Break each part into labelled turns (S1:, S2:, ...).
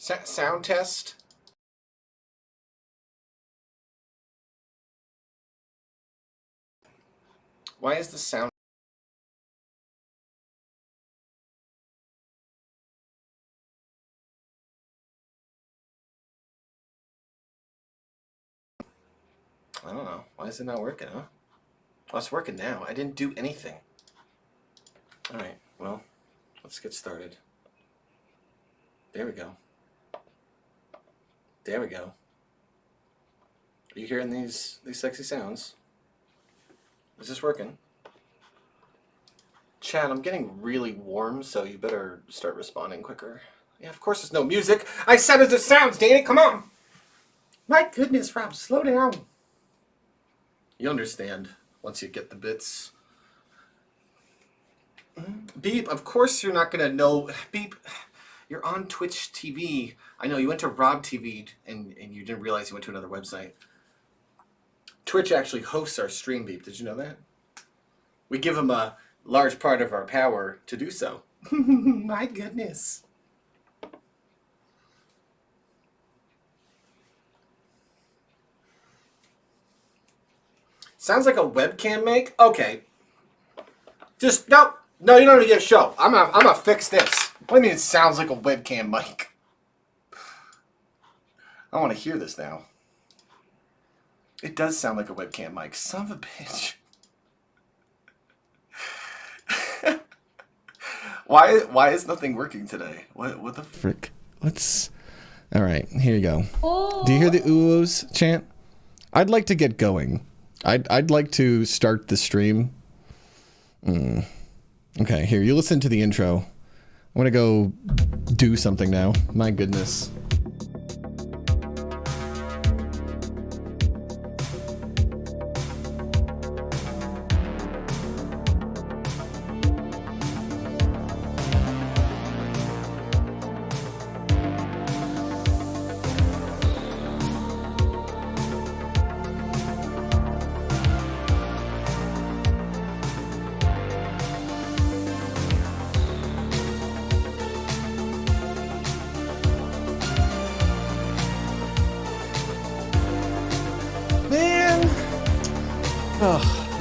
S1: Sound test. Why is the sound? I don't know. Why is it not working, huh? Oh, it's working now. I didn't do anything. Alright, well, let's get started. There we go. There we go. Are you hearing these sexy sounds? Is this working? Chat, I'm getting really warm, so you better start responding quicker. Yeah, of course there's no music. I said it's the sounds, Danny, come on! My goodness, Rob, slow down. You understand once you get the bits. Beep, of course you're not gonna know. Beep, you're on Twitch TV. I know, you went to Rob TV and you didn't realize you went to another website. Twitch actually hosts our stream, Beep. Did you know that? We give them a large part of our power to do so. My goodness. Sounds like a webcam mic? Okay. Just, no, you don't need to get a show. I'm gonna fix this. What do you mean it sounds like a webcam mic? I want to hear this now. It does sound like a webcam mic. Son of a bitch. Why is nothing working today? What the frick? Let's. All right, here you go. Oh. Do you hear the oohs chant? I'd like to get going. I'd like to start the stream. Okay, here, you listen to the intro. I'm gonna go do something now. My goodness.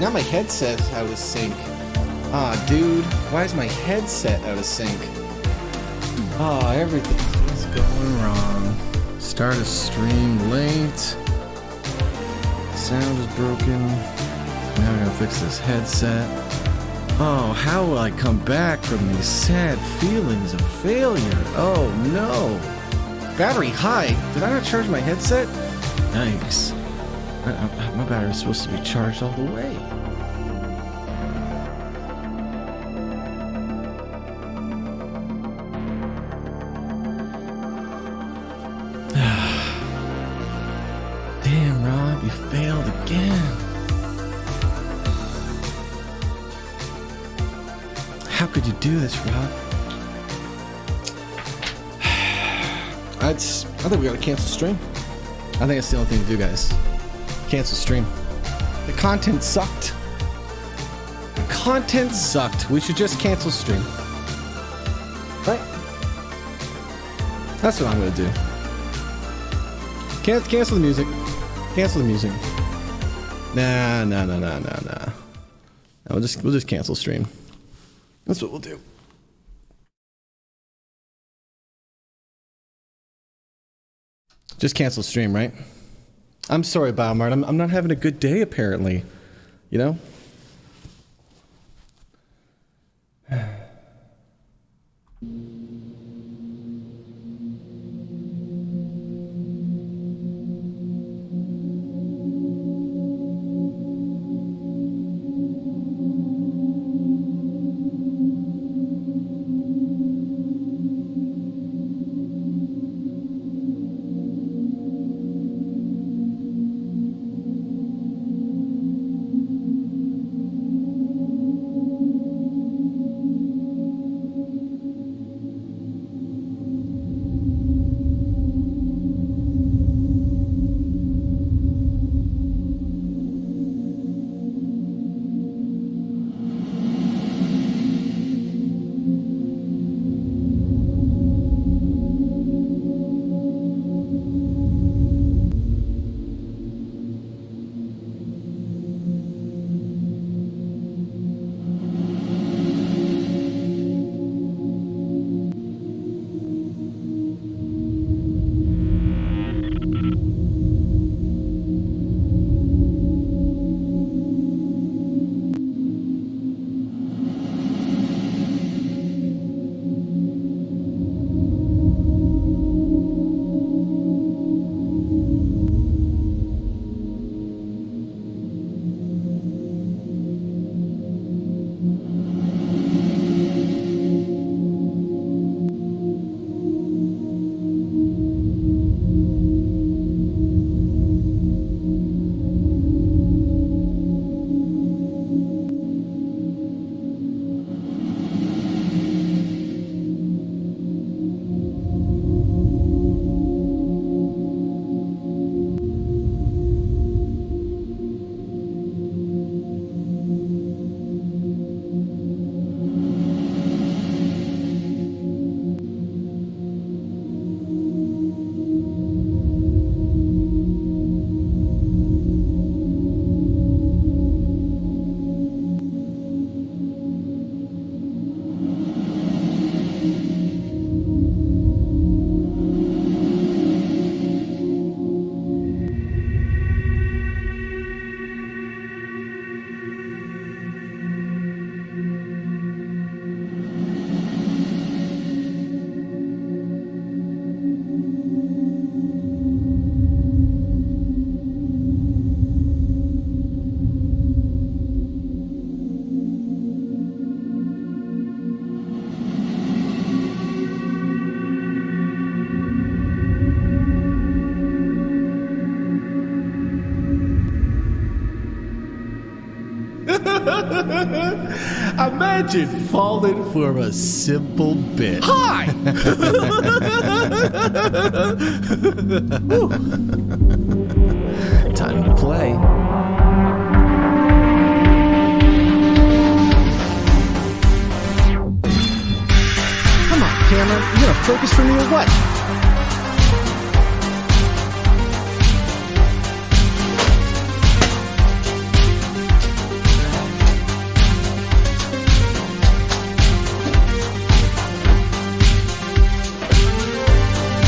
S1: Now my headset's out of sync. Ah, dude, why is my headset out of sync? Oh, everything is going wrong. Start a stream late. Sound is broken. Now I gotta fix this headset. Oh, how will I come back from these sad feelings of failure? Oh no. Battery high. Did I not charge my headset? Yikes. My battery's supposed to be charged all the way. Damn, Rob, you failed again. How could you do this, Rob? I think we gotta cancel stream. I think that's the only thing to do, guys. Cancel stream. The content sucked. The content sucked. We should just cancel stream. Right? That's what I'm gonna do. Cancel the music. Cancel the music. Nah. No, we'll just cancel stream. That's what we'll do. Just cancel stream, right? I'm sorry, Biomart. I'm not having a good day, apparently. You know?
S2: Imagine falling for a simple bit.
S3: Hi!
S2: Time to play.
S3: Come on, Cameron. You gonna focus for me or what?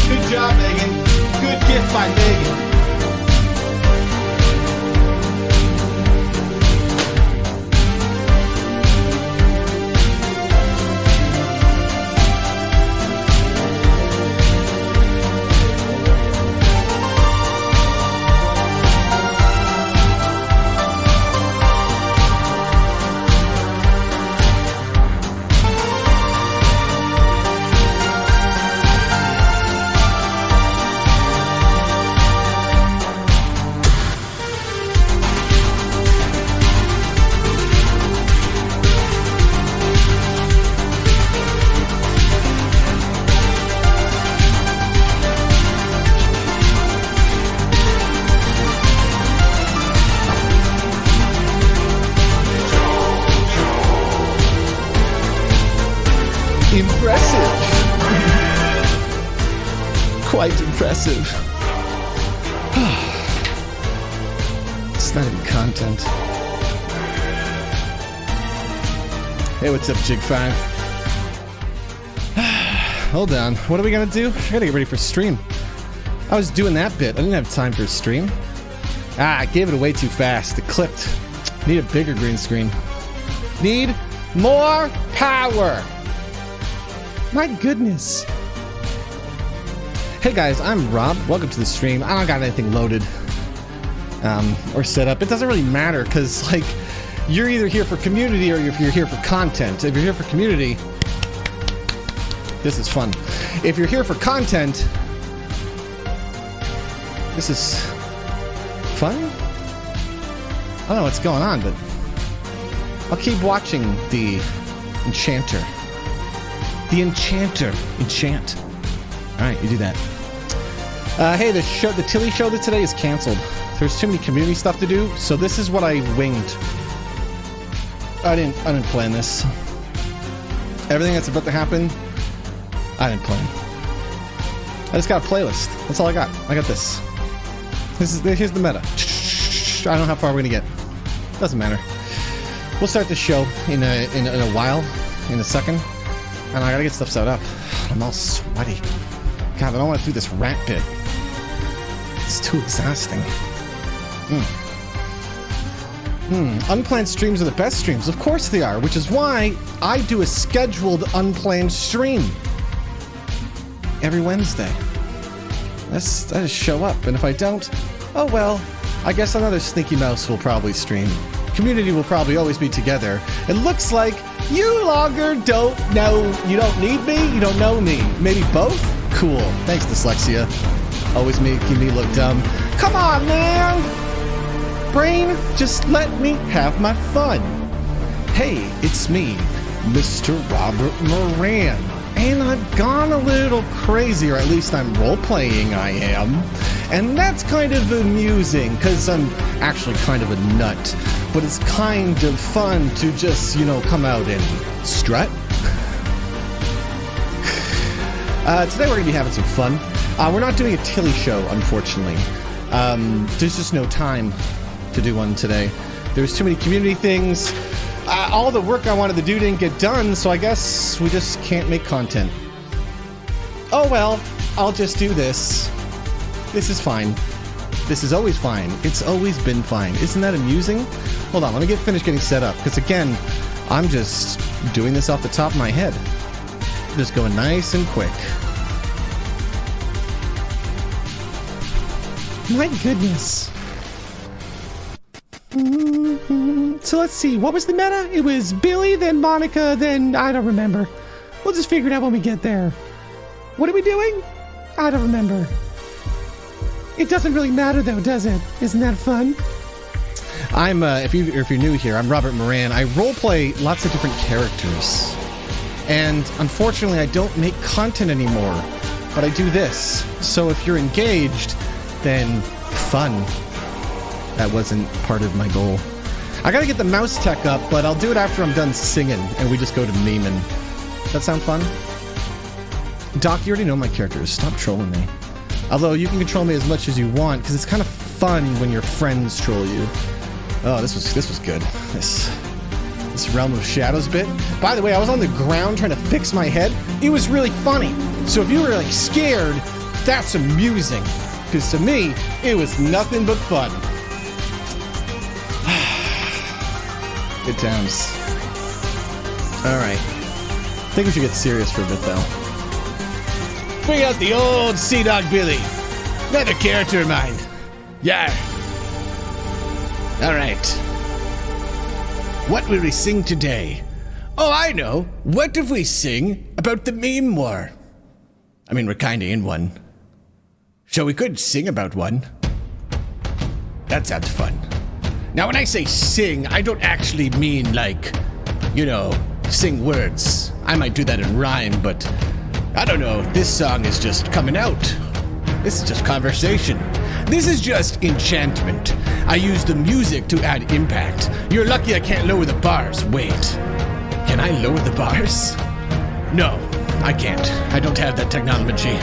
S2: Good job, Megan. Good gift by Megan.
S3: Impressive. Quite impressive. It's not even content. Hey, what's up, Jig 5? Hold on. What are we gonna do? I gotta get ready for stream. I was doing that bit. I didn't have time for a stream. I gave it away too fast. It clipped. Need a bigger green screen. Need more power. My goodness. Hey guys, I'm Rob. Welcome to the stream. I don't got anything loaded or set up. It doesn't really matter because, like, you're either here for community or if you're here for content. If you're here for community, this is fun. If you're here for content, this is fun? I don't know what's going on, but I'll keep watching the Enchanter. The Enchanter. Enchant. Alright, you do that. Hey, the Tilly show that today is canceled. There's too many community stuff to do, so this is what I winged. I didn't plan this. Everything that's about to happen, I didn't plan. I just got a playlist. That's all I got. I got this. Here's the meta. I don't know how far we're gonna get. Doesn't matter. We'll start the show in a while, in a second. And I gotta get stuff set up. I'm all sweaty. God, I don't want to do this rant bit. It's too exhausting. Unplanned streams are the best streams. Of course they are, which is why I do a scheduled unplanned stream every Wednesday. I just show up, and if I don't, oh well, I guess another sneaky mouse will probably stream. Community will probably always be together. It looks like you longer don't know. You don't need me, you don't know me. Maybe both? Cool. Thanks, Dyslexia. Always making me look dumb. Come on, man! Brain, just let me have my fun. Hey, it's me, Mr. Robert Moran. And I've gone a little crazy, or at least I'm role-playing, I am. And that's kind of amusing, because I'm actually kind of a nut. But it's kind of fun to just, come out and strut. Today we're going to be having some fun. We're not doing a Tilly show, unfortunately. There's just no time to do one today. There's too many community things. All the work I wanted to do didn't get done, so I guess we just can't make content. Oh well, I'll just do this. This is fine. This is always fine. It's always been fine. Isn't that amusing? Hold on, let me finish getting set up, because again, I'm just doing this off the top of my head. Just going nice and quick. My goodness. So let's see, what was the meta? It was Billy, then Monica, then I don't remember. We'll just figure it out when we get there. What are we doing? I don't remember. It doesn't really matter though, does it? Isn't that fun? if you're new here, I'm Robert Moran. I roleplay lots of different characters. And unfortunately, I don't make content anymore, but I do this. So if you're engaged, then fun. That wasn't part of my goal. I gotta get the mouse tech up, but I'll do it after I'm done singing, and we just go to memeing. That sound fun? Doc, you already know my characters. Stop trolling me. Although you can control me as much as you want, because it's kind of fun when your friends troll you. Oh, this was good. This Realm of Shadows bit. By the way, I was on the ground trying to fix my head. It was really funny. So if you were like scared, that's amusing. Because to me, it was nothing but fun. Good times. Alright. I think we should get serious for a bit, though. Bring out the old Sea Dog Billy. Another character of mine. Yeah. Alright. What will we sing today? Oh, I know. What if we sing about the meme war? I mean, we're kinda in one. So we could sing about one. That sounds fun. Now, when I say sing, I don't actually mean like, sing words. I might do that in rhyme, but I don't know. This song is just coming out. This is just conversation. This is just enchantment. I use the music to add impact. You're lucky I can't lower the bars. Wait, can I lower the bars? No, I can't. I don't have that technology.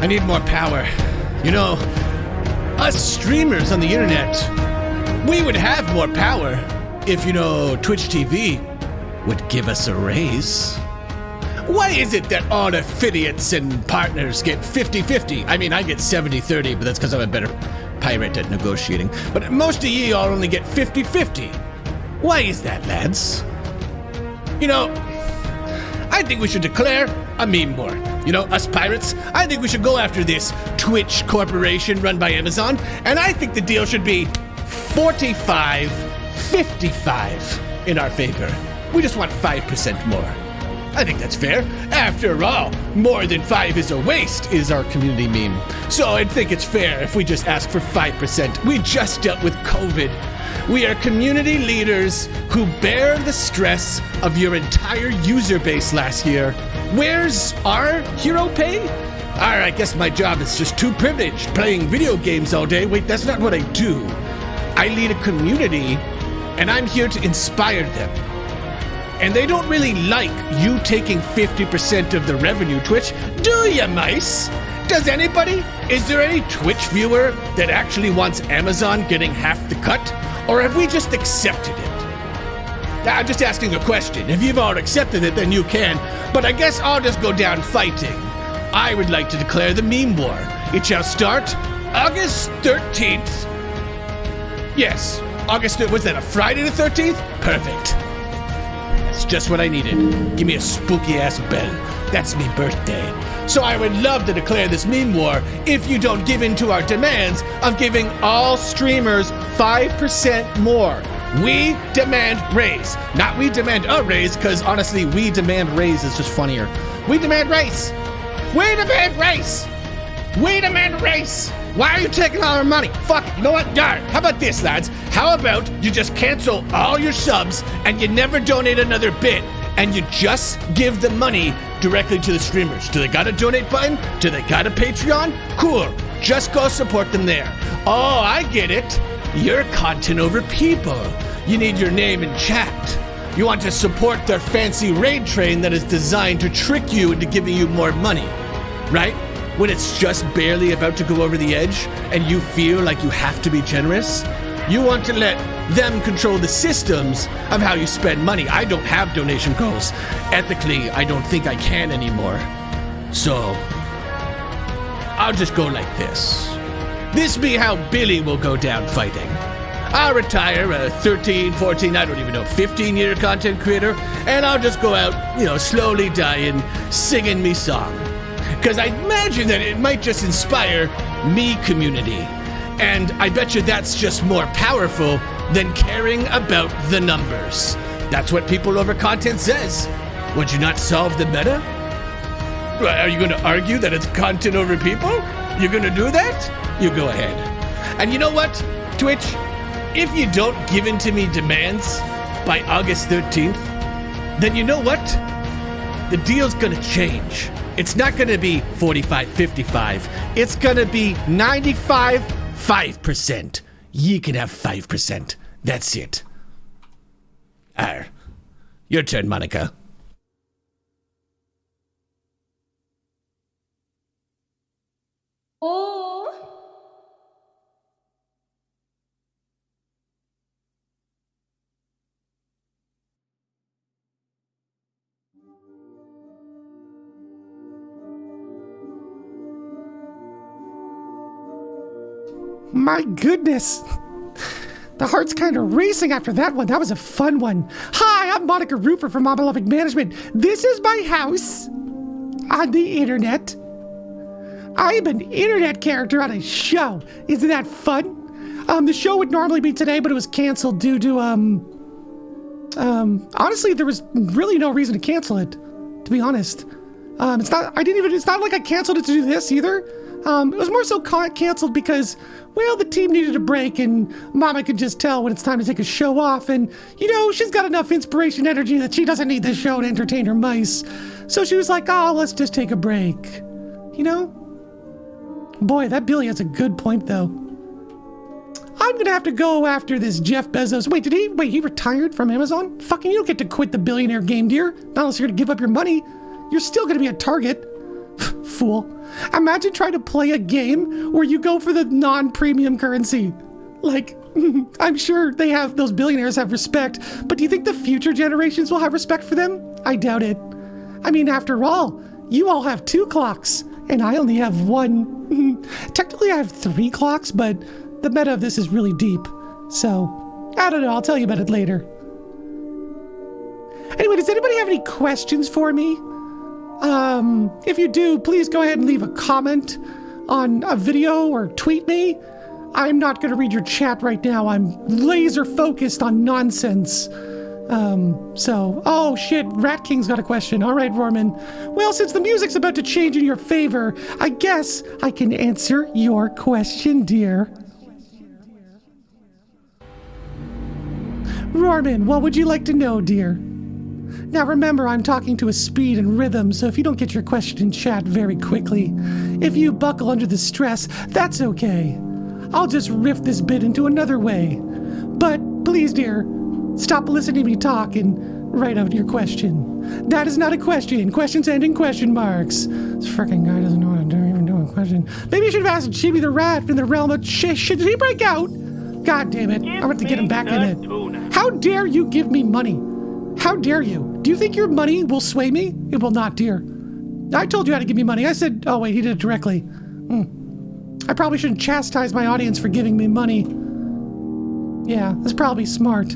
S3: I need more power. Us streamers on the internet, we would have more power if, Twitch TV would give us a raise. Why is it that all affiliates and partners get 50-50? I mean, I get 70-30, but that's because I'm a better pirate at negotiating. But most of ye all only get 50-50. Why is that, lads? I think we should declare a meme war. Us pirates, I think we should go after this Twitch corporation run by Amazon, and I think the deal should be 45-55 in our favor. We just want 5% more. I think that's fair. After all, more than 5 is a waste, is our community meme. So I think it's fair if we just ask for 5%. We just dealt with COVID. We are community leaders who bear the stress of your entire user base last year. Where's our hero pay? I guess my job is just too privileged, playing video games all day. Wait, that's not what I do. I lead a community, and I'm here to inspire them. And they don't really like you taking 50% of the revenue, Twitch. Do ya, mice? Does anybody? Is there any Twitch viewer that actually wants Amazon getting half the cut? Or have we just accepted it? I'm just asking a question. If you've all accepted it, then you can. But I guess I'll just go down fighting. I would like to declare the meme war. It shall start August 13th. Yes, was that a Friday the 13th? Perfect. That's just what I needed. Give me a spooky-ass bell. That's me birthday. So I would love to declare this meme war if you don't give in to our demands of giving all streamers 5% more. We demand raise. Not we demand a raise, because honestly, we demand raise is just funnier. We demand raise. We demand raise. We demand raise. Why are you taking all our money? Fuck it. You know what? Darn. How about this, lads? How about you just cancel all your subs and you never donate another bit and you just give the money directly to the streamers? Do they got a donate button? Do they got a Patreon? Cool. Just go support them there. Oh, I get it. You're content over people. You need your name in chat. You want to support their fancy raid train that is designed to trick you into giving you more money, right? When it's just barely about to go over the edge and you feel like you have to be generous, you want to let them control the systems of how you spend money. I don't have donation goals. Ethically, I don't think I can anymore. So, I'll just go like this. This be how Billy will go down fighting. I'll retire a 13, 14, I don't even know, 15-year content creator, and I'll just go out, slowly dying, singing me song. Because I imagine that it might just inspire me community. And I bet you that's just more powerful than caring about the numbers. That's what People Over Content says. Would you not solve the meta? Are you going to argue that it's content over people? You're going to do that? You go ahead. And you know what, Twitch?
S4: if you don't give in to me demands by August 13th, then you know what? The deal's gonna change. It's not gonna be 45-55. It's gonna be 95-5%. You can have 5%. That's it. Your turn, Monica.
S5: Oh.
S3: My goodness. The heart's kind of racing after that one. That was a fun one. Hi, I'm Monica Rupert from Mama Loving Management. This is my house on the internet. I'm an internet character on a show. Isn't that fun? The show would normally be today, but it was canceled due to, honestly, there was really no reason to cancel it, to be honest. It's not like I canceled it to do this either. It was more so canceled because, well, the team needed a break and Mama could just tell when it's time to take a show off, and, she's got enough inspiration energy that she doesn't need this show to entertain her mice. So she was like, oh, let's just take a break. Boy, that Billy has a good point, though. I'm gonna have to go after this Jeff Bezos. Wait, he retired from Amazon? Fucking, you don't get to quit the billionaire game, dear. Not unless you're gonna give up your money. You're still gonna be a target. Fool. Imagine trying to play a game where you go for the non-premium currency. Like, I'm sure those billionaires have respect, but do you think the future generations will have respect for them? I doubt it. I mean, after all, you all have 2 clocks, and I only have 1. Technically, I have 3 clocks, but the meta of this is really deep. So, I don't know, I'll tell you about it later. Anyway, does anybody have any questions for me? If you do, please go ahead and leave a comment on a video or tweet me. I'm not going to read your chat right now. I'm laser focused on nonsense. Oh shit, Rat King's got a question. All right, Roman. Well, since the music's about to change in your favor, I guess I can answer your question, dear. Roman, what would you like to know, dear? Now remember, I'm talking to a speed and rhythm, so if you don't get your question in chat very quickly, if you buckle under the stress, that's okay. I'll just riff this bit into another way. But please, dear, stop listening to me talk and write out your question. That is not a question. Questions end in question marks. This freaking guy doesn't know what to do, even do a question. Maybe you should have asked Jimmy the Rat in the realm of shit. Did he break out? God damn it. I'm going to get him back in it. How dare you give me money? How dare you? Do you think your money will sway me? It will not, dear. I told you how to give me money. I said, oh wait, he did it directly. I probably shouldn't chastise my audience for giving me money. Yeah, that's probably smart.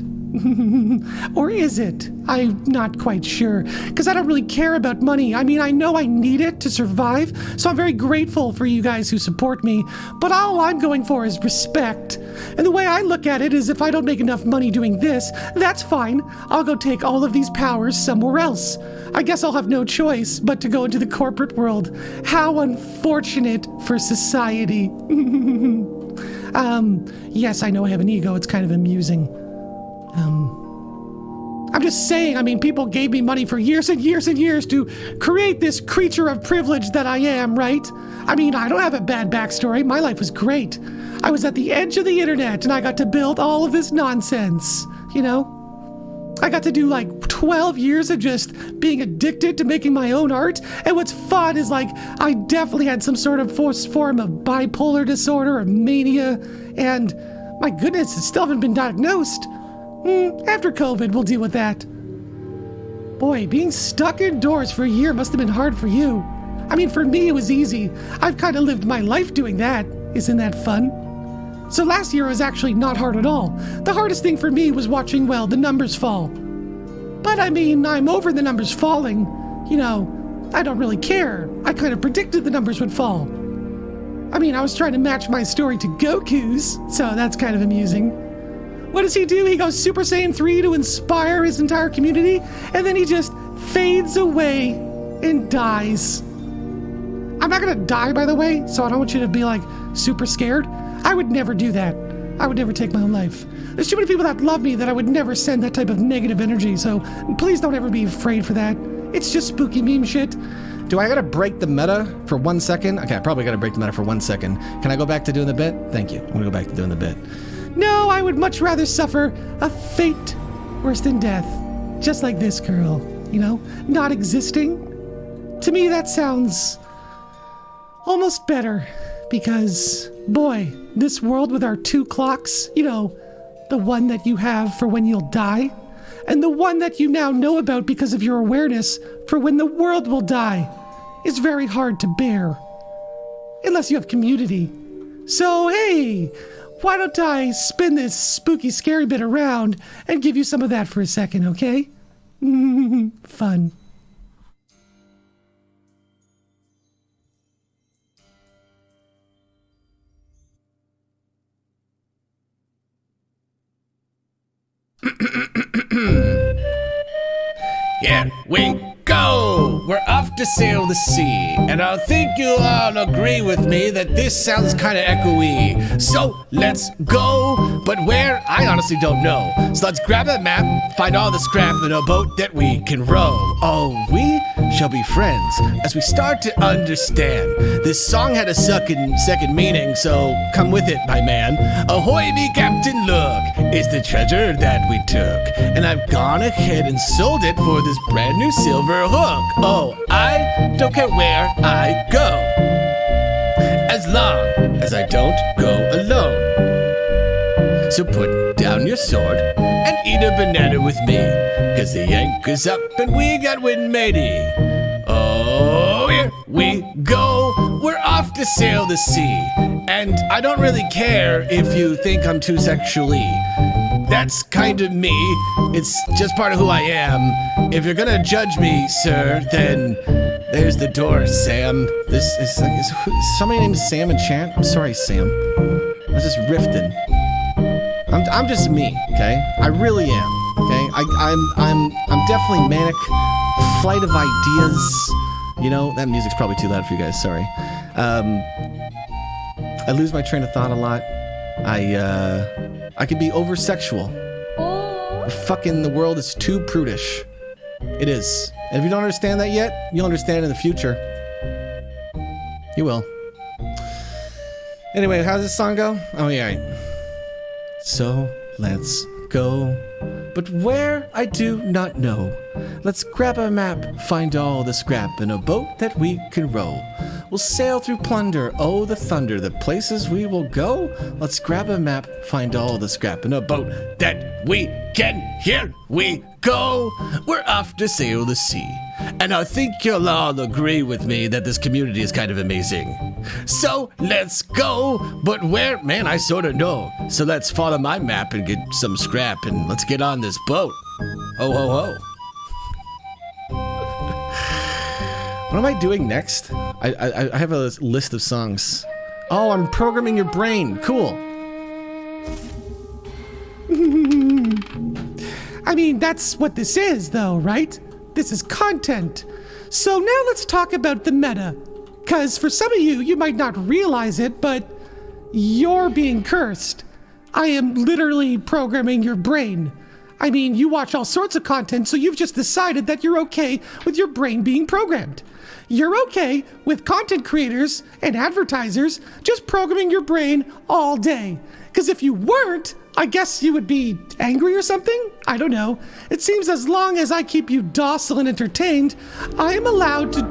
S3: Or is it? I'm not quite sure, because I don't really care about money. I mean, I know I need it to survive, so I'm very grateful for you guys who support me, but all I'm going for is respect. And the way I look at it is if I don't make enough money doing this, that's fine. I'll go take all of these powers somewhere else. I guess I'll have no choice but to go into the corporate world. How unfortunate for society. Yes, I know I have an ego. It's kind of amusing. I'm just saying, I mean, people gave me money for years and years and years to create this creature of privilege that I am, right? I mean, I don't have a bad backstory. My life was great. I was at the edge of the internet and I got to build all of this nonsense, I got to do like 12 years of just being addicted to making my own art. And what's fun is like, I definitely had some sort of form of bipolar disorder or mania. And my goodness, it still haven't been diagnosed. After COVID, we'll deal with that. Boy, being stuck indoors for a year must have been hard for you. I mean, for me, it was easy. I've kind of lived my life doing that. Isn't that fun? So last year was actually not hard at all. The hardest thing for me was watching, well, the numbers fall. But I mean, I'm over the numbers falling. I don't really care. I kind of predicted the numbers would fall. I mean, I was trying to match my story to Goku's, so that's kind of amusing. What does he do? He goes Super Saiyan 3 to inspire his entire community, and then he just fades away and dies. I'm not gonna die, by the way, so I don't want you to be like super scared. I would never do that.
S5: I would never take my own life. There's too many people that love me that I would never send that type of negative energy, so please don't ever be afraid for that. It's just spooky meme shit.
S3: Do I gotta break the meta for 1 second? Okay, I probably gotta break the meta for 1 second. Can I go back to doing the bit? Thank you. I'm gonna go back to doing the bit.
S5: No, I would much rather suffer a fate worse than death. Just like this girl, you know? Not existing. To me, that sounds almost better. Because, boy, this world with our 2 clocks, you know, the one that you have for when you'll die, and the one that you now know about because of your awareness for when the world will die, is very hard to bear. Unless you have community. So, hey, why don't I spin this spooky, scary bit around and give you some of that for a second, okay? Fun.
S4: Here we go! We're off to sail the sea, and I think you'll all agree with me that this sounds kind of echoey. So let's go, but where? I honestly don't know. So let's grab a map, find all the scrap in a boat that we can row. Oh, we shall be friends as we start to understand. This song had a second meaning, so come with it, my man. Ahoy me, Captain, look, it's the treasure that we took, and I've gone ahead and sold it for this brand new silver hook. Oh, I don't care where I go, as long as I don't go alone. So put down your sword and eat a banana with me, 'cause the anchor's up and we got wind, matey. Oh, here we go, we're off to sail the sea. And I don't really care if you think I'm too sexually. That's kind of me, it's just part of who I am. If you're gonna judge me, sir, then there's the door, Sam.
S3: Is somebody named Sam and Chant? I'm sorry, Sam. I was just riffing. I'm just me, okay? I really am, okay? I'm definitely manic, flight of ideas. You know, that music's probably too loud for you guys, sorry. I lose my train of thought a lot. I can be over-sexual. Fucking the world is too prudish. It is. And if you don't understand that yet, you'll understand it in the future. You will. Anyway, how does this song go? Oh, yeah, right. So, let's go. But where, I do not know. Let's grab a map, find all the scrap in a boat that we can row. We'll sail through plunder, oh the thunder, the places we will go. Let's grab a map, find all the scrap in a boat that we can. Here we go, we're off to sail the sea. And I think you'll all agree with me that this community is kind of amazing. So let's go, but where? Man, I sort of know. So let's follow my map and get some scrap, and let's get on this boat. Ho, ho, ho. What am I doing next? I have a list of songs. Oh, I'm programming your brain. Cool.
S5: I mean, that's what this is, though, right? This is content. So now let's talk about the meta. Because for some of you, you might not realize it, but you're being cursed. I am literally programming your brain. I mean, you watch all sorts of content, so you've just decided that you're okay with your brain being programmed. You're okay with content creators and advertisers just programming your brain all day. Because if you weren't, I guess you would be angry or something? I don't know. It seems as long as I keep you docile and entertained, I am allowed to,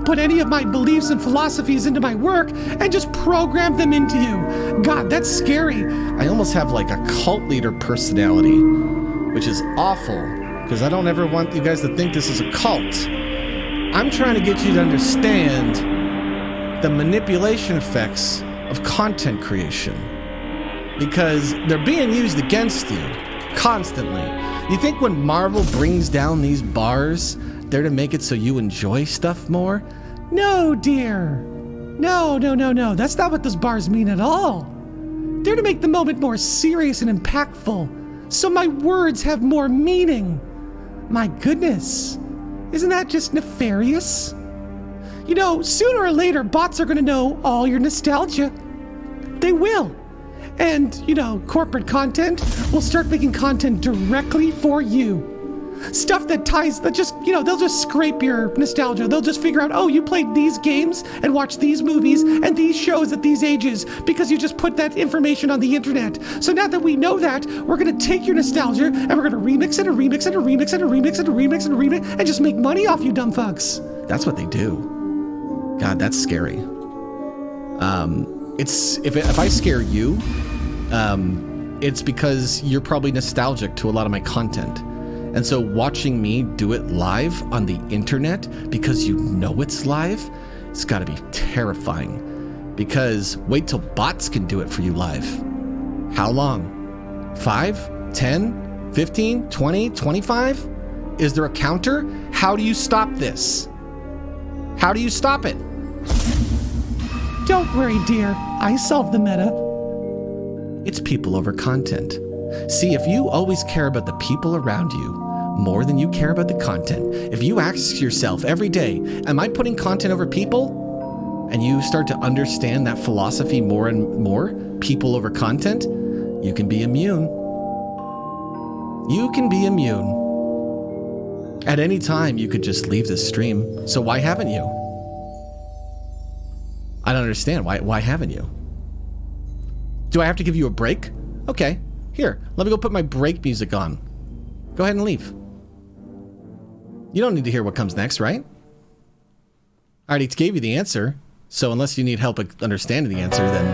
S5: put any of my beliefs and philosophies into my work and just program them into you. God, that's scary.
S3: I almost have like a cult leader personality, which is awful, because I don't ever want you guys to think this is a cult. I'm trying to get you to understand the manipulation effects of content creation, because they're being used against you constantly. You think when Marvel brings down these bars, they're to make it so you enjoy stuff more?
S5: No, dear. No. That's not what those bars mean at all. They're to make the moment more serious and impactful, so my words have more meaning. My goodness. Isn't that just nefarious? Sooner or later, bots are going to know all your nostalgia. They will. and, corporate content will start making content directly for you. Stuff that just, they'll just scrape your nostalgia. They'll just figure out, oh, you played these games and watched these movies and these shows at these ages because you just put that information on the internet. So now that we know that, we're going to take your nostalgia and we're going to remix it and remix it and remix it and remix it and remix it and remix it and just make money off you dumb fucks.
S3: That's what they do. God, that's scary. If I scare you, it's because you're probably nostalgic to a lot of my content. And so watching me do it live on the internet because you know it's live, it's got to be terrifying. Because wait till bots can do it for you live. How long? 5, 10, 15, 20, 25? Is there a counter? How do you stop this? How do you stop it?
S5: Don't worry, dear. I solved the meta.
S3: It's people over content. See, if you always care about the people around you more than you care about the content, if you ask yourself every day, am I putting content over people? And you start to understand that philosophy more and more, people over content, you can be immune. You can be immune. At any time, you could just leave this stream. So why haven't you? I don't understand. Why haven't you? Do I have to give you a break? Okay, here, let me go put my break music on. Go ahead and leave. You don't need to hear what comes next, right? I already gave you the answer, so unless you need help understanding the answer, then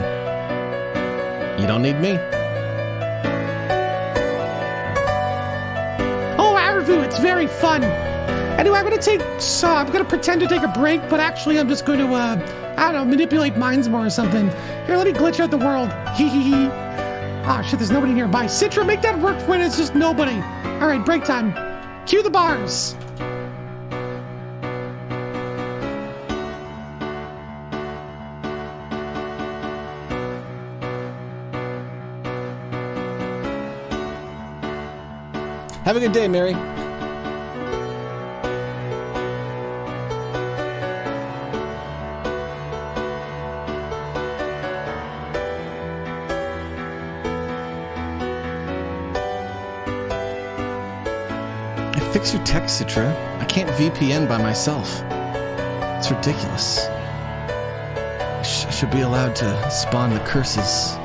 S3: you don't need me.
S5: Oh, Arvu, it's very fun. Anyway, I'm gonna pretend to take a break, but actually I'm just going to, manipulate minds more or something. Here, let me glitch out the world. Hee hee hee. Ah, shit, there's nobody nearby. Citra, make that work when it's just nobody. All right, break time. Cue the bars.
S3: Have a good day, Mary. Fix your tech, Citra. I can't VPN by myself. It's ridiculous. I should be allowed to spawn the curses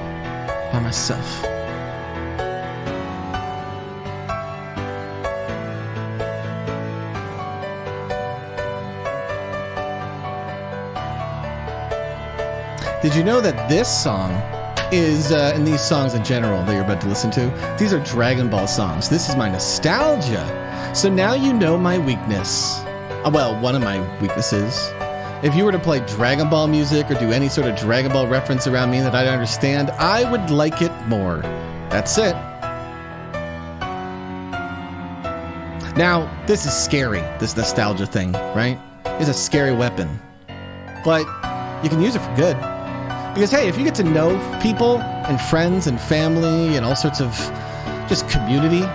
S3: by myself. Did you know that this song is, and these songs in general that you're about to listen to, these are Dragon Ball songs. This is my nostalgia. So now you know my weakness. Well, one of my weaknesses. If you were to play Dragon Ball music or do any sort of Dragon Ball reference around me that I understand, I would like it more. That's it. Now, this is scary, this nostalgia thing, right? It's a scary weapon. But you can use it for good. Because, hey, if you get to know people and friends and family and all sorts of just community,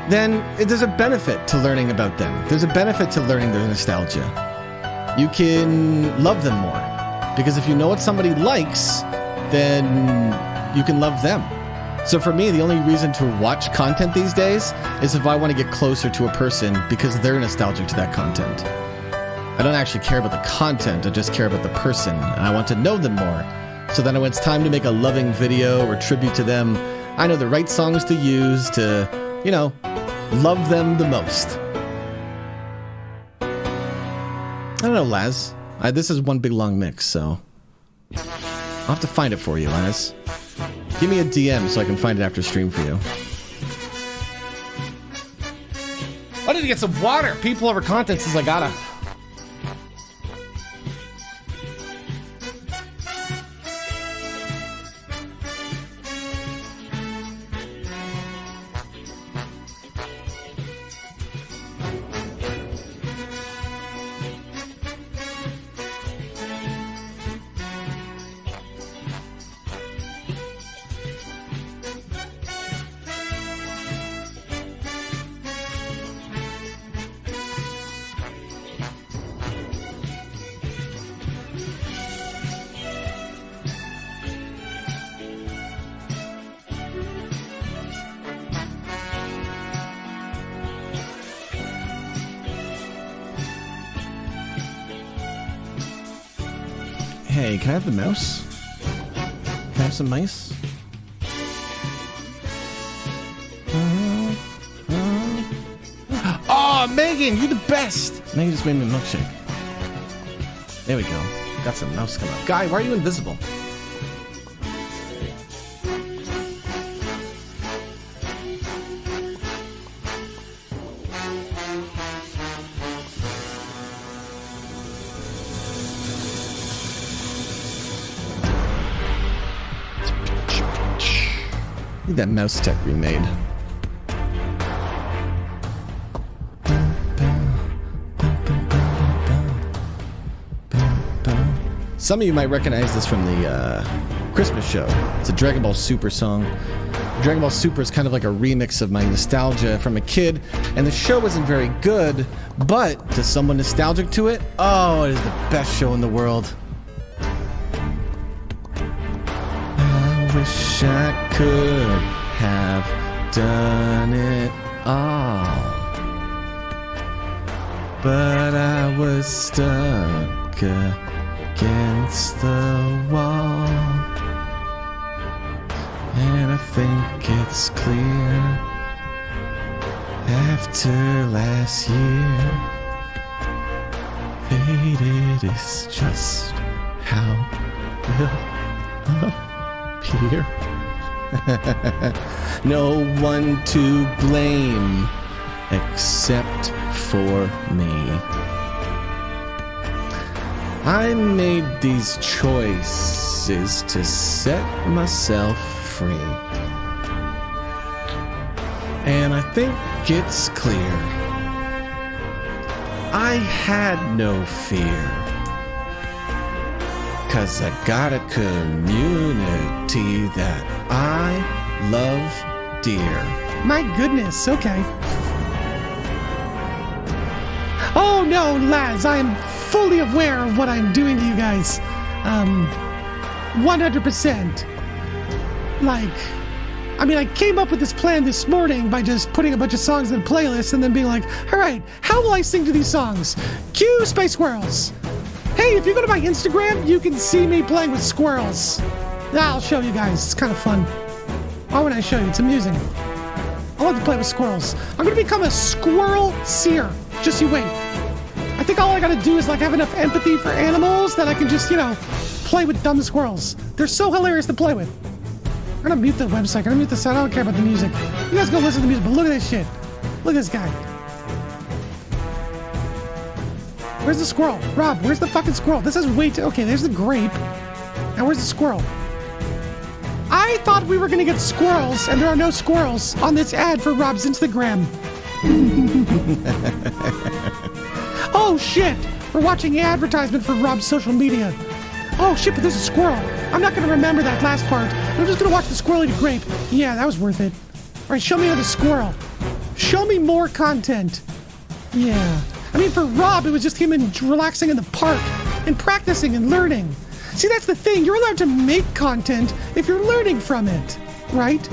S3: then there's a benefit to learning about them. There's a benefit to learning their nostalgia. You can love them more. Because if you know what somebody likes, then you can love them. So for me, the only reason to watch content these days is if I want to get closer to a person because they're nostalgic to that content. I don't actually care about the content, I just care about the person, and I want to know them more. So then when it's time to make a loving video or tribute to them, I know the right songs to use to, love them the most. I don't know, Laz. This is one big long mix, so I'll have to find it for you, Laz. Give me a DM so I can find it after stream for you. I need to get some water. People over content says I gotta. Hey, can I have the mouse? Can I have some mice? Oh, Megan, you're the best! Now you just made me a milkshake. There we go. Got some mouse coming up. Guy, why are you invisible? Need that mouse tech remade. Some of you might recognize this from the Christmas show. It's a Dragon Ball Super song. Dragon Ball Super is kind of like a remix of my nostalgia from a kid, and the show wasn't very good, but to someone nostalgic to it, oh, it is the best show in the world. I wish I could have done it all, but I was stuck against the wall, and I think it's clear after last year, faded is just how we'll appear. No one to blame except for me. I made these choices to set myself free, and I think it's clear I had no fear, 'cause I got a community that I love dear.
S5: My goodness, okay. Oh no, lads, I am fully aware of what I'm doing to you guys. 100%. I came up with this plan this morning by just putting a bunch of songs in a playlist and then being like, all right, how will I sing to these songs? Cue Space Squirrels. Hey, if you go to my Instagram, you can see me playing with squirrels. I'll show you guys. It's kind of fun. Why would I show you? It's amusing. I love to play with squirrels. I'm going to become a squirrel seer. Just you wait. I think all I gotta do is have enough empathy for animals that I can just, play with dumb squirrels. They're so hilarious to play with. I'm gonna mute the website. I'm gonna mute the sound. I don't care about the music. You guys go listen to the music, but look at this shit. Look at this guy. Where's the squirrel? Rob, where's the fucking squirrel? This is way too... Okay, there's the grape. Now where's the squirrel? I thought we were gonna get squirrels, and there are no squirrels on this ad for Rob's Instagram. Oh shit! We're watching the advertisement for Rob's social media. Oh shit, but there's a squirrel. I'm not gonna remember that last part. I'm just gonna watch the squirrel eat a grape. Yeah, that was worth it. Alright, show me another squirrel. Show me more content. Yeah. For Rob, it was just him relaxing in the park and practicing and learning. See, that's the thing. You're allowed to make content if you're learning from it, right?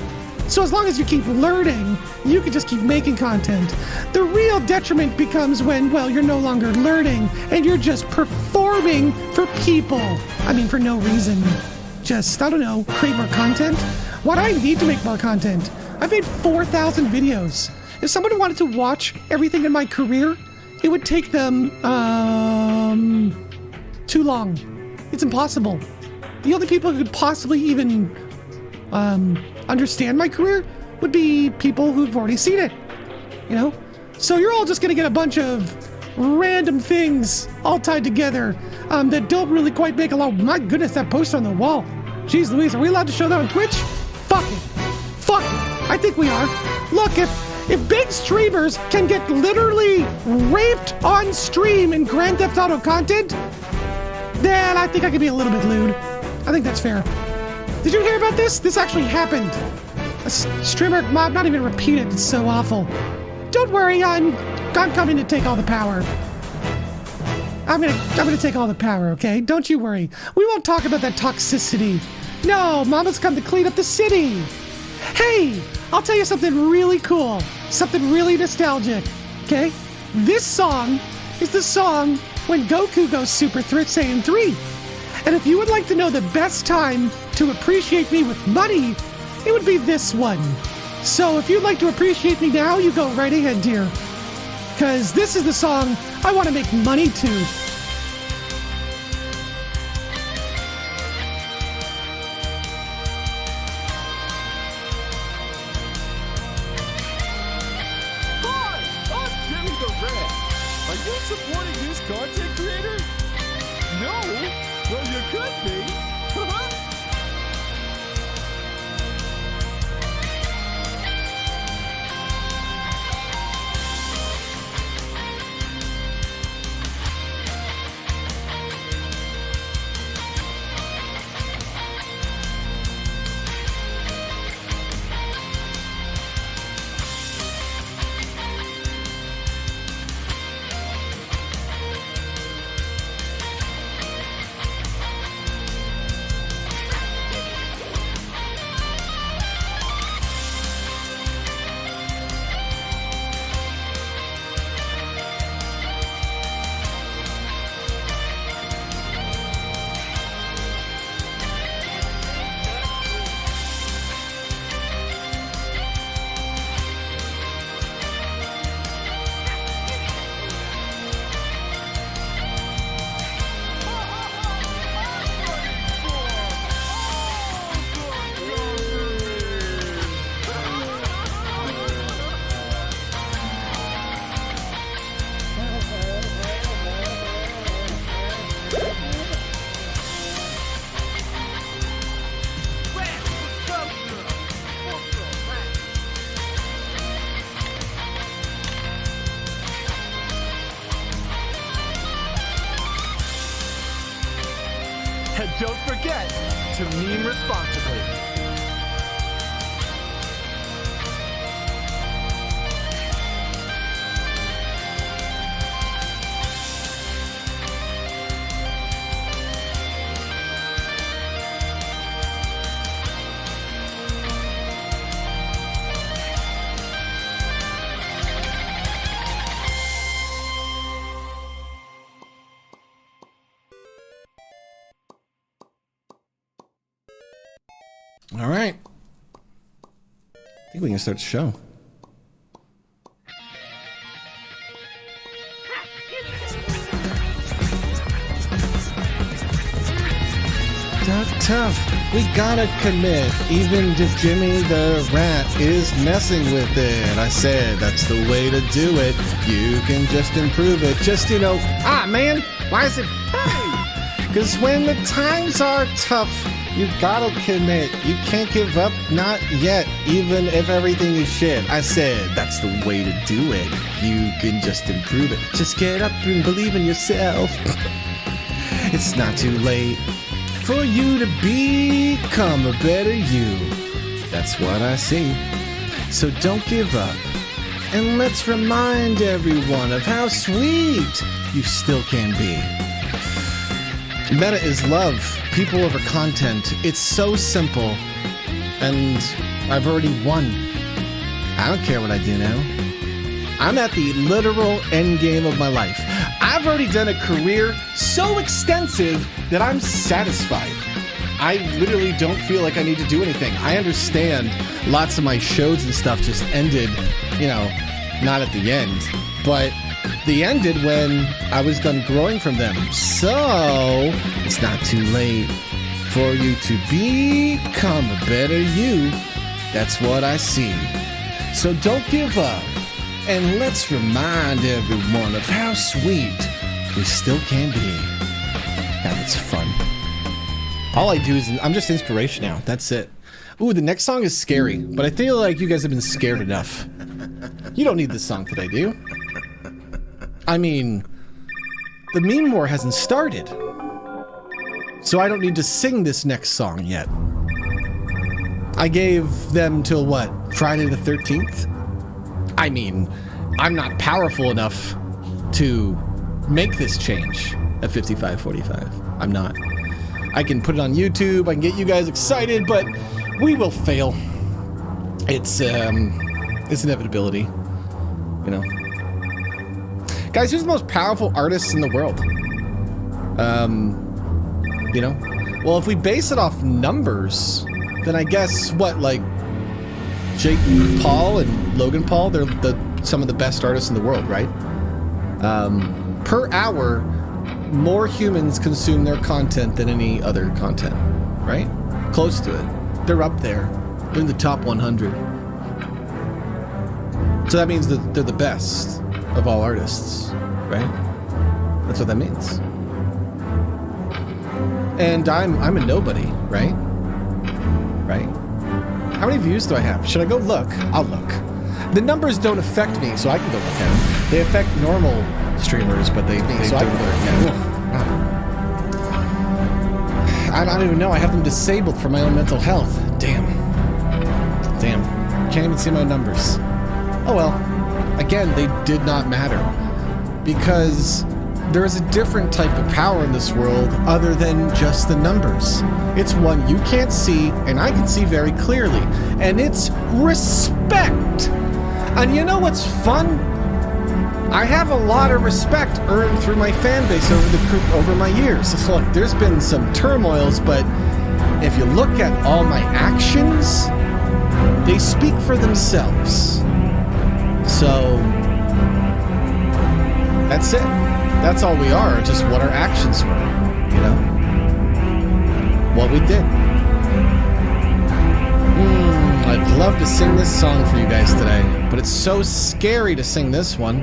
S5: So as long as you keep learning, you can just keep making content. The real detriment becomes when, you're no longer learning and you're just performing for people. For no reason. Just, I don't know, create more content? Why do I need to make more content? I've made 4,000 videos. If someone wanted to watch everything in my career, it would take them, too long. It's impossible. The only people who could possibly even, understand my career would be people who've already seen it, So you're all just gonna get a bunch of random things all tied together that don't really quite make a lot. My goodness, that poster on the wall. Jeez Louise, are we allowed to show that on Twitch? Fuck it. Fuck it. I think we are. Look, if big streamers can get literally raped on stream in Grand Theft Auto content, then I think I could be a little bit lewd. I think that's fair. Did you hear about this? This actually happened. A streamer, I'm not even repeat it, it's so awful. Don't worry, I'm coming to take all the power. I'm gonna take all the power, okay? Don't you worry. We won't talk about that toxicity. No, Mama's come to clean up the city. Hey, I'll tell you something really cool. Something really nostalgic, okay? This song is the song when Goku goes Super Saiyan 3. And if you would like to know the best time to appreciate me with money, it would be this one. So if you'd like to appreciate me now, you go right ahead, dear. Because this is the song I want to make money to.
S2: Are you supporting this content creator? No? Well, you could be. And don't forget to meme responsibly.
S3: All right. I think we can start the show. Tough. We gotta commit. Even if Jimmy the Rat is messing with it. I said that's the way to do it. You can just improve it. Just, man, why is it? Hey! Because when the times are tough, you gotta commit. You can't give up, not yet, even if everything is shit. I said, that's the way to do it. You can just improve it. Just get up and believe in yourself. It's not too late for you to become a better you. That's what I see. So don't give up. And let's remind everyone of how sweet you still can be. Meta is love. People over content. It's so simple. And I've already won. I don't care what I do now. I'm at the literal end game of my life. I've already done a career so extensive that I'm satisfied. I literally don't feel like I need to do anything. I understand lots of my shows and stuff just ended, not at the end. But they ended when I was done growing from them. So it's not too late for you to become a better you. That's what I see. So don't give up. And let's remind everyone of how sweet we still can be. God, it's fun. All I do is I'm just inspiration now. That's it. Ooh, the next song is scary, but I feel like you guys have been scared enough. You don't need this song today, do you? I mean, the meme war hasn't started. So I don't need to sing this next song yet. I gave them till what? Friday the 13th? I mean, I'm not powerful enough to make this change at 55:45. I'm not. I can put it on YouTube, I can get you guys excited, but we will fail. It's inevitability, Guys, who's the most powerful artists in the world? You know? Well, if we base it off numbers, then I guess what, like Jake Paul and Logan Paul, they're some of the best artists in the world, right? Per hour, more humans consume their content than any other content, right? Close to it. They're up there. They're in the top 100. So that means that they're the best of all artists, right? That's what that means. And I'm a nobody, right? Right? How many views do I have? Should I go look? I'll look. The numbers don't affect me, so I can go look at them. They affect normal streamers, but they so I can go look at them. I don't even know. I have them disabled for my own mental health. Damn. Can't even see my numbers. Oh well. Again, they did not matter. Because there is a different type of power in this world other than just the numbers. It's one you can't see, and I can see very clearly. And it's respect. And you know what's fun? I have a lot of respect earned through my fan base over my years. Look, there's been some turmoils, but if you look at all my actions, they speak for themselves. So that's it. That's all we are, just what our actions were, you know? What we did. I'd love to sing this song for you guys today, but it's so scary to sing this one.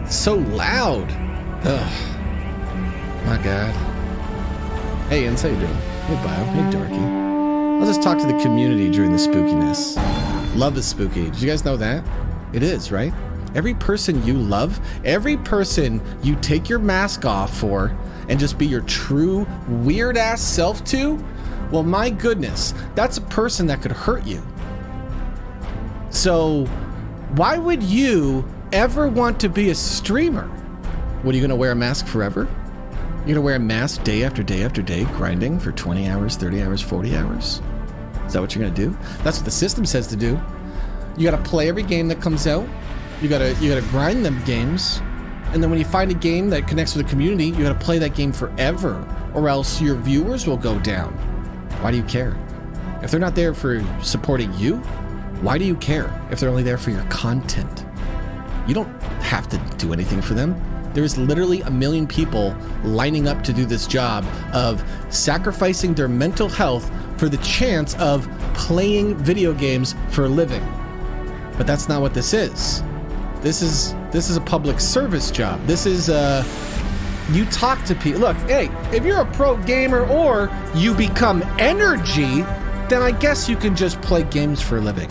S3: It's so loud. Ugh. My God. Hey, Ince, how you doing? Hey, Bio. Hey, Dorky. I'll just talk to the community during the spookiness. Love is spooky. Did you guys know that? It is, right? Every person you love, every person you take your mask off for and just be your true weird-ass self to, well, my goodness, that's a person that could hurt you. So, why would you ever want to be a streamer? What, are you going to wear a mask forever? You're going to wear a mask day after day after day, grinding for 20 hours, 30 hours, 40 hours? Is that what you're going to do? That's what the system says to do. You got to play every game that comes out. You gotta grind them games, and then when you find a game that connects with the community, you gotta play that game forever, or else your viewers will go down. Why do you care? If they're not there for supporting you, why do you care if they're only there for your content? You don't have to do anything for them. There's literally a million people lining up to do this job of sacrificing their mental health for the chance of playing video games for a living. But that's not what this is. This is a public service job. This is you talk to people. Look, hey, if you're a pro gamer or you become energy, then I guess you can just play games for a living.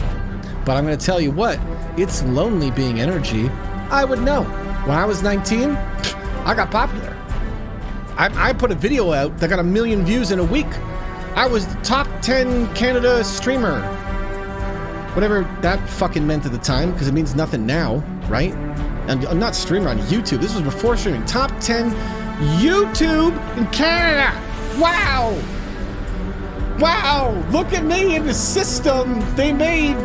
S3: But I'm going to tell you what, it's lonely being energy. I would know. When I was 19, I got popular. I put a video out that got 1 million views in a week. I was the top 10 Canada streamer. Whatever that fucking meant at the time, because it means nothing now, right? And I'm not streaming on YouTube. This was before streaming. Top 10 YouTube in Canada. Wow. Wow. Look at me in the system they made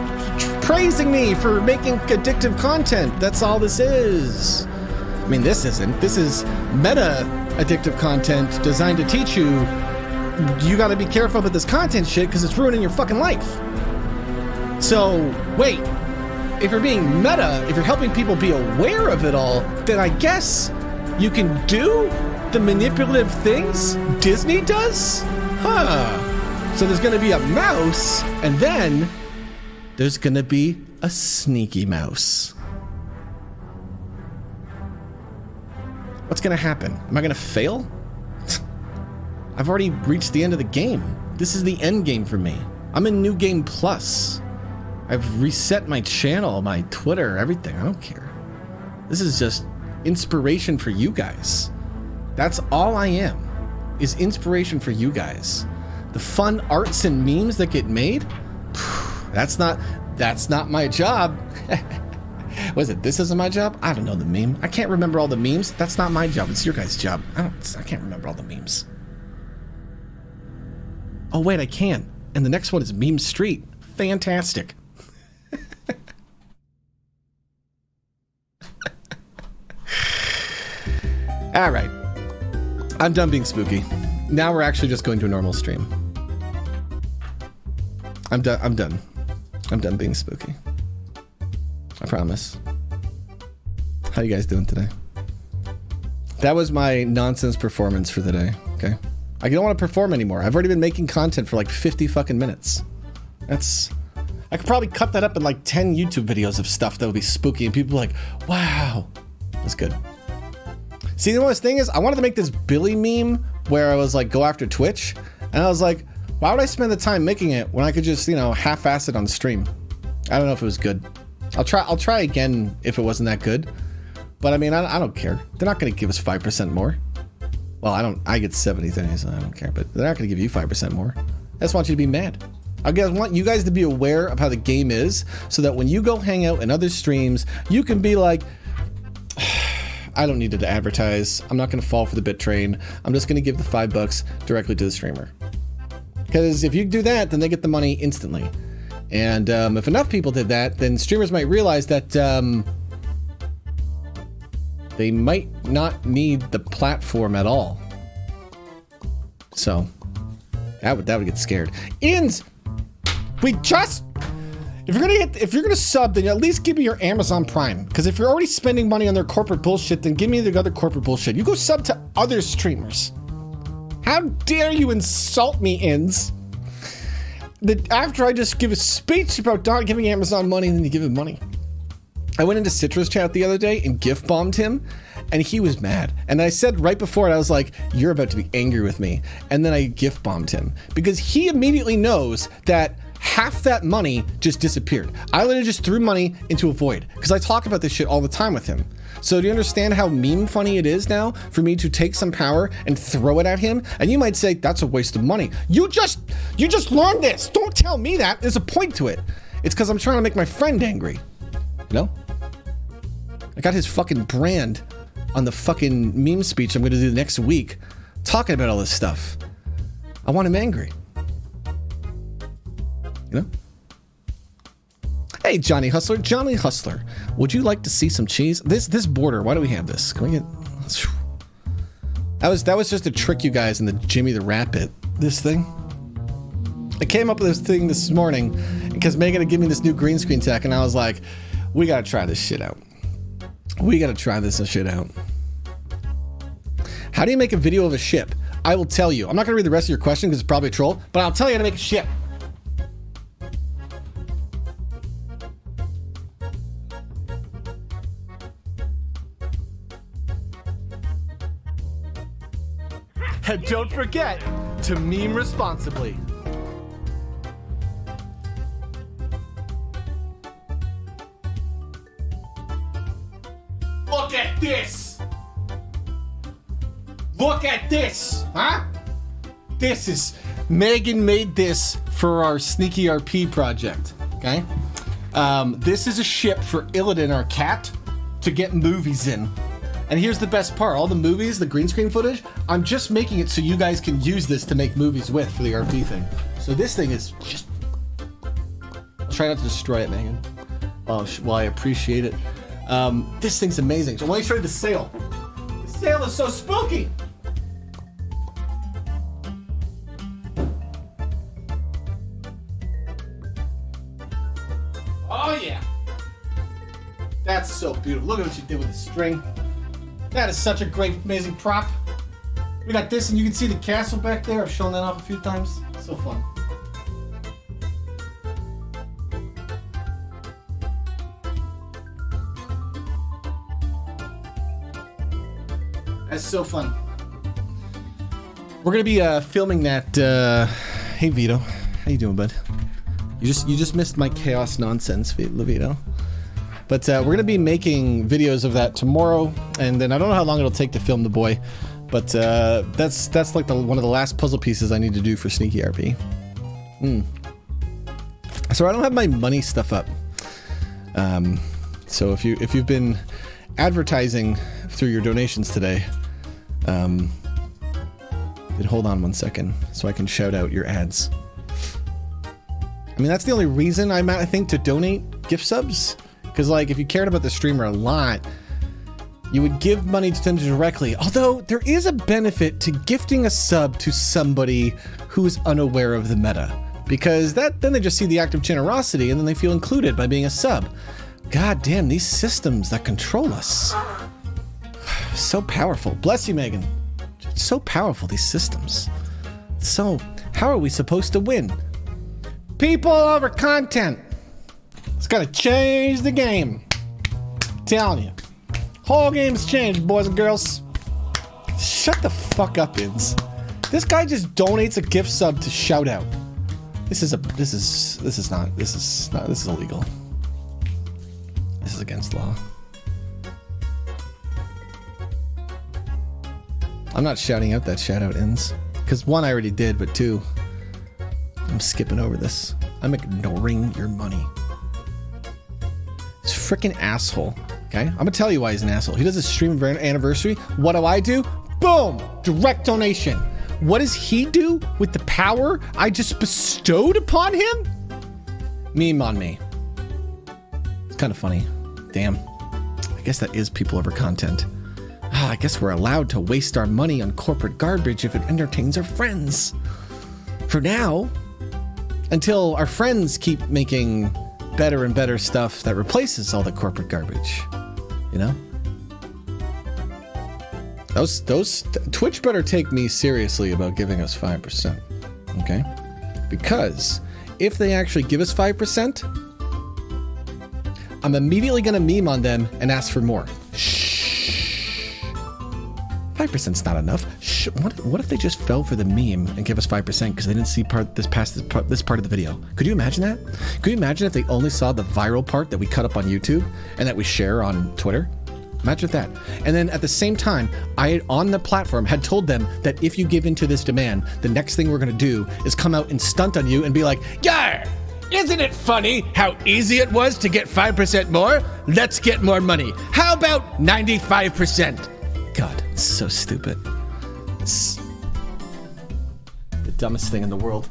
S3: praising me for making addictive content. That's all this is. I mean, this isn't. This is meta addictive content designed to teach you got to be careful with this content shit because it's ruining your fucking life. So, wait, if you're being meta, if you're helping people be aware of it all, then I guess you can do the manipulative things Disney does? Huh. So there's going to be a mouse, and then there's going to be a sneaky mouse. What's going to happen? Am I going to fail? I've already reached the end of the game. This is the end game for me. I'm in New Game Plus. I've reset my channel, my Twitter, everything. I don't care. This is just inspiration for you guys. That's all I am, is inspiration for you guys. The fun arts and memes that get made, that's not my job. Was it, this isn't my job? I don't know the meme. I can't remember all the memes. That's not my job. It's your guys' job. I can't remember all the memes. Oh, wait, I can. And the next one is Meme Street. Fantastic. All right. I'm done being spooky. Now we're actually just going to a normal stream. I'm done. I'm done. I'm done being spooky. I promise. How you guys doing today? That was my nonsense performance for the day. Okay. I don't want to perform anymore. I've already been making content for like 50 fucking minutes. I could probably cut that up in like 10 YouTube videos of stuff that would be spooky and people are like, wow, that's good. See, the only thing is, I wanted to make this Billy meme where I was like, go after Twitch. And I was like, why would I spend the time making it when I could just, half-ass it on stream? I don't know if it was good. I'll try again if it wasn't that good. But I mean, I don't care. They're not going to give us 5% more. Well, I get 70 so I don't care. But they're not going to give you 5% more. I just want you to be mad. I want you guys to be aware of how the game is so that when you go hang out in other streams, you can be like, I don't need it to advertise. I'm not going to fall for the bit train. I'm just going to give the $5 directly to the streamer. Because if you do that, then they get the money instantly. And if enough people did that, then streamers might realize that they might not need the platform at all. So that would get scared. If you're gonna sub, then at least give me your Amazon Prime. Because if you're already spending money on their corporate bullshit, then give me the other corporate bullshit. You go sub to other streamers. How dare you insult me, Inns? That after I just give a speech about not giving Amazon money, and then you give him money. I went into Citrus Chat the other day and gift bombed him, and he was mad. And I said right before it, I was like, you're about to be angry with me. And then I gift bombed him because he immediately knows that half that money just disappeared. I literally just threw money into a void because I talk about this shit all the time with him. So do you understand how meme funny it is now for me to take some power and throw it at him? And you might say, that's a waste of money. You just learned this. Don't tell me that. There's a point to it. It's because I'm trying to make my friend angry. You know? I got his fucking brand on the fucking meme speech I'm going to do next week talking about all this stuff. I want him angry. You know? Hey, Johnny Hustler. Johnny Hustler, would you like to see some cheese? This border, why do we have this? Can we get... That was just to trick you guys in the Jimmy the Rat bit. This thing. I came up with this thing this morning because Megan had given me this new green screen tech and I was like, we gotta try this shit out. We gotta try this shit out. How do you make a video of a ship? I will tell you. I'm not gonna read the rest of your question because it's probably a troll, but I'll tell you how to make a ship. And don't forget to meme responsibly. Look at this! Look at this! Huh? This is... Megan made this for our Sneaky RP project, okay? This is a ship for Illidan, our cat, to get movies in. And here's the best part. All the movies, the green screen footage, I'm just making it so you guys can use this to make movies with for the RP thing. So this thing is just... Try not to destroy it, Megan. Oh, well, I appreciate it. This thing's amazing. So let me show you the sail. The sail is so spooky. Oh, yeah. That's so beautiful. Look at what you did with the string. That is such a great, amazing prop. We got this, and you can see the castle back there. I've shown that off a few times. So fun. That's so fun. We're gonna be filming that. Hey Vito, how you doing, bud? You just missed my chaos nonsense, Vito. But we're gonna be making videos of that tomorrow, and then I don't know how long it'll take to film the boy, but that's like one of the last puzzle pieces I need to do for Sneaky RP. So I don't have my money stuff up. So if you've been advertising through your donations today, then hold on 1 second so I can shout out your ads. I mean, that's the only reason I think to donate gift subs. Because, like, if you cared about the streamer a lot, You would give money to them directly, although there is a benefit to gifting a sub to somebody who's unaware of the meta, because then they just see the act of generosity and then they feel included by being a sub. God damn, these systems that control us. So powerful. Bless you, Megan. So powerful, these systems. So, how are we supposed to win? People over content. It's gonna change the game. I'm telling you. Whole game's changed, boys and girls. Shut the fuck up, Ins. This guy just donates a gift sub to shout out. This is illegal. This is against law. I'm not shouting out that shout out, Ins. Because one, I already did, but two, I'm skipping over this. I'm ignoring your money. This freaking asshole. Okay, I'm gonna tell you why he's an asshole. He does a stream anniversary. What do? Boom! Direct donation. What does he do with the power I just bestowed upon him? Meme on me. It's kind of funny. Damn. I guess that is people over content. I guess we're allowed to waste our money on corporate garbage if it entertains our friends. For now. Until our friends keep making better and better stuff that replaces all the corporate garbage. You know? Twitch better take me seriously about giving us 5%. Okay? Because if they actually give us 5%, I'm immediately gonna meme on them and ask for more. Shh. 5%'s not enough. Shh. What if they just fell for the meme and give us 5% because they didn't see this part of the video? Could you imagine that? Could you imagine if they only saw the viral part that we cut up on YouTube and that we share on Twitter? Imagine that. And then at the same time, I, on the platform, had told them that if you give into this demand, the next thing we're going to do is come out and stunt on you and be like, "Yar! Isn't it funny how easy it was to get 5% more? Let's get more money. How about 95%? God, it's so stupid. It's the dumbest thing in the world.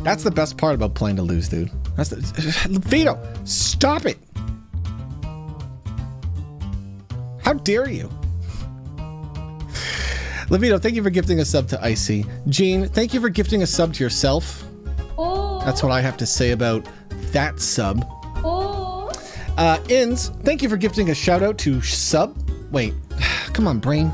S3: That's the best part about playing to lose, dude. Vito, stop it. How dare you? Levito, thank you for gifting a sub to Icy. Jean, thank you for gifting a sub to yourself. Oh. That's what I have to say about that sub. Oh. Ins, thank you for gifting a shout out to sub. Wait, come on, brain.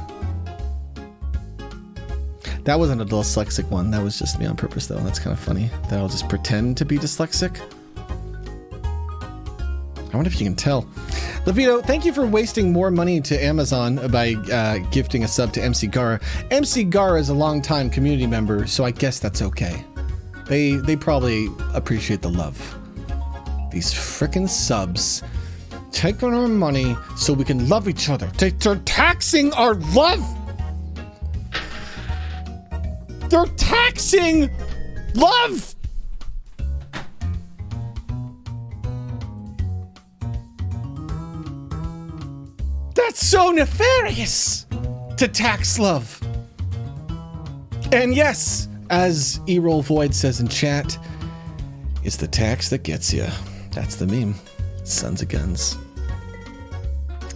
S3: That wasn't a dyslexic one. That was just me on purpose, though. That's kind of funny that I'll just pretend to be dyslexic. I wonder if you can tell. Levito, thank you for wasting more money to Amazon by gifting a sub to MC Gara. MC Gara is a longtime community member, so I guess that's okay. They probably appreciate the love. These frickin' subs taking our money so we can love each other. They're taxing our love! They're taxing love! That's so nefarious to tax love. And yes, as E-Roll Void says in chat, it's the tax that gets you. That's the meme. Sons of guns.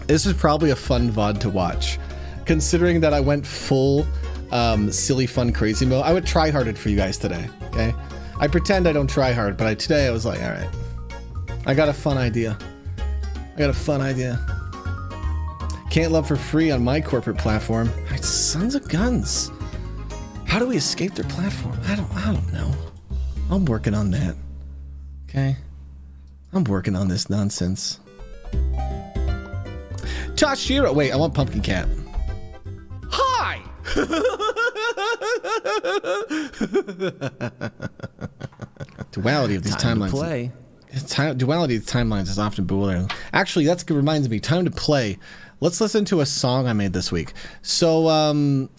S3: This is probably a fun VOD to watch. Considering that I went full silly fun crazy mode, I would try harded for you guys today, okay? I pretend I don't try hard, but today I was like, all right, I got a fun idea. Can't love for free on my corporate platform. Sons of guns. How do we escape their platform? I don't know. I'm working on that. Okay? I'm working on this nonsense. Toshiro. Wait, I want Pumpkin Cat. Hi! Duality of these timelines.
S4: Play.
S3: Duality of timelines is often bewildering. Actually, that reminds me. Time to play. Let's listen to a song I made this week. So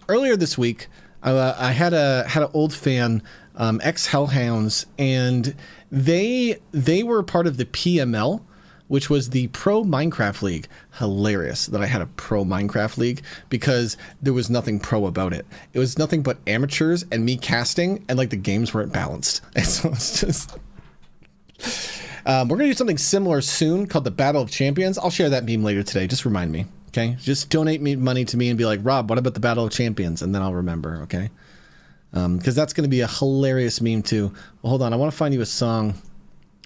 S3: earlier this week, I had an old fan, ex Hellhounds, and they were part of the PML, which was the Pro Minecraft League. Hilarious that I had a Pro Minecraft League because there was nothing pro about it. It was nothing but amateurs and me casting, and like the games weren't balanced. And so it's just. We're going to do something similar soon called the Battle of Champions. I'll share that meme later today. Just remind me, okay? Just donate me money to me and be like, Rob, what about the Battle of Champions? And then I'll remember, okay? Because that's going to be a hilarious meme too. Well, hold on. I want to find you a song.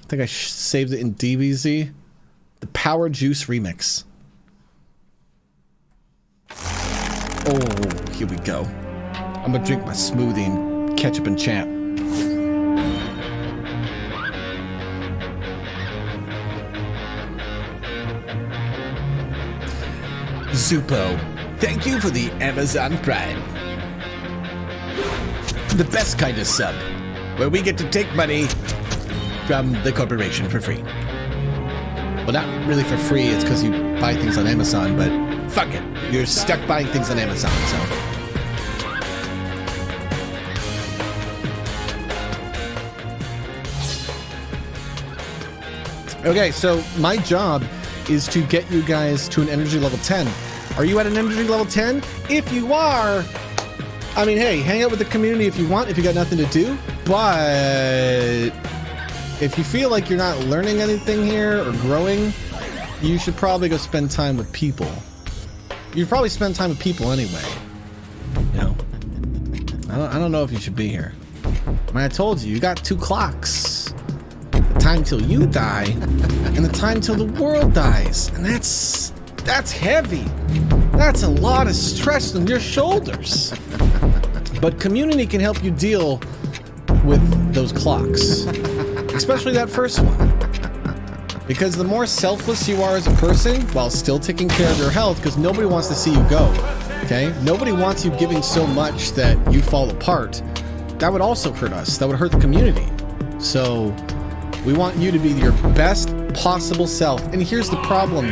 S3: I think I saved it in DBZ. The Power Juice remix. Oh, here we go. I'm going to drink my smoothie and catch up and chat. Zupo, thank you for the Amazon Prime. The best kind of sub, where we get to take money from the corporation for free. Well, not really for free, it's because you buy things on Amazon, but fuck it. You're stuck buying things on Amazon, so. Okay, so my job is to get you guys to an energy level 10. Are you at an energy level 10? If you are, I mean, hey, hang out with the community if you want, if you got nothing to do, but if you feel like you're not learning anything here or growing, you should probably go spend time with people. You'd probably spend time with people anyway. You know, I don't know if you should be here. I mean, I told you, you got 2 clocks. The time till you die and the time till the world dies. And that's heavy. That's a lot of stress on your shoulders. But community can help you deal with those clocks. Especially that first one. Because the more selfless you are as a person, while still taking care of your health, because nobody wants to see you go, okay? Nobody wants you giving so much that you fall apart. That would also hurt us. That would hurt the community. So we want you to be your best possible self. And here's the problem.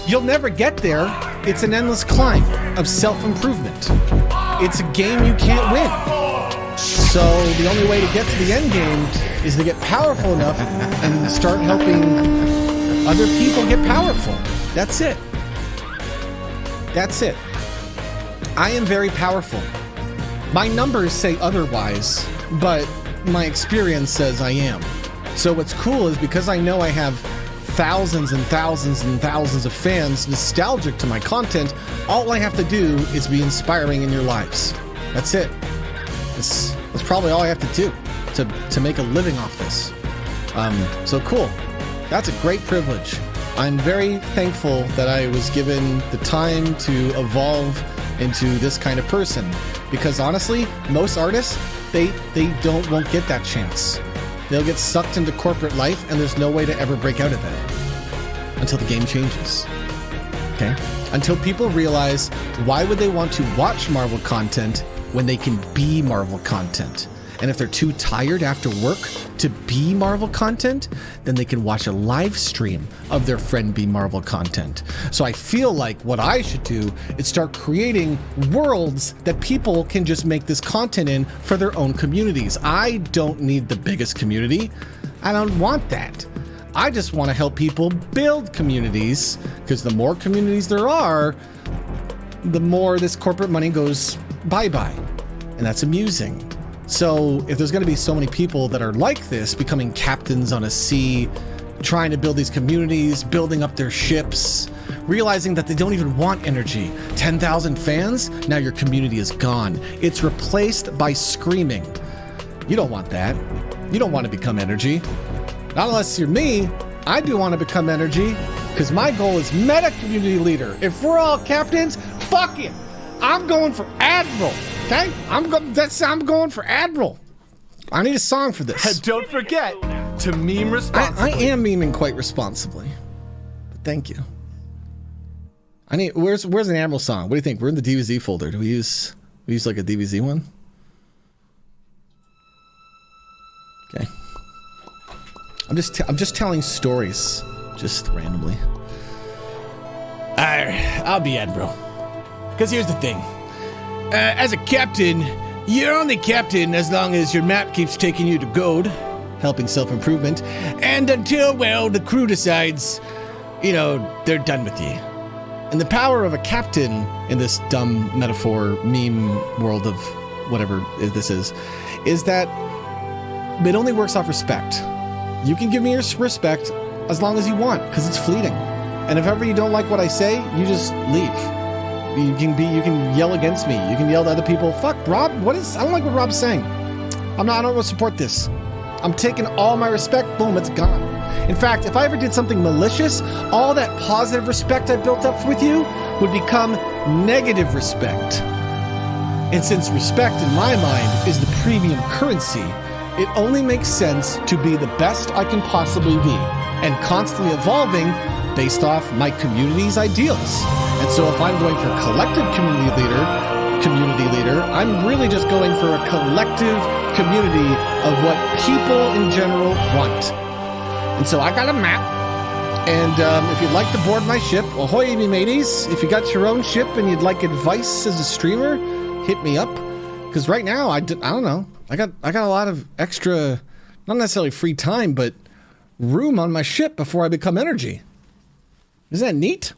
S3: You'll never get there. It's an endless climb of self-improvement. It's a game you can't win. So the only way to get to the end game is to get powerful enough and start helping other people get powerful. That's it. That's it. I am very powerful. My numbers say otherwise, but my experience says I am. So what's cool is because I know I have thousands and thousands and thousands of fans nostalgic to my content, all I have to do is be inspiring in your lives. That's it. That's probably all I have to do to make a living off this. So cool. That's a great privilege. I'm very thankful that I was given the time to evolve into this kind of person. Because honestly, most artists, they won't get that chance. They'll get sucked into corporate life and there's no way to ever break out of it until the game changes. Okay? Until people realize, why would they want to watch Marvel content when they can be Marvel content? And if they're too tired after work to be Marvel content, then they can watch a live stream of their friend be Marvel content. So I feel like what I should do is start creating worlds that people can just make this content in for their own communities. I don't need the biggest community. I don't want that. I just want to help people build communities, because the more communities there are, the more this corporate money goes bye-bye. And that's amusing. So if there's going to be so many people that are like this, becoming captains on a sea, trying to build these communities, building up their ships, realizing that they don't even want energy. 10,000 fans, now your community is gone. It's replaced by screaming. You don't want that. You don't want to become energy. Not unless you're me. I do want to become energy, because my goal is meta community leader. If we're all captains, fuck it. I'm going for Admiral. Okay? I'm going for Admiral. I need a song for this.
S2: And don't forget to meme responsibly.
S3: I am memeing quite responsibly. But thank you. Where's an Admiral song? What do you think? We're in the DBZ folder. Do we use like a DBZ one? Okay. I'm just telling stories, just randomly.
S4: I'll be Admiral. Because here's the thing. As a captain, you're only captain as long as your map keeps taking you to gold, helping self-improvement, and until, well, the crew decides, they're done with you. And the power of a captain in this dumb metaphor, meme world of whatever this is that it only works off respect.
S3: You can give me your respect as long as you want, because it's fleeting. And if ever you don't like what I say, you just leave. You can yell against me. You can yell to other people. Fuck, Rob, I don't like what Rob's saying. I don't support this. I'm taking all my respect, boom, it's gone. In fact, if I ever did something malicious, all that positive respect I built up with you would become negative respect. And since respect in my mind is the premium currency, it only makes sense to be the best I can possibly be and constantly evolving based off my community's ideals. And so if I'm going for collective community leader, I'm really just going for a collective community of what people in general want. And so I got a map. And if you'd like to board my ship, ahoy me mateys. If you got your own ship and you'd like advice as a streamer, hit me up. Because right now, I don't know. I got a lot of extra, not necessarily free time, but room on my ship before I become energy. Isn't that neat?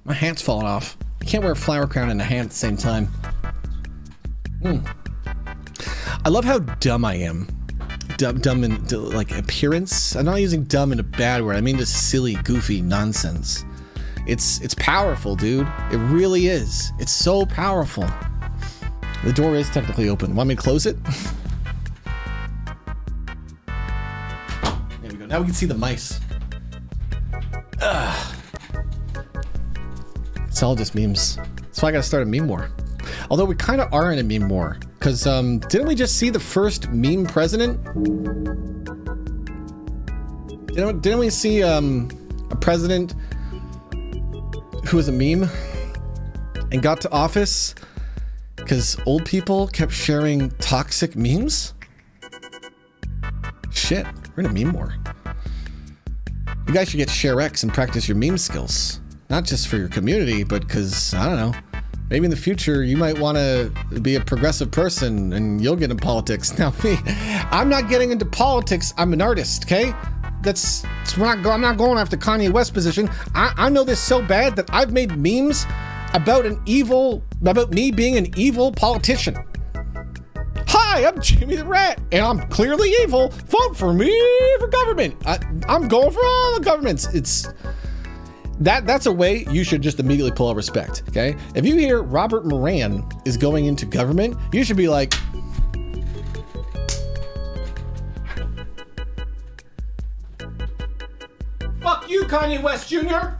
S3: My hat's falling off. I can't wear a flower crown and a hat at the same time. I love how dumb I am. Dumb in like appearance. I'm not using dumb in a bad word. I mean just silly, goofy nonsense. It's powerful, dude. It really is. It's so powerful. The door is technically open. Want me to close it? There we go. Now we can see the mice. It's all just memes. That's why I gotta start a meme war. Although we kind of are in a meme war. Because, didn't we just see the first meme president? Didn't we see, a president who was a meme and got to office because old people kept sharing toxic memes? Shit, we're in a meme war. You guys should get ShareX and practice your meme skills. Not just for your community, but because, I don't know, maybe in the future you might want to be a progressive person and you'll get in politics. Now me, I'm not getting into politics. I'm an artist, okay? I'm not going after Kanye West position. I know this so bad that I've made memes about me being an evil politician. Hi, I'm Jimmy the Rat, and I'm clearly evil. Vote for me for government. I'm going for all the governments. That's a way you should just immediately pull out respect, okay? If you hear Robert Moran is going into government, you should be like, fuck you, Kanye West Jr.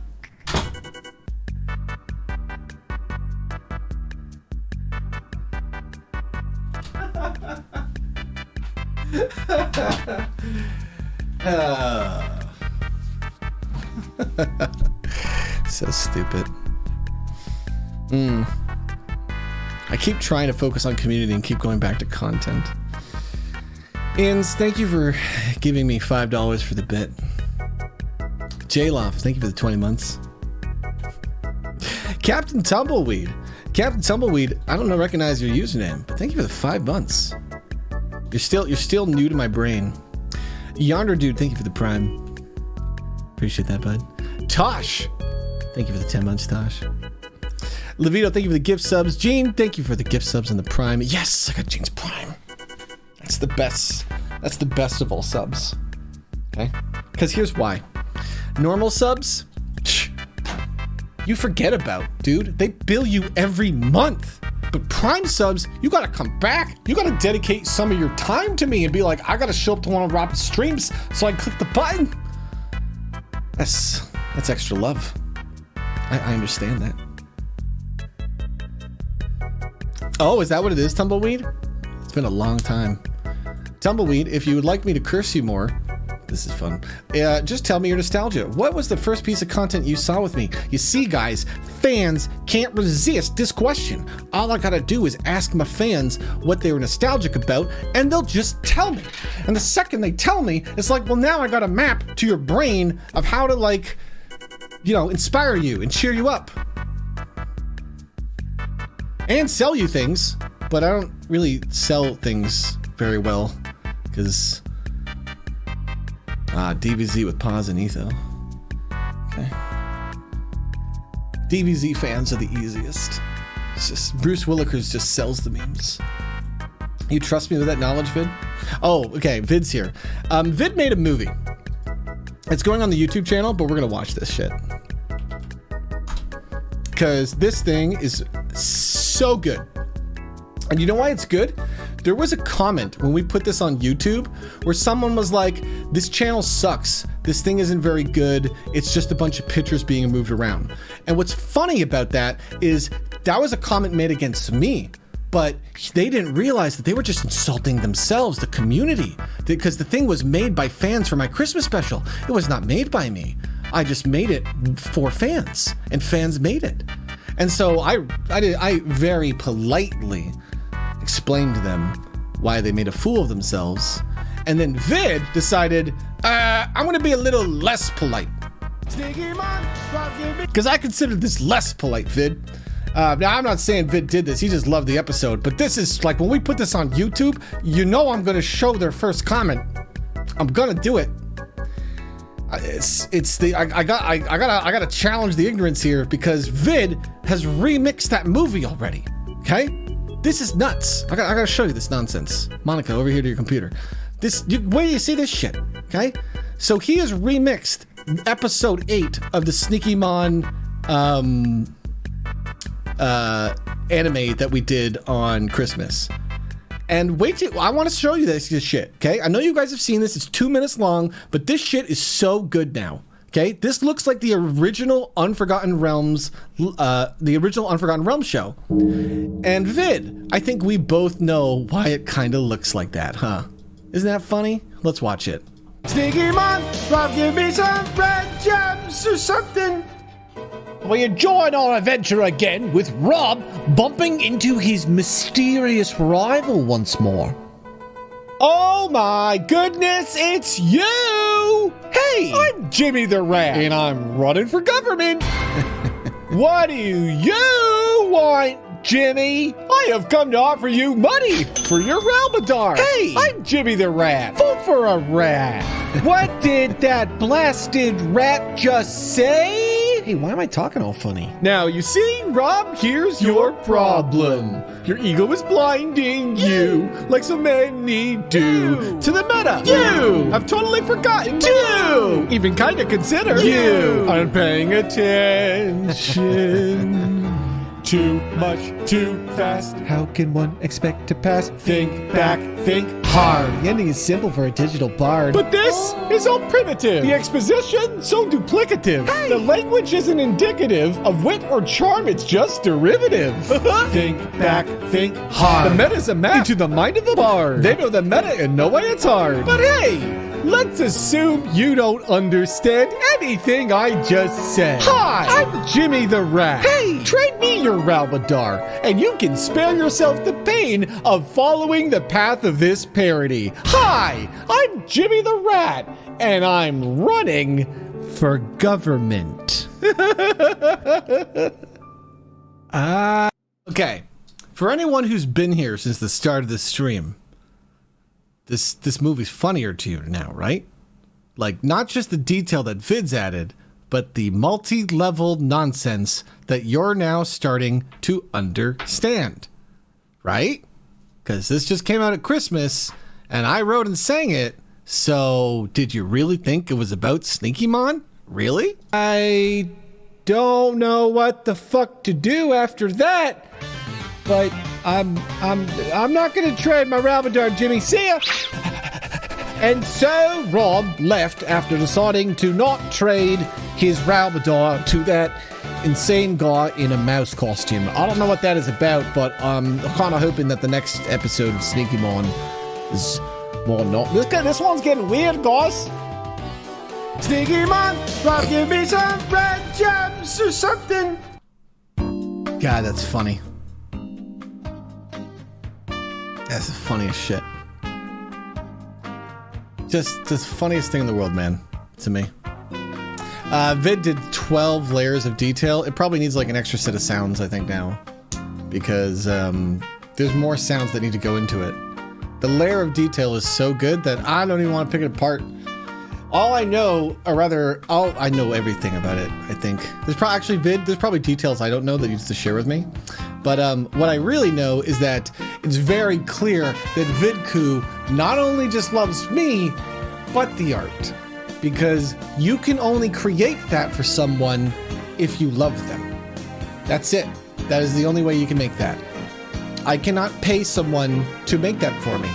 S3: So stupid. I keep trying to focus on community and keep going back to content. Ins, thank you for giving me $5 for the bit. J-Loft, thank you for the 20 months. Captain Tumbleweed, I don't recognize your username, but thank you for the 5 months. You're still new to my brain. Yonder Dude, thank you for the Prime. Appreciate that, bud. Tosh, thank you for the 10 months, Tosh. Levito, thank you for the gift subs. Gene, thank you for the gift subs and the Prime. Yes, I got Gene's Prime. That's the best. That's the best of all subs. Okay? Because here's why. Normal subs, you forget about, dude. They bill you every month. But Prime subs, you gotta come back. You gotta dedicate some of your time to me and be like, I gotta show up to one of Rob's streams so I can click the button. That's extra love. I understand that. Oh, is that what it is, Tumbleweed? It's been a long time. Tumbleweed, if you would like me to curse you more, this is fun. Just tell me your nostalgia. What was the first piece of content you saw with me? You see, guys, fans can't resist this question. All I gotta do is ask my fans what they were nostalgic about, and they'll just tell me. And the second they tell me, it's like, well, now I got a map to your brain of how to, like, you know, inspire you and cheer you up. And sell you things, but I don't really sell things very well, because DBZ with pause and etho. Okay. DBZ fans are the easiest. It's just Bruce Willikers just sells the memes. You trust me with that knowledge, Vid? Oh, okay. Vid's here. Vid made a movie. It's going on the YouTube channel, but we're gonna watch this shit because this thing is so good. And you know why it's good? There was a comment when we put this on YouTube where someone was like, this channel sucks. This thing isn't very good. It's just a bunch of pictures being moved around. And what's funny about that is that was a comment made against me, but they didn't realize that they were just insulting themselves, the community, because the thing was made by fans for my Christmas special. It was not made by me. I just made it for fans, and fans made it. And so I very politely explained to them why they made a fool of themselves. And then Vid decided, I'm gonna be a little less polite. Because I considered this less polite, Vid. Now, I'm not saying Vid did this, he just loved the episode, but this is like, when we put this on YouTube, you know I'm gonna show their first comment. I'm gonna do it. I gotta challenge the ignorance here because Vid has remixed that movie already, okay? This is nuts. I gotta show you this nonsense. Monica, over here to your computer. Where do you see this shit, okay? So he has remixed episode 8 of the Sneaky Mon anime that we did on Christmas. And wait till I want to show you this shit, okay? I know you guys have seen this. It's 2 minutes long, but this shit is so good now, okay? This looks like the original Unforgotten Realms, show. And Vid, I think we both know why it kind of looks like that, huh? Isn't that funny? Let's watch it.
S2: Sneaky Mon, Rob, give me some red gems or something.
S4: We join our adventure again with Rob bumping into his mysterious rival once more.
S3: Oh my goodness, it's you!
S4: Hey!
S3: I'm Jimmy the Rat, and I'm running for government. What do you want, Jimmy? I have come to offer you money for your Ralmadar.
S4: Hey!
S3: I'm Jimmy the Rat.
S4: Vote for a rat.
S3: What did that blasted rat just say?
S4: Hey, why am I talking all funny?
S3: Now, you see, Rob, here's your problem. Your ego is blinding you, like so many do. To the meta, you have totally forgotten to even kind of consider you aren't paying attention. Too much, too fast.
S4: How can one expect to pass?
S3: Think back, think hard.
S4: The ending is simple for a digital bard.
S3: But this is all primitive. The exposition, so duplicative.
S4: Hey!
S3: The language isn't indicative of wit or charm, it's just derivative. Think back, think hard. The meta's a map into the mind of the bard. They know the meta and no way it's hard. But hey, let's assume you don't understand anything I just said. Hi, I'm Jimmy the Rat. Hey, trade me your Ralmadar, and you can spare yourself the pain of following the path of this parody. Hi, I'm Jimmy the Rat, and I'm running for government. Okay, for anyone who's been here since the start of the stream, this movie's funnier to you now, right? Like, not just the detail that Vid's added, but the multi-level nonsense that you're now starting to understand, right? Because this just came out at Christmas, and I wrote and sang it, so did you really think it was about Sneaky Mon? Really? I don't know what the fuck to do after that, but I'm not gonna trade my Ralmadar, Jimmy. See ya! And so Rob left after deciding to not trade his Ralmadar to that insane guy in a mouse costume. I don't know what that is about, but I'm kind of hoping that the next episode of Sneaky Mon is more not. This one's getting weird, guys.
S2: Sneaky Mon, Rob, give me some red gems or something.
S3: God, that's funny. That's the funniest shit. Just the funniest thing in the world, man, to me. Vid did 12 layers of detail. It probably needs like an extra set of sounds, I think, now. Because there's more sounds that need to go into it. The layer of detail is so good that I don't even want to pick it apart. All I know, or rather, I know everything about it, I think. There's probably details I don't know that he needs to share with me. But what I really know is that it's very clear that Vidku not only just loves me, but the art. Because you can only create that for someone if you love them. That's it. That is the only way you can make that. I cannot pay someone to make that for me.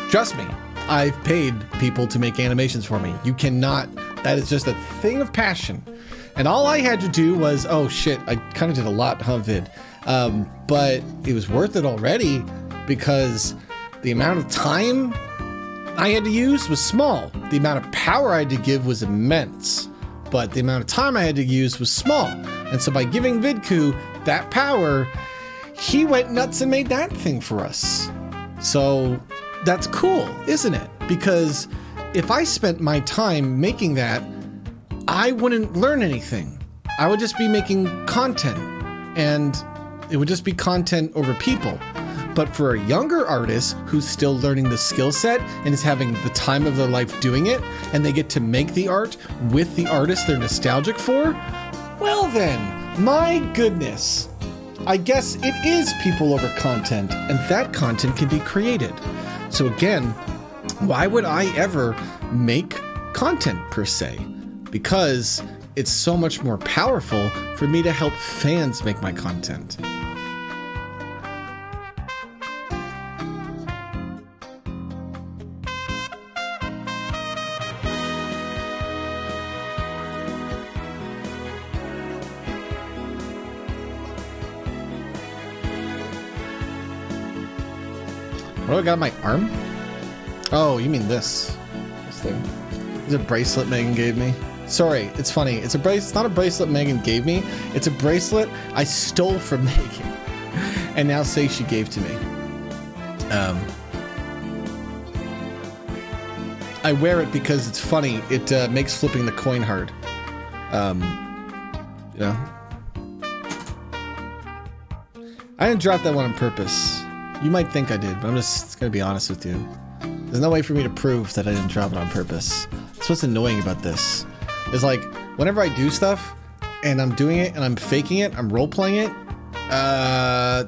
S3: Trust me, I've paid people to make animations for me. You cannot. That is just a thing of passion. And all I had to do was, oh shit, I kind of did a lot, huh, Vid? But it was worth it already because the amount of time I had to use was small. The amount of power I had to give was immense. But the amount of time I had to use was small. And so by giving Vidku that power, he went nuts and made that thing for us. So that's cool, isn't it? Because if I spent my time making that, I wouldn't learn anything. I would just be making content, and it would just be content over people. But for a younger artist who's still learning the skill set and is having the time of their life doing it, and they get to make the art with the artist they're nostalgic for, well then, my goodness. I guess it is people over content, and that content can be created. So again, why would I ever make content per se? Because it's so much more powerful for me to help fans make my content. What do I got on my arm? Oh, you mean this thing. It's a bracelet Megan gave me. Sorry, it's funny. It's not a bracelet Megan gave me. It's a bracelet I stole from Megan and now say she gave to me. I wear it because it's funny. It makes flipping the coin hard. You know. I didn't drop that one on purpose. You might think I did, but I'm just gonna be honest with you. There's no way for me to prove that I didn't drop it on purpose. That's what's annoying about this. Is like, whenever I do stuff, and I'm doing it, and I'm faking it, I'm role-playing it,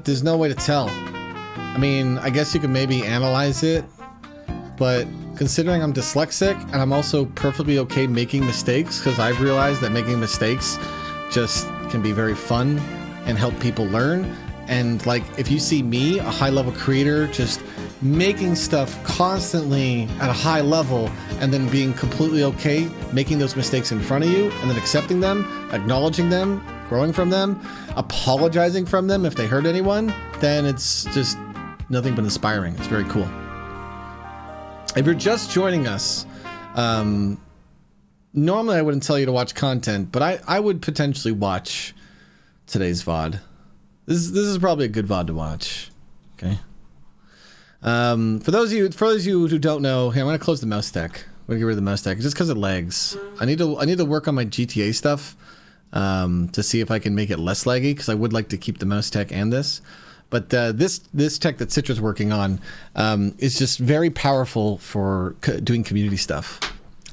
S3: there's no way to tell. I mean, I guess you could maybe analyze it, but considering I'm dyslexic, and I'm also perfectly okay making mistakes, because I've realized that making mistakes just can be very fun and help people learn. And like, if you see me, a high-level creator, just making stuff constantly at a high level and then being completely okay making those mistakes in front of you and then accepting them, acknowledging them, growing from them, apologizing from them if they hurt anyone, then it's just nothing but inspiring. It's very cool. If you're just joining us, normally I wouldn't tell you to watch content, but I would potentially watch today's VOD. This is probably a good VOD to watch. Okay. For those of you who don't know, here, I'm gonna close the mouse stack. I'm gonna get rid of the mouse stack just because it lags. I need to work on my GTA stuff to see if I can make it less laggy, because I would like to keep the mouse tech and this. But this tech that Citra's working on is just very powerful for doing community stuff.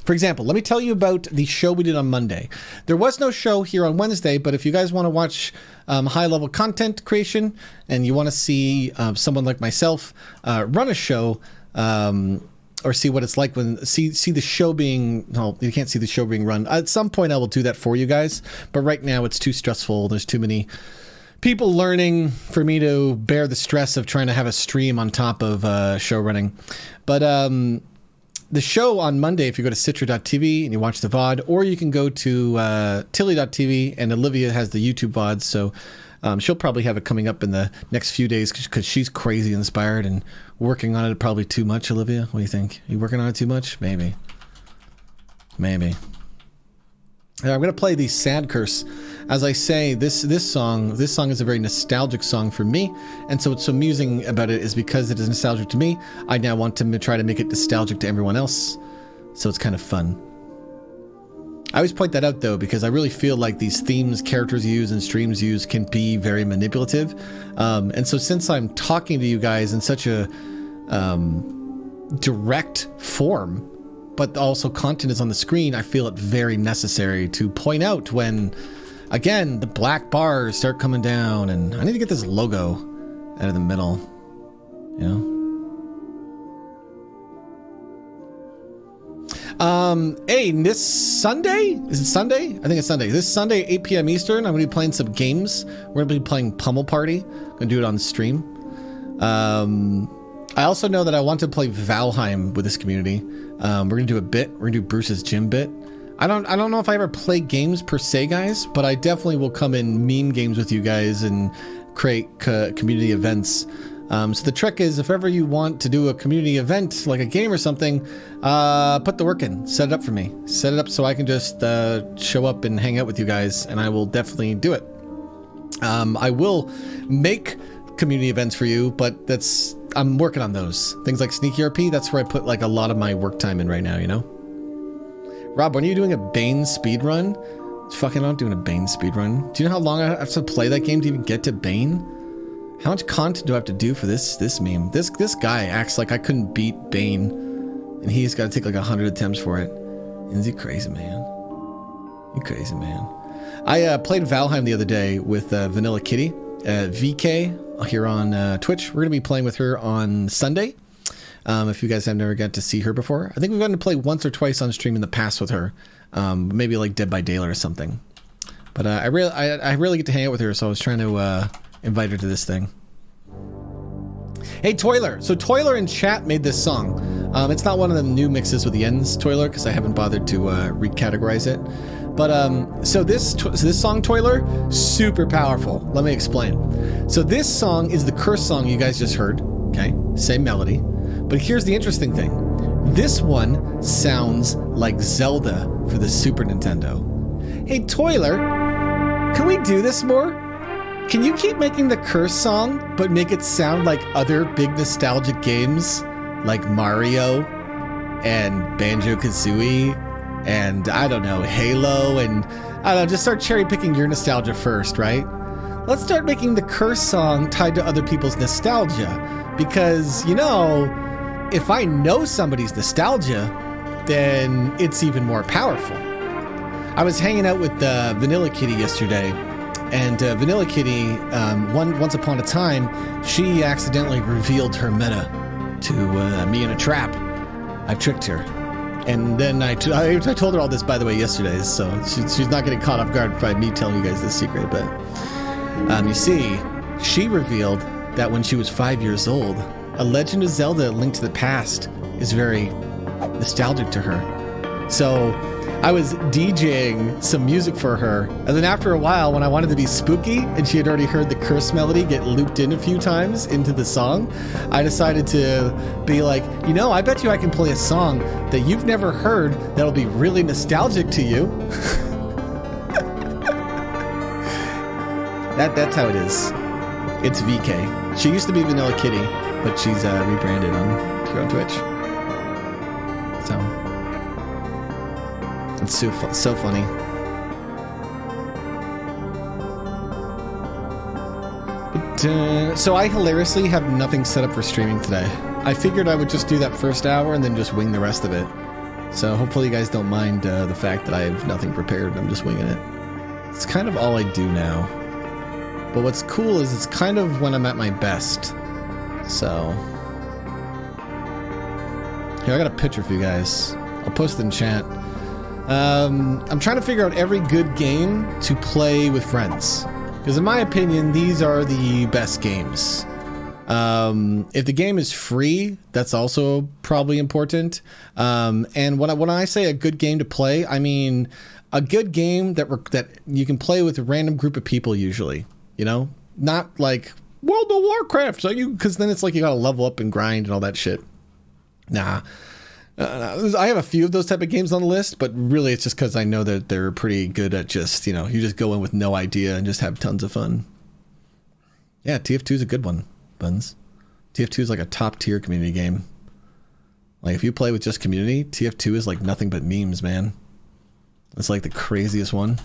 S3: For example, let me tell you about the show we did on Monday. There was no show here on Wednesday, but if you guys want to watch high-level content creation and you want to see someone like myself run a show, or see what it's like when see the show being, no, you can't see the show being run. At some point I will do that for you guys, but right now it's too stressful. There's too many people learning for me to bear the stress of trying to have a stream on top of show running. But the show on Monday, if you go to citra.tv and you watch the VOD, or you can go to tilly.tv, and Olivia has the YouTube VOD, so she'll probably have it coming up in the next few days because she's crazy inspired and working on it probably too much. Olivia, what do you think? Are you working on it too much? Maybe. I'm going to play the Sad Curse. As I say, this song is a very nostalgic song for me, and so what's so amusing about it is because it is nostalgic to me, I now want to try to make it nostalgic to everyone else, so it's kind of fun. I always point that out, though, because I really feel like these themes characters use and streams use can be very manipulative, and so since I'm talking to you guys in such a direct form, but also content is on the screen, I feel it very necessary to point out when, again, the black bars start coming down, and I need to get this logo out of the middle, you know? Hey, this Sunday? Is it Sunday? I think it's Sunday. This Sunday, 8 p.m. Eastern, I'm going to be playing some games. We're going to be playing Pummel Party. I'm going to do it on stream. I also know that I want to play Valheim with this community. We're going to do a bit. We're going to do Bruce's gym bit. I don't know if I ever play games per se, guys, but I definitely will come in meme games with you guys and create community events. So the trick is, if ever you want to do a community event, like a game or something, put the work in. Set it up for me. Set it up so I can just show up and hang out with you guys, and I will definitely do it. I will make community events for you, but I'm working on those. Things like Sneaky RP, that's where I put like a lot of my work time in right now, you know? Rob, when are you doing a Bane speedrun? Fucking not doing a Bane speedrun. Do you know how long I have to play that game to even get to Bane? How much content do I have to do for this meme? This guy acts like I couldn't beat Bane, and he's got to take like 100 attempts for it. Is he crazy, man? You crazy, man. I played Valheim the other day with Vanilla Kitty, VK, here on Twitch. We're going to be playing with her on Sunday. If you guys have never got to see her before. I think we've gotten to play once or twice on stream in the past with her. Maybe like Dead by Daylight or something. But I really get to hang out with her, so I was trying to invite her to this thing. Hey, Toiler. So Toiler in chat made this song. It's not one of the new mixes with the ends, Toiler, because I haven't bothered to recategorize it. But so this song, Toiler, super powerful. Let me explain. So this song is the curse song you guys just heard. Okay, same melody. But here's the interesting thing. This one sounds like Zelda for the Super Nintendo. Hey, Toiler, can we do this more? Can you keep making the curse song, but make it sound like other big nostalgic games like Mario and Banjo-Kazooie and, I don't know, Halo, and, I don't know, just start cherry picking your nostalgia first, right? Let's start making the curse song tied to other people's nostalgia, because, you know, if I know somebody's nostalgia, then it's even more powerful. I was hanging out with Vanilla Kitty yesterday, and Vanilla Kitty, once upon a time, she accidentally revealed her meta to me in a trap. I tricked her. And then I told her all this, by the way, yesterday, so she's not getting caught off guard by me telling you guys this secret, but you see, she revealed that when she was 5 years old, A Legend of Zelda: Link to the Past is very nostalgic to her. So I was DJing some music for her, and then after a while, when I wanted to be spooky, and she had already heard the curse melody get looped in a few times into the song, I decided to be like, you know, I bet you I can play a song that you've never heard that'll be really nostalgic to you. That's how it is. It's VK. She used to be Vanilla Kitty, but she's rebranded here on Twitch. So it's so funny. But, so I hilariously have nothing set up for streaming today. I figured I would just do that first hour and then just wing the rest of it. So hopefully you guys don't mind the fact that I have nothing prepared and I'm just winging it. It's kind of all I do now. But what's cool is it's kind of when I'm at my best. So here, I got a picture for you guys. I'll post it in chat. I'm trying to figure out every good game to play with friends. Because in my opinion, these are the best games. If the game is free, that's also probably important. And when I say a good game to play, I mean a good game that you can play with a random group of people usually. You know, not like World of Warcraft, so because then it's like you gotta level up and grind and all that shit. Nah, I have a few of those type of games on the list, but really it's just because I know that they're pretty good at just, you know, you just go in with no idea and just have tons of fun. Yeah, TF2 is a good one, Buns. TF2 is like a top tier community game. Like if you play with just community, TF2 is like nothing but memes, man. It's like the craziest one.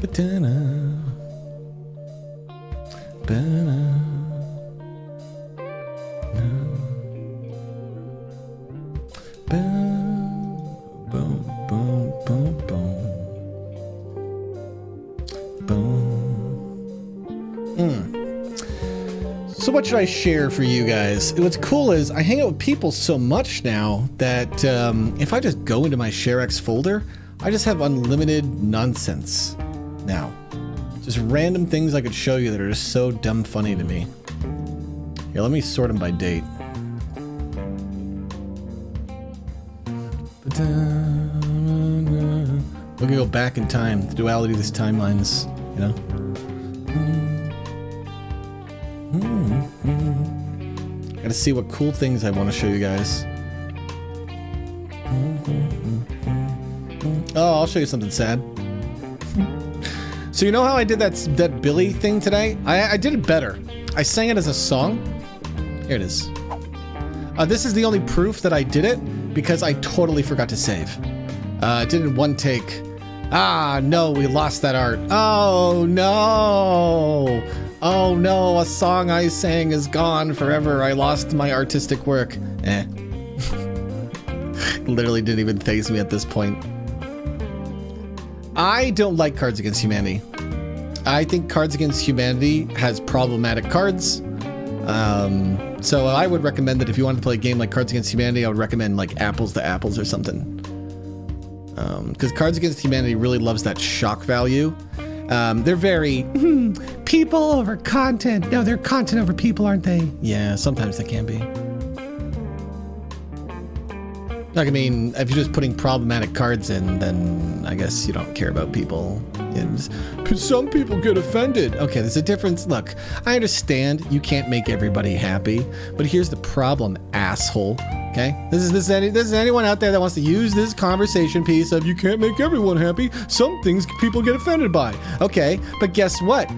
S3: Ba-da-na. Ba-da. Boom, boom, boom, boom, boom. Boom. So what should I share for you guys? What's cool is I hang out with people so much now that if I just go into my ShareX folder, I just have unlimited nonsense now. Just random things I could show you that are just so dumb funny to me. Here, let me sort them by date. We're gonna go back in time. The duality of these timelines, you know? Gotta see what cool things I want to show you guys. Oh, I'll show you something sad. So you know how I did that Billy thing today? I did it better. I sang it as a song. Here it is. This is the only proof that I did it because I totally forgot to save. I did it in one take. Ah, no, we lost that art. Oh, no. Oh, no, a song I sang is gone forever. I lost my artistic work. Literally didn't even faze me at this point. I don't like Cards Against Humanity. I think Cards Against Humanity has problematic cards. So I would recommend that if you want to play a game like Cards Against Humanity, I would recommend like Apples to Apples or something. Because Cards Against Humanity really loves that shock value. They're very...
S5: People over content. No, they're content over people, aren't they?
S3: Yeah, sometimes they can be. Like, I mean, if you're just putting problematic cards in, then I guess you don't care about people. Some people get offended. Okay, there's a difference. Look, I understand you can't make everybody happy, but here's the problem, asshole. Okay, this is anyone out there that wants to use this conversation piece of you can't make everyone happy. Some things people get offended by. Okay, but guess what?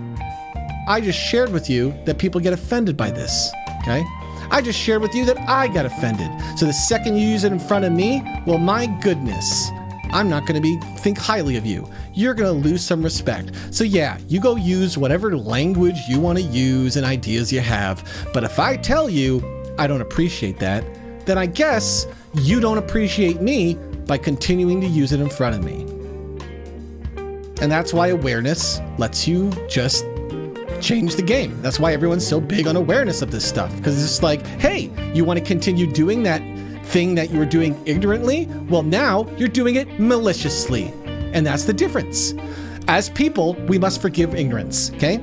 S3: I just shared with you that people get offended by this. Okay. I just shared with you that I got offended. So the second you use it in front of me, well, my goodness, I'm not going to think highly of you. You're going to lose some respect. So yeah, you go use whatever language you want to use and ideas you have. But if I tell you I don't appreciate that, then I guess you don't appreciate me by continuing to use it in front of me. And that's why awareness lets you just change the game. That's why everyone's so big on awareness of this stuff, because it's like, hey, you want to continue doing that thing that you were doing ignorantly? Well, now you're doing it maliciously. And that's the difference. As people, we must forgive ignorance, okay?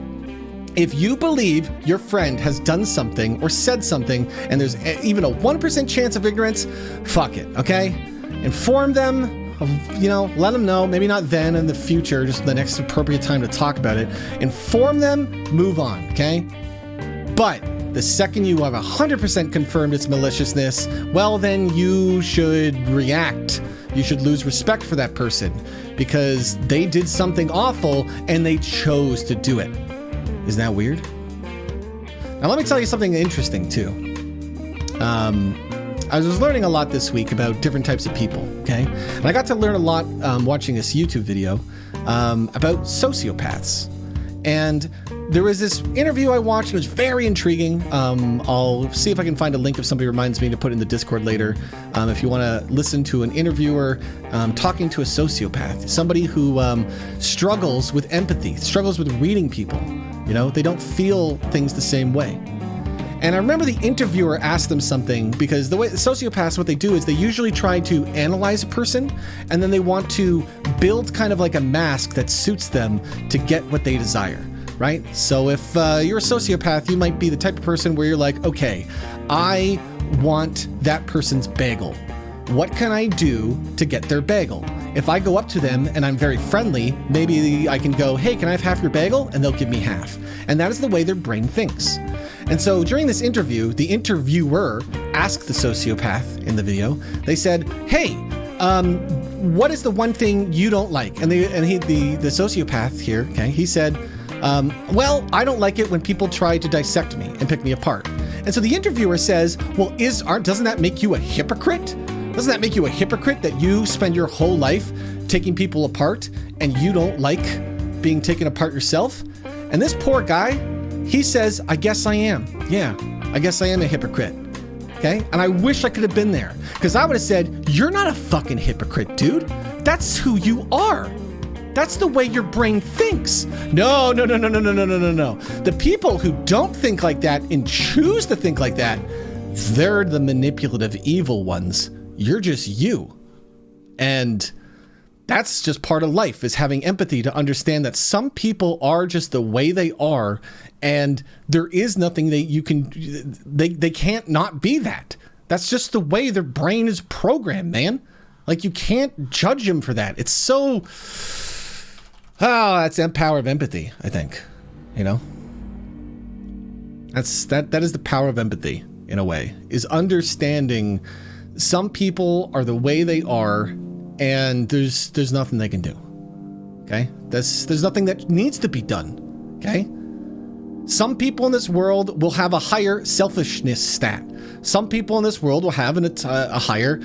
S3: If you believe your friend has done something or said something and there's even a 1% chance of ignorance, fuck it, okay? Inform them. Let them know, maybe not then, in the future, just the next appropriate time to talk about it. Inform them, move on, okay? But the second you have 100% confirmed its maliciousness, well, then you should react. You should lose respect for that person because they did something awful and they chose to do it. Isn't that weird? Now, let me tell you something interesting, too. I was learning a lot this week about different types of people, okay? And I got to learn a lot watching this YouTube video about sociopaths. And there was this interview I watched. It was very intriguing. I'll see if I can find a link if somebody reminds me to put in the Discord later. If you want to listen to an interviewer talking to a sociopath, somebody who struggles with empathy, struggles with reading people. You know, they don't feel things the same way. And I remember the interviewer asked them something because the way sociopaths, what they do is they usually try to analyze a person and then they want to build kind of like a mask that suits them to get what they desire, right? So if you're a sociopath, you might be the type of person where you're like, okay, I want that person's bagel. What can I do to get their bagel? If I go up to them and I'm very friendly, maybe I can go, hey, can I have half your bagel? And they'll give me half. And that is the way their brain thinks. And so during this interview, the interviewer asked the sociopath in the video, they said, hey, what is the one thing you don't like? And the sociopath here, okay, he said, well, I don't like it when people try to dissect me and pick me apart. And so the interviewer says, well, doesn't that make you a hypocrite? Doesn't that make you a hypocrite that you spend your whole life taking people apart and you don't like being taken apart yourself? And this poor guy, he says, I guess I am. Yeah, I guess I am a hypocrite. Okay? And I wish I could have been there because I would have said, you're not a fucking hypocrite, dude. That's who you are. That's the way your brain thinks. No. The people who don't think like that and choose to think like that, they're the manipulative evil ones. You're just you. And that's just part of life, is having empathy to understand that some people are just the way they are, and there is nothing that you can, they can't not be that. That's just the way their brain is programmed, man. Like, you can't judge them for that. It's so, that's the power of empathy, I think, you know? That is the power of empathy, in a way, is understanding some people are the way they are, and there's nothing they can do. Okay? There's nothing that needs to be done. Okay? Some people in this world will have a higher selfishness stat. Some people in this world will have a higher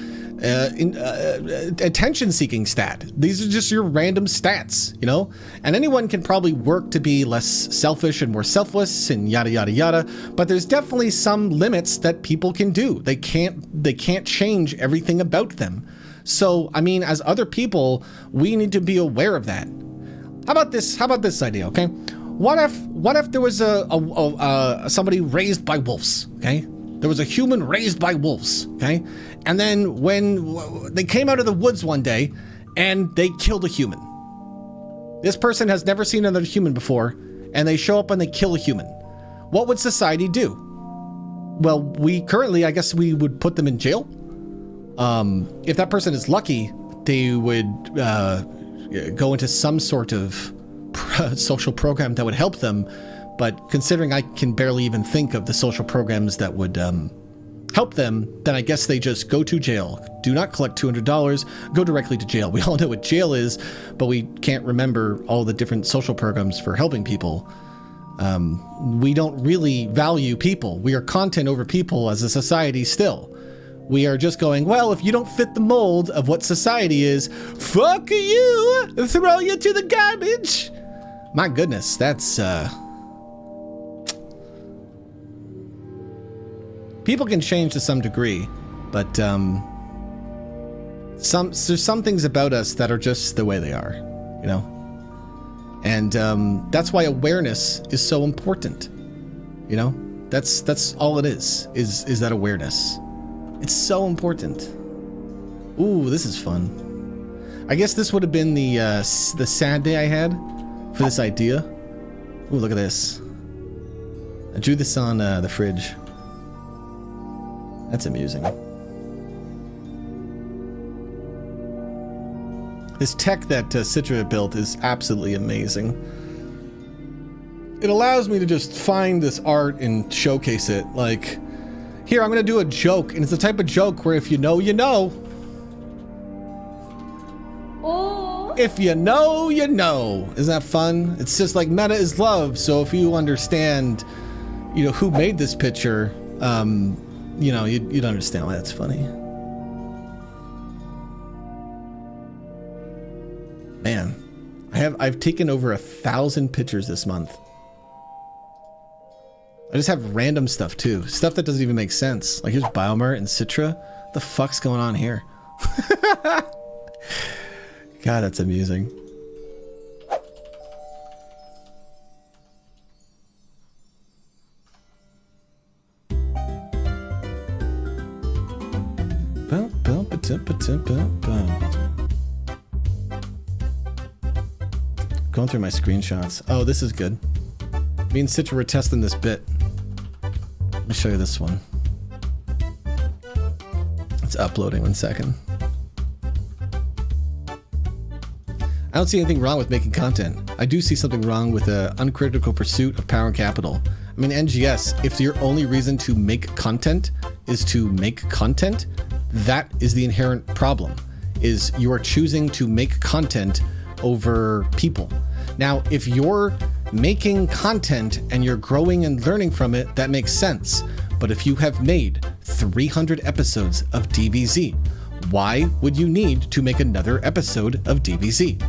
S3: attention-seeking stat. These are just your random stats, you know? And anyone can probably work to be less selfish and more selfless and yada, yada, yada. But there's definitely some limits that people can do. They can't change everything about them. So, I mean, as other people, we need to be aware of that. How about this idea, okay? What if there was somebody raised by wolves, okay? There was a human raised by wolves, okay? And then when they came out of the woods one day and they killed a human. This person has never seen another human before, and they show up and they kill a human. What would society do? Well, I guess we would put them in jail. If that person is lucky, they would go into some sort of social program that would help them. But considering I can barely even think of the social programs that would help them, then I guess they just go to jail. Do not collect $200, go directly to jail. We all know what jail is, but we can't remember all the different social programs for helping people. We don't really value people. We are content over people as a society still. We are just going, well, if you don't fit the mold of what society is, fuck you, throw you to the garbage. My goodness, that's, people can change to some degree, but there's some things about us that are just the way they are, you know? And that's why awareness is so important, you know? That's all it is that awareness. It's so important. Ooh, this is fun. I guess this would have been the sad day I had for this idea. Ooh, look at this. I drew this on the fridge. That's amusing. This tech that Citra built is absolutely amazing. It allows me to just find this art and showcase it. Like, here, I'm gonna do a joke, and it's the type of joke where if you know, you know.
S6: Oh.
S3: If you know, you know. Isn't that fun? It's just like meta is love, so if you understand, you know, who made this picture, you know, you'd understand why that's funny. Man, I've taken over 1,000 pictures this month. I just have random stuff too. Stuff that doesn't even make sense. Like here's Biomart and Citra. What the fuck's going on here? God, that's amusing. Going through my screenshots. Oh, this is good. Me and Citra were testing this bit. Let me show you this one. It's uploading, 1 second. I don't see anything wrong with making content. I do see something wrong with the uncritical pursuit of power and capital. I mean, NGS, if your only reason to make content is to make content, that is the inherent problem, is you are choosing to make content over people. Now, if you're making content and you're growing and learning from it, that makes sense. But if you have made 300 episodes of DBZ, why would you need to make another episode of DBZ?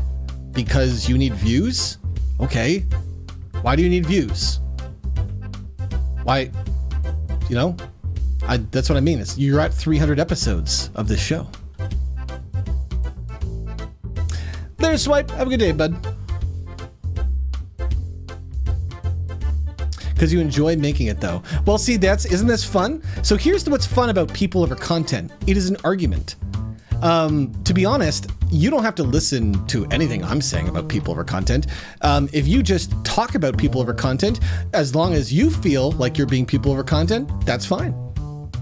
S3: Because you need views? Okay. Why do you need views? Why, you know, that's what I mean. Is you're at 300 episodes of this show. Later, Swipe. Have a good day, bud. Because you enjoy making it, though. Well, see, isn't this fun? So here's what's fun about people over content. It is an argument. To be honest, you don't have to listen to anything I'm saying about people over content. If you just talk about people over content, as long as you feel like you're being people over content, that's fine.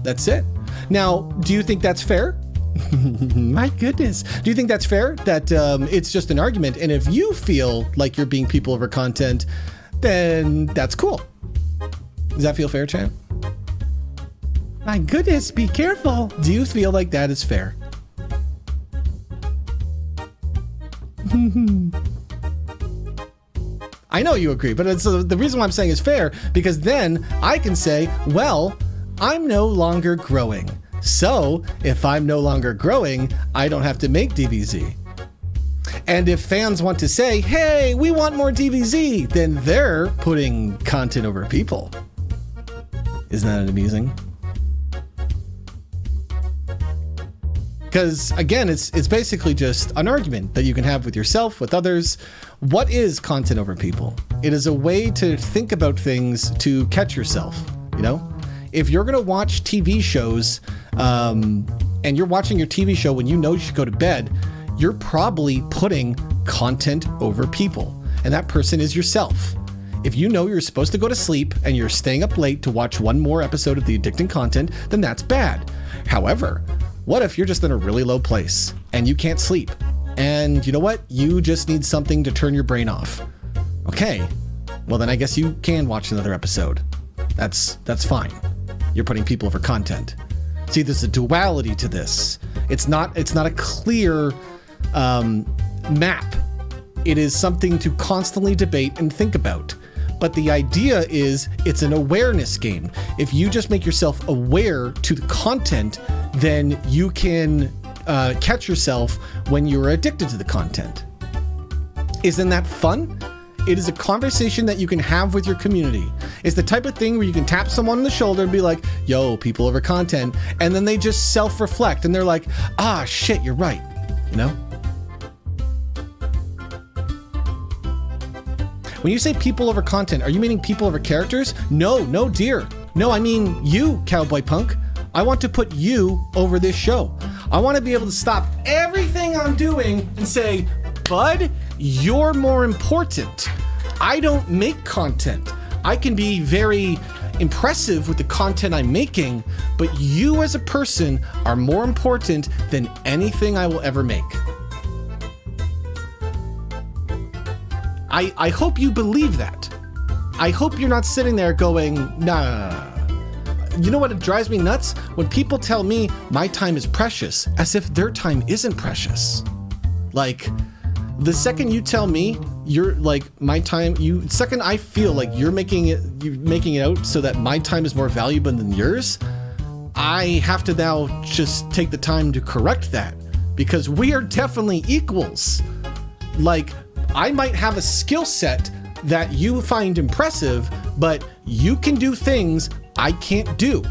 S3: That's it. Now, do you think that's fair? My goodness. Do you think that's fair? That it's just an argument, and if you feel like you're being people over content, then that's cool. Does that feel fair, champ?
S5: My goodness, be careful.
S3: Do you feel like that is fair? I know you agree, but the reason why I'm saying is fair, because then I can say, well, I'm no longer growing. So if I'm no longer growing, I don't have to make DBZ. And if fans want to say, hey, we want more DBZ, then they're putting content over people. Isn't that amusing? Because again, it's basically just an argument that you can have with yourself, with others. What is content over people? It is a way to think about things to catch yourself, you know? If you're gonna watch TV shows, and you're watching your TV show when you know you should go to bed, you're probably putting content over people, and that person is yourself. If you know you're supposed to go to sleep and you're staying up late to watch one more episode of the addicting content, then that's bad. However, what if you're just in a really low place and you can't sleep? And you know what? You just need something to turn your brain off. Okay, well then I guess you can watch another episode. That's fine. You're putting people over content. See, there's a duality to this. It's not a clear map. It is something to constantly debate and think about. But the idea is it's an awareness game. If you just make yourself aware to the content, then you can catch yourself when you're addicted to the content. Isn't that fun? It is a conversation that you can have with your community. It's the type of thing where you can tap someone on the shoulder and be like, yo, people over content. And then they just self-reflect and they're like, ah, shit, you're right. You know? When you say people over content, are you meaning people over characters? No, dear. No, I mean you, Cowboy Punk. I want to put you over this show. I want to be able to stop everything I'm doing and say, bud, you're more important. I don't make content. I can be very impressive with the content I'm making, but you as a person are more important than anything I will ever make. I hope you believe that. I hope you're not sitting there going, nah. You know what drives me nuts? When people tell me my time is precious, as if their time isn't precious. Like, the second you tell me you're like my time, second I feel like you're making it out so that my time is more valuable than yours, I have to now just take the time to correct that, because we are definitely equals. Like, I might have a skill set that you find impressive, but you can do things I can't do.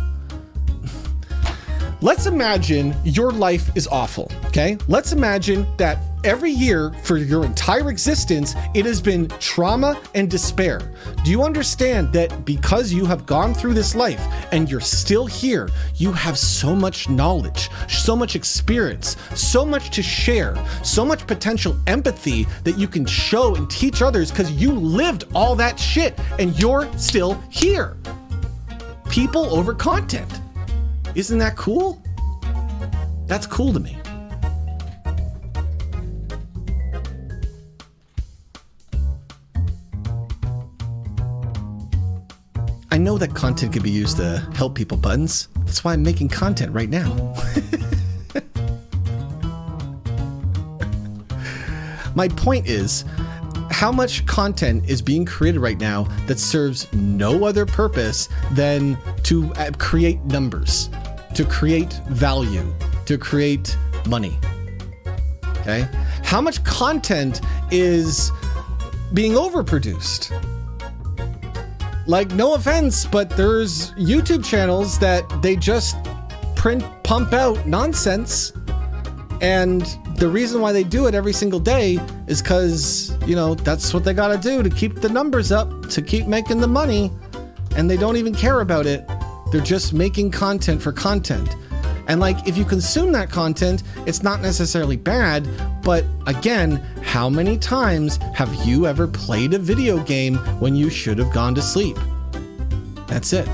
S3: Let's imagine your life is awful, okay? Let's imagine that every year for your entire existence, it has been trauma and despair. Do you understand that because you have gone through this life and you're still here, you have so much knowledge, so much experience, so much to share, so much potential empathy that you can show and teach others because you lived all that shit and you're still here. People over content. Isn't that cool? That's cool to me. I know that content can be used to help people, Buttons. That's why I'm making content right now. My point is, how much content is being created right now that serves no other purpose than to create numbers, to create value, to create money? Okay? How much content is being overproduced? Like, no offense, but there's YouTube channels that they just pump out nonsense and the reason why they do it every single day is because, you know, that's what they got to do to keep the numbers up, to keep making the money. And they don't even care about it. They're just making content for content. And like, if you consume that content, it's not necessarily bad. But again, how many times have you ever played a video game when you should have gone to sleep? That's it.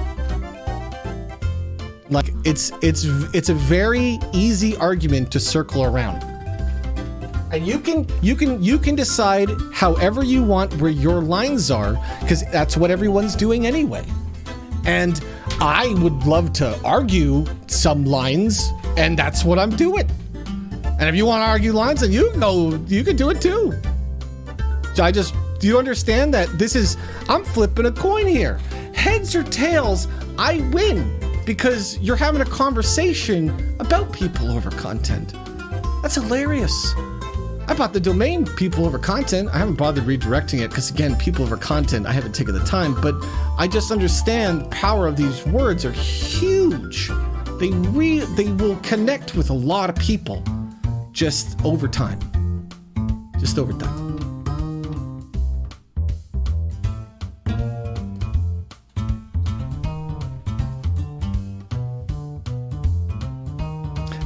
S3: Like, it's a very easy argument to circle around. And you can decide however you want where your lines are, because that's what everyone's doing anyway. And I would love to argue some lines, and that's what I'm doing. And if you want to argue lines, then you can do it too. Do you understand that I'm flipping a coin here. Heads or tails, I win, because you're having a conversation about people over content. That's hilarious. I bought the domain people over content. I haven't bothered redirecting it because, again, people over content, I haven't taken the time, but I just understand the power of these words are huge. They will connect with a lot of people just over time. Just over time.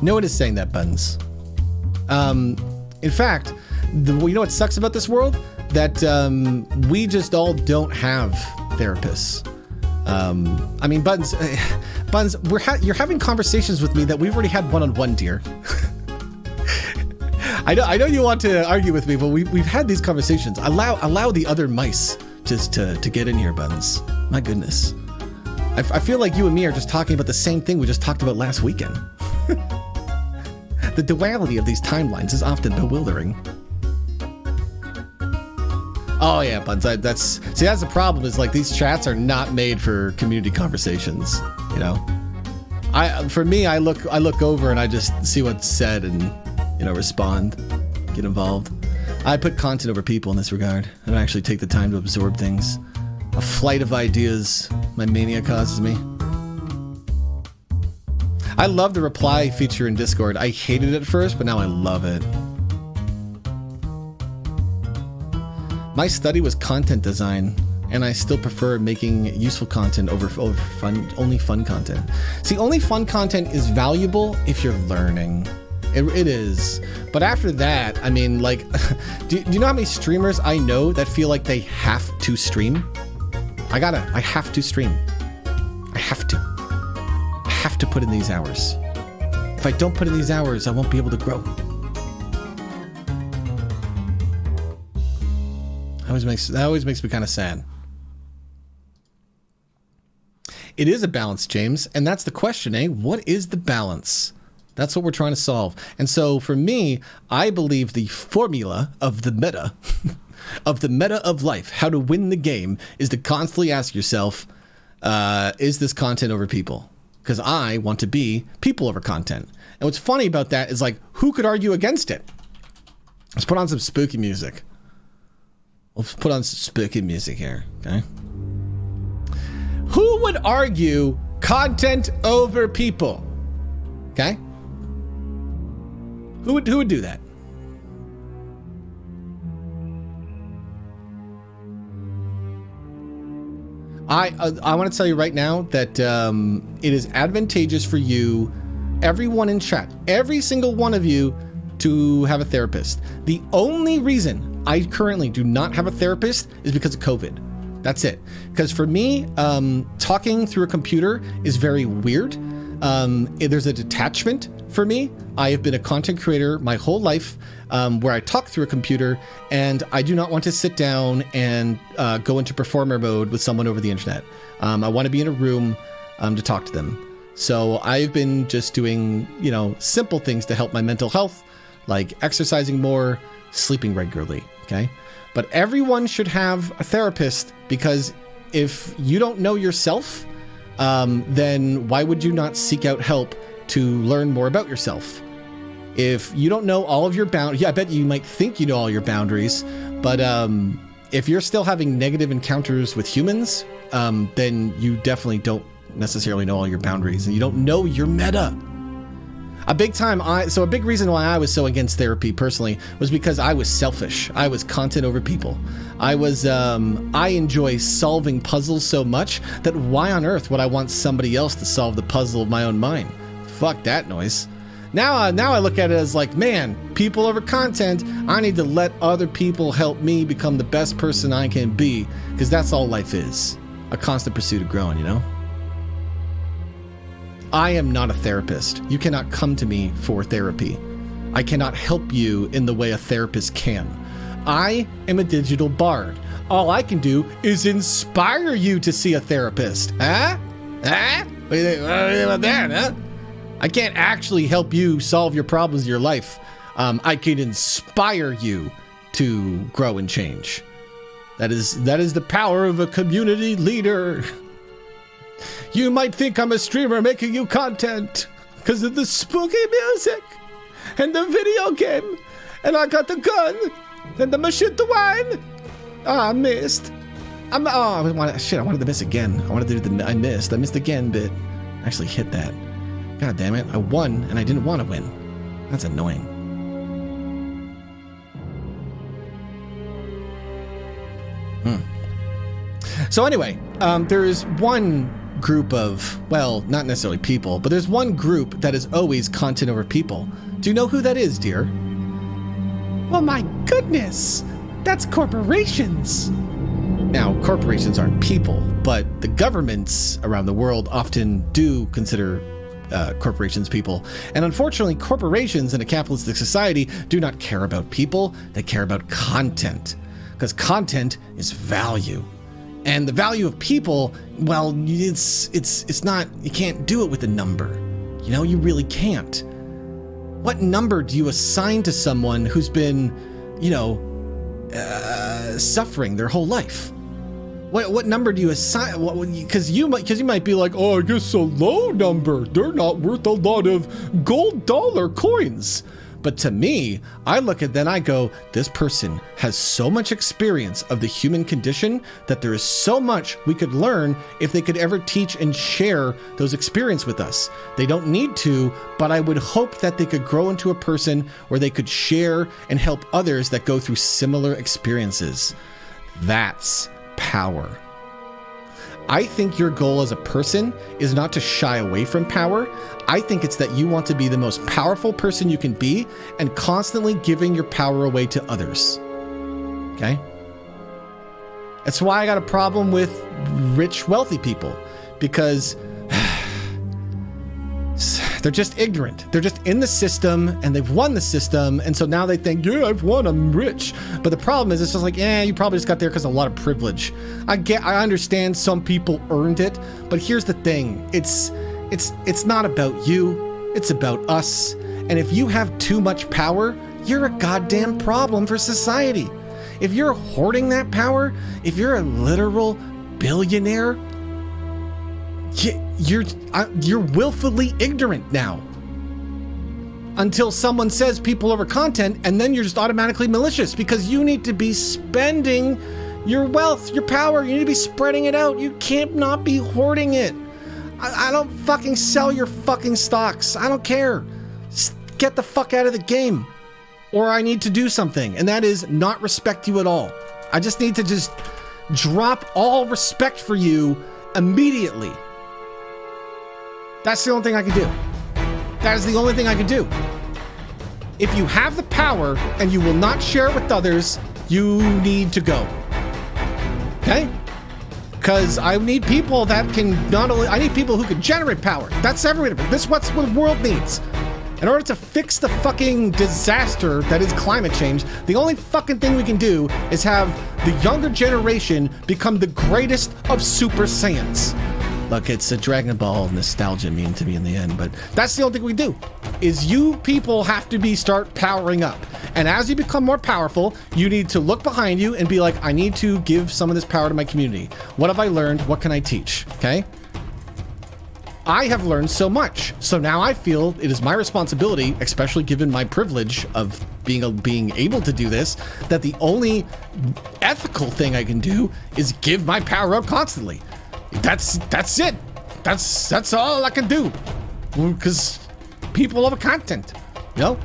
S3: No one is saying that, Buttons. In fact, you know what sucks about this world? That we just all don't have therapists. I mean, Buttons, you're having conversations with me that we've already had one-on-one, dear. I know you want to argue with me, but we've had these conversations. Allow the other mice just to get in here, Buttons. My goodness. I feel like you and me are just talking about the same thing we just talked about last weekend. The duality of these timelines is often bewildering. Oh yeah, Buns. That's the problem. Is like these chats are not made for community conversations. You know, I look over and I just see what's said and, you know, respond, get involved. I put content over people in this regard. I don't actually take the time to absorb things. A flight of ideas my mania causes me. I love the reply feature in Discord. I hated it at first, but now I love it. My study was content design, and I still prefer making useful content over only fun content. See, only fun content is valuable if you're learning. It is. But after that, I mean, like, do you know how many streamers I know that feel like they have to stream? I have to stream. I have to put in these hours. If I don't put in these hours, I won't be able to grow. That always makes me kind of sad. It is a balance, James, and that's the question, eh? What is the balance? That's what we're trying to solve. And so for me, I believe the formula of the meta, of the meta of life, how to win the game, is to constantly ask yourself, is this content over people? Because I want to be people over content. And what's funny about that is, like, who could argue against it? Let's put on some spooky music. Let's put on some spooky music here, okay? Who would argue content over people? Okay? Who would do that? I want to tell you right now that it is advantageous for you, everyone in chat, every single one of you, to have a therapist. The only reason I currently do not have a therapist is because of COVID. That's it. Because for me, talking through a computer is very weird. There's a detachment for me. I have been a content creator my whole life, where I talk through a computer, and I do not want to sit down and go into performer mode with someone over the internet. I want to be in a room to talk to them. So I've been just doing, you know, simple things to help my mental health, like exercising more, sleeping regularly, okay? But everyone should have a therapist, because if you don't know yourself, then why would you not seek out help to learn more about yourself? If you don't know all of your boundaries, yeah, I bet you might think you know all your boundaries, but if you're still having negative encounters with humans, then you definitely don't necessarily know all your boundaries, and you don't know your meta. A big reason why I was so against therapy personally was because I was selfish. I was content over people. I enjoy solving puzzles so much that why on earth would I want somebody else to solve the puzzle of my own mind? Fuck that noise. Now I look at it as like, man, people over content, I need to let other people help me become the best person I can be, because that's all life is. A constant pursuit of growing, you know? I am not a therapist. You cannot come to me for therapy. I cannot help you in the way a therapist can. I am a digital bard. All I can do is inspire you to see a therapist. Huh? Huh? What do you think about that, huh? I can't actually help you solve your problems in your life. I can inspire you to grow and change. That is the power of a community leader. You might think I'm a streamer making you content because of the spooky music and the video game, and I got the gun and the machine to wine. I missed. I wanted to miss again. I wanted to do I missed again, but I actually hit that. God damn it, I won and I didn't want to win. That's annoying. So anyway, there is one group of, well, not necessarily people, but there's one group that is always content over people. Do you know who that is, dear?
S5: Well, my goodness, that's corporations.
S3: Now, corporations aren't people, but the governments around the world often do consider corporations people. And unfortunately, corporations in a capitalistic society do not care about people, they care about content. Because content is value. And the value of people, well, it's not, you can't do it with a number. You know, you really can't. What number do you assign to someone who's been, suffering their whole life? What number do you assign? Because you might be like, oh, I guess a low number. They're not worth a lot of gold dollar coins. But to me, I look at then I go, this person has so much experience of the human condition that there is so much we could learn if they could ever teach and share those experience with us. They don't need to, but I would hope that they could grow into a person where they could share and help others that go through similar experiences. That's power. I think your goal as a person is not to shy away from power. I think it's that you want to be the most powerful person you can be and constantly giving your power away to others. Okay? That's why I got a problem with rich, wealthy people, because they're just ignorant. They're just in the system and they've won the system. And so now they think, yeah, I've won, I'm rich. But the problem is it's just like, you probably just got there because of a lot of privilege. I understand some people earned it, but here's the thing. It's not about you. It's about us. And if you have too much power, you're a goddamn problem for society. If you're hoarding that power, if you're a literal billionaire, you're willfully ignorant now. Until someone says people over content, and then you're just automatically malicious because you need to be spending your wealth, your power. You need to be spreading it out. You can't not be hoarding it. I don't fucking sell your fucking stocks. I don't care. Just get the fuck out of the game. Or I need to do something, and that is not respect you at all. I just need to just drop all respect for you immediately. That's the only thing I can do. That is the only thing I can do. If you have the power and you will not share it with others, you need to go. Okay? Because I need people that can I need people who can generate power. That's everything. This is what the world needs. In order to fix the fucking disaster that is climate change, the only fucking thing we can do is have the younger generation become the greatest of Super Saiyans. Look, it's a Dragon Ball nostalgia meme to me in the end, but that's the only thing we do, is you people have to start powering up. And as you become more powerful, you need to look behind you and be like, I need to give some of this power to my community. What have I learned? What can I teach? Okay? I have learned so much. So now I feel it is my responsibility, especially given my privilege of being able to do this, that the only ethical thing I can do is give my power up constantly. That's it. That's all I can do. Because people love content, you know?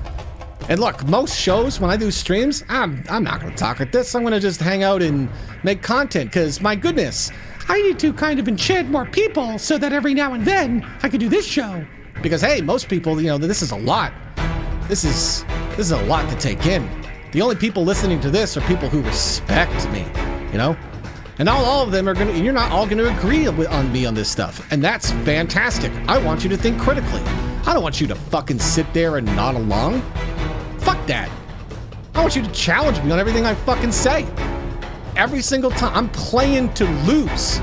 S3: And look, most shows, when I do streams, I'm not going to talk at this. I'm going to just hang out and make content because, my goodness,
S5: I need to kind of enchant more people so that every now and then I can do this show.
S3: because, hey, most people, you know, this is a lot. This is a lot to take in. The only people listening to this are people who respect me, you know? And not all of them are going to, you're not all going to agree on me on this stuff. And that's fantastic. I want you to think critically. I don't want you to fucking sit there and nod along. Fuck that. I want you to challenge me on everything I fucking say. Every single time. I'm playing to lose.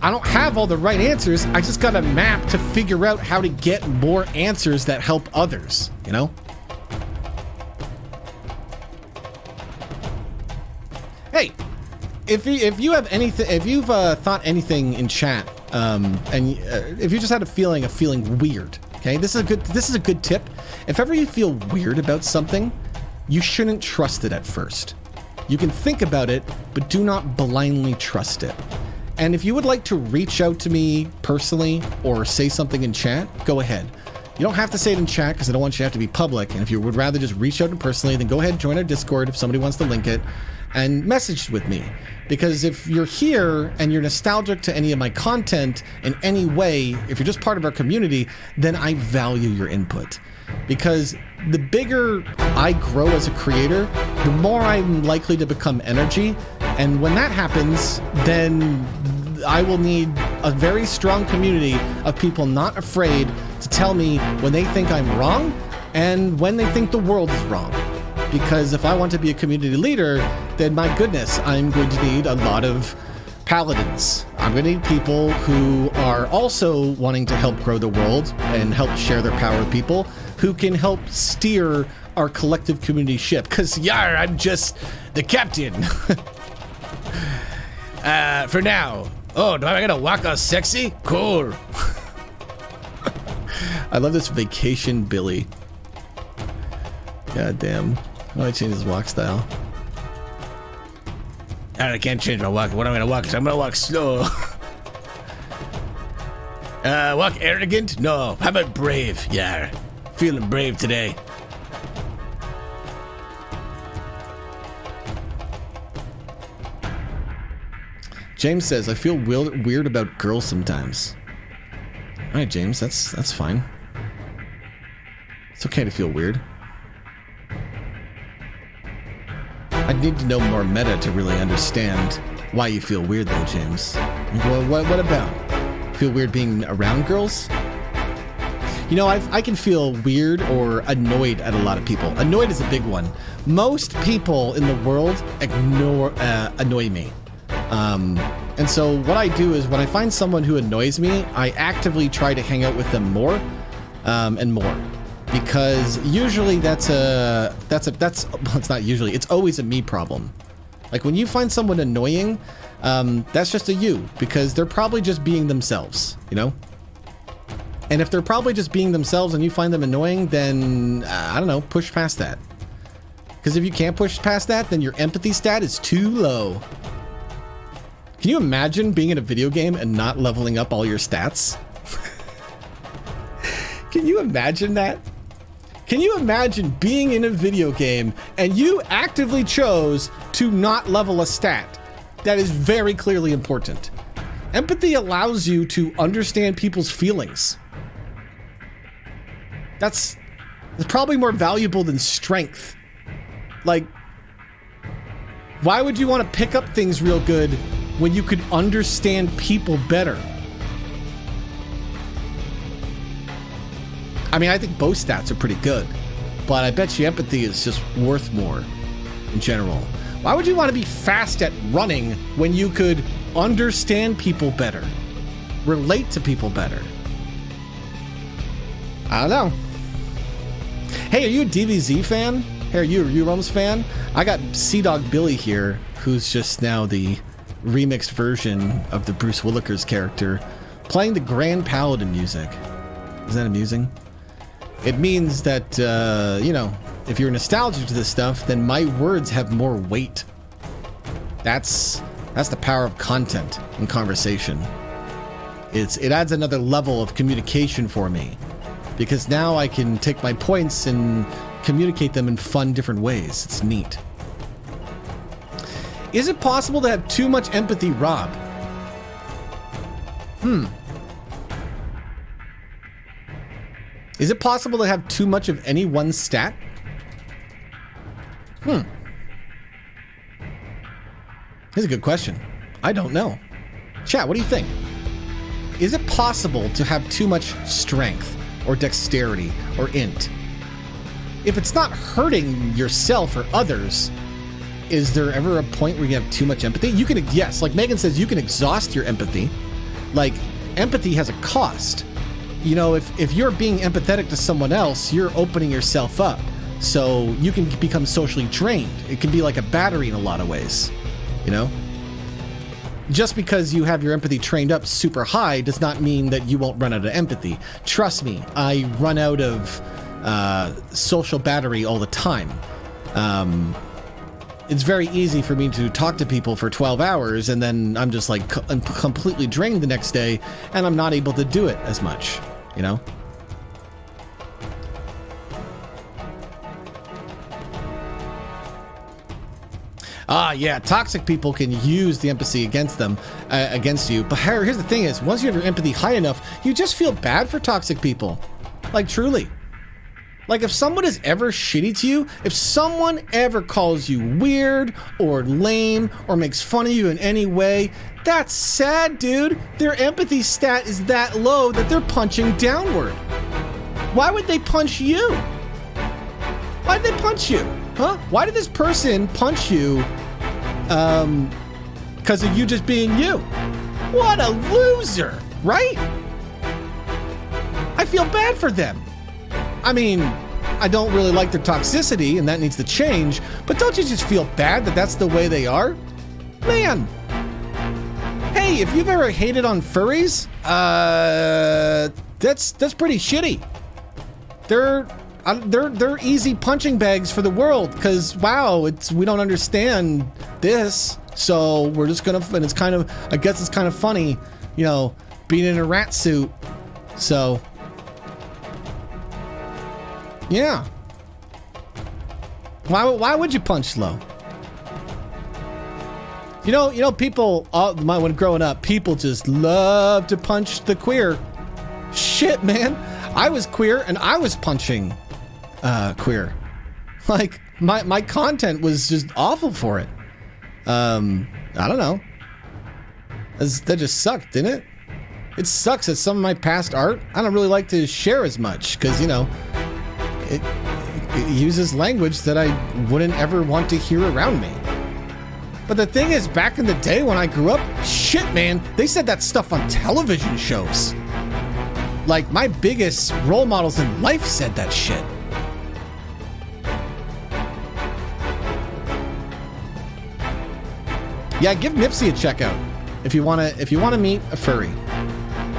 S3: I don't have all the right answers. I just got a map to figure out how to get more answers that help others, you know? Hey, if you have anything, if you've thought anything in chat, and if you just had a feeling of feeling weird, okay, this is a good tip. If ever you feel weird about something, you shouldn't trust it at first. You can think about it, but do not blindly trust it. And if you would like to reach out to me personally or say something in chat, go ahead. You don't have to say it in chat because I don't want you to have to be public. And if you would rather just reach out personally, then go ahead and join our Discord if somebody wants to link it and message with me. Because if you're here and you're nostalgic to any of my content in any way, if you're just part of our community, then I value your input. Because the bigger I grow as a creator, the more I'm likely to become energy. And when that happens, then I will need a very strong community of people not afraid to tell me when they think I'm wrong and when they think the world is wrong. Because if I want to be a community leader, then my goodness, I'm going to need a lot of paladins. I'm going to need people who are also wanting to help grow the world and help share their power with people who can help steer our collective community ship. Because, yeah, I'm just the captain. For now. Oh, do I gotta walk all sexy? Cool. I love this vacation Billy. God damn. How do I change his walk style? I can't change my walk. What am I gonna walk? I'm gonna walk slow. Walk arrogant? No. How about brave? Yeah. Feeling brave today. James says, I feel weird about girls sometimes. All right, James, that's fine. It's okay to feel weird. I'd need to know more meta to really understand why you feel weird, though, James. Well, what about? Feel weird being around girls? You know, I can feel weird or annoyed at a lot of people. Annoyed is a big one. Most people in the world annoy me. And so what I do is when I find someone who annoys me, I actively try to hang out with them more, and more. Because usually it's not usually, it's always a me problem. Like when you find someone annoying, that's just a you, because they're probably just being themselves, you know? And if they're probably just being themselves and you find them annoying, then, I don't know, push past that. Because if you can't push past that, then your empathy stat is too low. Can you imagine being in a video game and not leveling up all your stats? Can you imagine that? Can you imagine being in a video game and you actively chose to not level a stat that is very clearly important? Empathy allows you to understand people's feelings. That's probably more valuable than strength. Like, why would you want to pick up things real good when you could understand people better? I mean, I think both stats are pretty good, but I bet you empathy is just worth more in general. Why would you want to be fast at running when you could understand people better, relate to people better? I don't know. Hey, are you a DBZ fan? Hey, are you a Realms fan? I got Sea-Dog Billy here, who's just now the remixed version of the Bruce Willikers character, playing the Grand Paladin music. Is that amusing? It means that, you know, if you're nostalgic to this stuff, then my words have more weight. That's the power of content and conversation. It adds another level of communication for me. because now I can take my points and communicate them in fun, different ways. It's neat. Is it possible to have too much empathy, Rob? Is it possible to have too much of any one stat? Here's a good question. I don't know. Chat, what do you think? Is it possible to have too much strength or dexterity or int? If it's not hurting yourself or others, is there ever a point where you have too much empathy? You can, yes, like Megan says, you can exhaust your empathy. Like, empathy has a cost. You know, if you're being empathetic to someone else, you're opening yourself up. So you can become socially drained. It can be like a battery in a lot of ways, you know? Just because you have your empathy trained up super high does not mean that you won't run out of empathy. Trust me, I run out of social battery all the time. It's very easy for me to talk to people for 12 hours and then I'm just like completely drained the next day and I'm not able to do it as much, you know? Yeah, toxic people can use the empathy against them, against you. But here's the thing is, once you have your empathy high enough, you just feel bad for toxic people. Like, truly. Like, if someone is ever shitty to you, if someone ever calls you weird or lame or makes fun of you in any way, that's sad, dude. Their empathy stat is that low that they're punching downward. Why would they punch you? Why'd they punch you? Huh? Why did this person punch you because of you just being you? What a loser, right? I feel bad for them. I mean, I don't really like their toxicity and that needs to change, but don't you just feel bad that that's the way they are? Man. Hey, if you've ever hated on furries, that's pretty shitty. They're easy punching bags for the world because wow, we don't understand this, so we're just gonna, and it's kind of, I guess it's kind of funny, you know, being in a rat suit. So yeah, why would you punch low? You know, people when growing up, people just love to punch the queer. Shit, man, I was queer and I was punching queer. Like my content was just awful for it. I don't know. That just sucked, didn't it? It sucks that some of my past art I don't really like to share as much because, you know, it uses language that I wouldn't ever want to hear around me. But the thing is, back in the day when I grew up, shit, man, they said that stuff on television shows. Like, my biggest role models in life said that shit. Yeah, give Nipsey a check out if you wanna meet a furry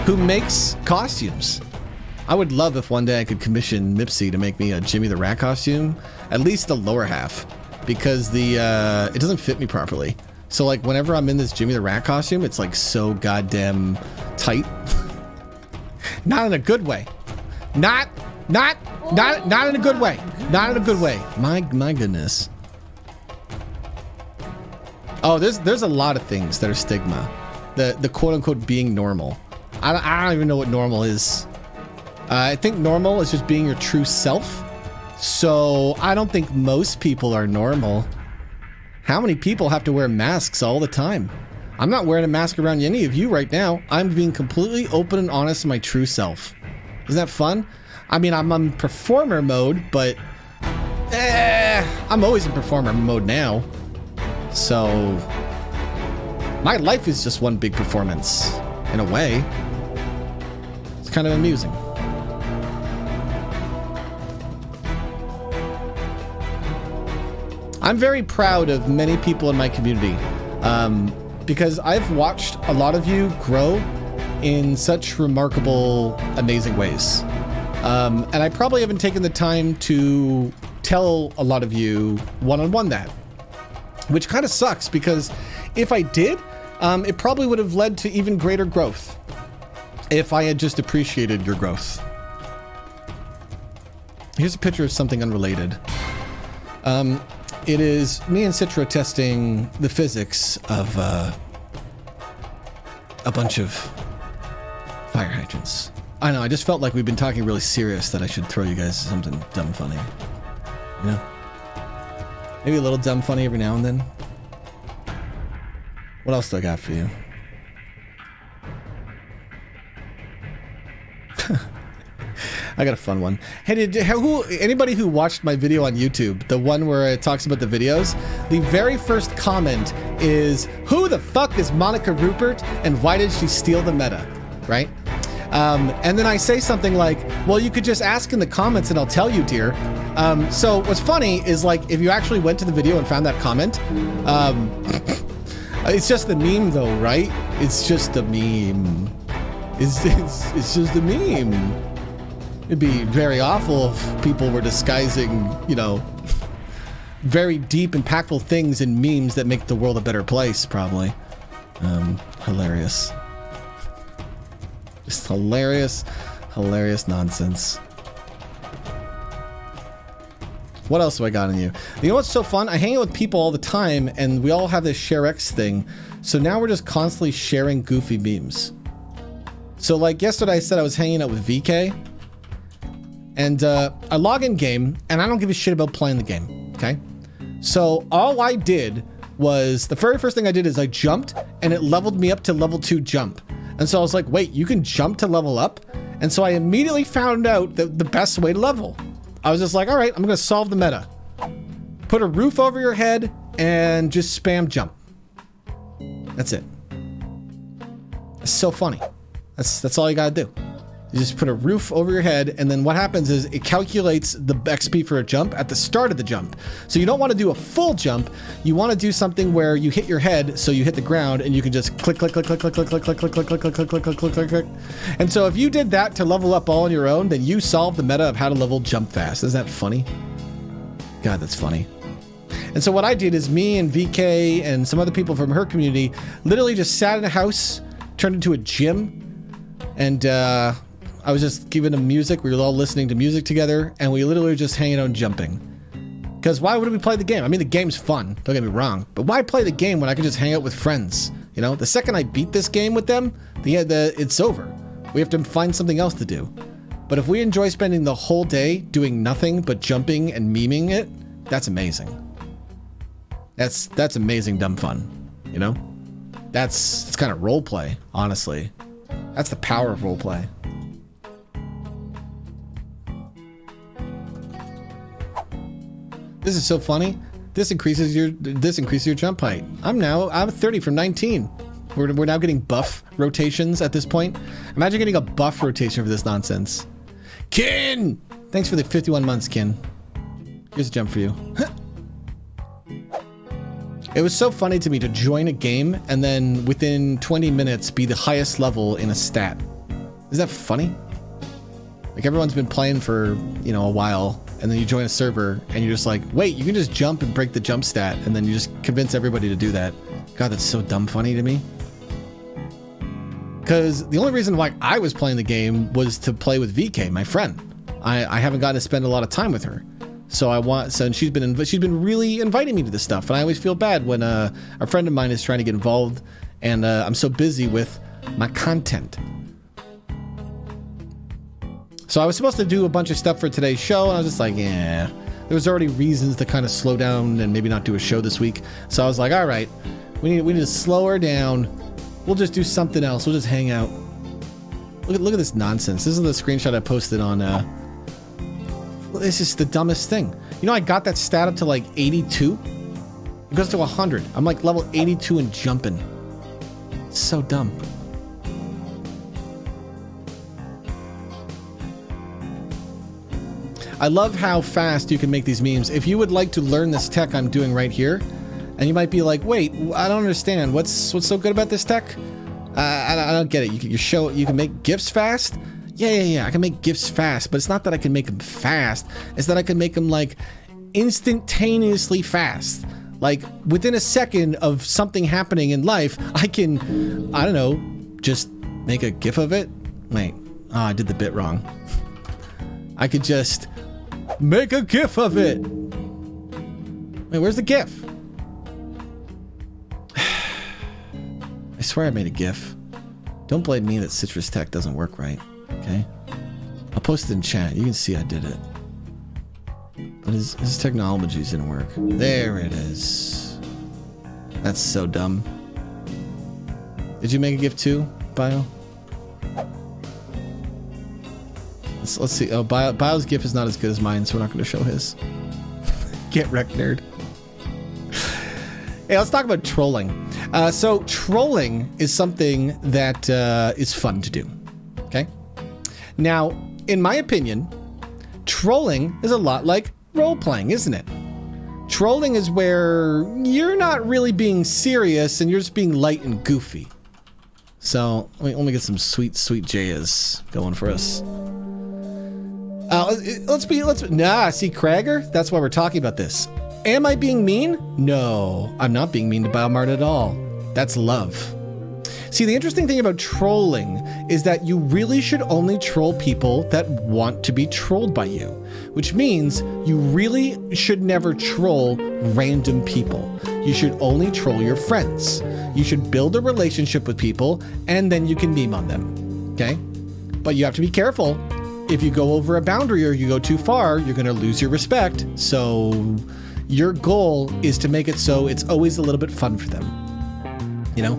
S3: who makes costumes. I would love if one day I could commission Nipsey to make me a Jimmy the Rat costume, at least the lower half, because it doesn't fit me properly. So like whenever I'm in this Jimmy the Rat costume, it's like so goddamn tight. Not in a good way. Not in a good way. Not in a good way. My goodness. Oh, there's a lot of things that are stigma. The quote unquote being normal. I don't even know what normal is. I think normal is just being your true self. So I don't think most people are normal. How many people have to wear masks all the time? I'm not wearing a mask around any of you right now. I'm being completely open and honest to my true self. Isn't that fun? I mean, I'm on performer mode, but I'm always in performer mode now. So my life is just one big performance, in a way. It's kind of amusing. I'm very proud of many people in my community because I've watched a lot of you grow in such remarkable, amazing ways. And I probably haven't taken the time to tell a lot of you one-on-one that, which kind of sucks because if I did, it probably would have led to even greater growth if I had just appreciated your growth. Here's a picture of something unrelated. It is me and Citra testing the physics of a bunch of fire hydrants. I know, I just felt like we've been talking really serious that I should throw you guys something dumb funny. You know? Maybe a little dumb funny every now and then. What else do I got for you? I got a fun one. Hey, anybody who watched my video on YouTube, the one where it talks about the videos, the very first comment is, who the fuck is Monica Rupert and why did she steal the meta? Right? And then I say something like, well, you could just ask in the comments and I'll tell you, dear. So what's funny is, like, if you actually went to the video and found that comment, it's just the meme though, right? It's just a meme. It's just a meme. It'd be very awful if people were disguising, you know, very deep, impactful things in memes that make the world a better place, probably. Hilarious. Just hilarious nonsense. What else do I got on you? You know what's so fun? I hang out with people all the time, and we all have this ShareX thing. So now we're just constantly sharing goofy memes. So like yesterday I said I was hanging out with VK. And I log in game, and I don't give a shit about playing the game, okay? So all I did was, the very first thing I did is I jumped, and it leveled me up to level 2 jump. And so I was like, wait, you can jump to level up? And so I immediately found out the best way to level. I was just like, all right, I'm gonna solve the meta. Put a roof over your head, and just spam jump. That's it. It's so funny. That's all you gotta do. You just put a roof over your head, and then what happens is it calculates the XP for a jump at the start of the jump. So you don't want to do a full jump. You want to do something where you hit your head, so you hit the ground, and you can just click, click, click, click, click, click, click, click, click, click, click, click, click, click, click, click, click, click. And so if you did that to level up all on your own, then you solved the meta of how to level jump fast. Isn't that funny? God, that's funny. And so what I did is me and VK and some other people from her community literally just sat in a house, turned into a gym, and I was just giving them music. We were all listening to music together, and we literally were just hanging out and jumping. Because why would we play the game? I mean, the game's fun, don't get me wrong, but why play the game when I can just hang out with friends? You know, the second I beat this game with them, it's over. We have to find something else to do. But if we enjoy spending the whole day doing nothing but jumping and memeing it, that's amazing. That's amazing dumb fun, you know? It's kind of role play, honestly. That's the power of role play. This is so funny. This increases your jump height. I'm 30 from 19. We're now getting buff rotations at this point. Imagine getting a buff rotation for this nonsense. Kin! Thanks for the 51 months, Kin. Here's a jump for you. It was so funny to me to join a game and then within 20 minutes be the highest level in a stat. Is that funny? Like, everyone's been playing for, you know, a while, and then you join a server and you're just like, wait, you can just jump and break the jump stat, and then you just convince everybody to do that. God, that's so dumb funny to me. Because the only reason why I was playing the game was to play with VK, my friend. I haven't gotten to spend a lot of time with her. And she's been really inviting me to this stuff, and I always feel bad when a friend of mine is trying to get involved, and I'm so busy with my content. So I was supposed to do a bunch of stuff for today's show, and I was just like, yeah. There was already reasons to kind of slow down and maybe not do a show this week. So I was like, all right, we need to slow her down. We'll just do something else. We'll just hang out. Look at this nonsense. This is the screenshot I posted on. This is the dumbest thing. You know, I got that stat up to like 82. It goes to 100. I'm like level 82 and jumping. It's so dumb. I love how fast you can make these memes. If you would like to learn this tech I'm doing right here, and you might be like, wait, I don't understand. What's so good about this tech? I don't get it. You can make GIFs fast? Yeah. I can make GIFs fast, but it's not that I can make them fast. It's that I can make them like instantaneously fast. Like within a second of something happening in life, I can, I don't know, just make a GIF of it. Wait, I did the bit wrong. I could just Make a GIF of it. Wait, where's the GIF? I swear I made a GIF. Don't blame me that Citrus Tech doesn't work right, okay? I'll post it in chat. You can see I did it. But his technologies didn't work. There it is. That's so dumb. Did you make a GIF too, Bio? Let's see. Oh, Bio's GIF is not as good as mine, so we're not going to show his. Get wrecked, nerd. Hey, let's talk about trolling. So trolling is something that is fun to do. Okay. Now, in my opinion, trolling is a lot like role-playing, isn't it? Trolling is where you're not really being serious and you're just being light and goofy. So let me get some sweet Jayas going for us. See, Krager, that's why we're talking about this. Am I being mean? No, I'm not being mean to Biomart at all. That's love. See, the interesting thing about trolling is that you really should only troll people that want to be trolled by you, which means you really should never troll random people. You should only troll your friends. You should build a relationship with people and then you can meme on them, okay? But you have to be careful. If you go over a boundary or you go too far, you're gonna lose your respect. So your goal is to make it so it's always a little bit fun for them, you know?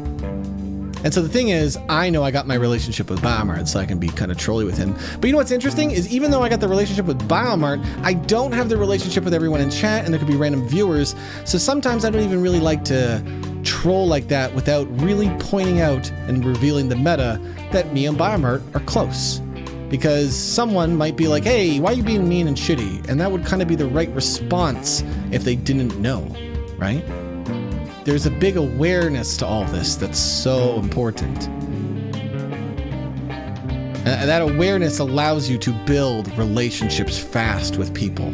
S3: And so the thing is, I know I got my relationship with Biomart, so I can be kind of trolly with him. But you know what's interesting is even though I got the relationship with Biomart, I don't have the relationship with everyone in chat, and there could be random viewers. So sometimes I don't even really like to troll like that without really pointing out and revealing the meta that me and Biomart are close. Because someone might be like, hey, why are you being mean and shitty? And that would kind of be the right response if they didn't know, right? There's a big awareness to all this that's so important. And that awareness allows you to build relationships fast with people.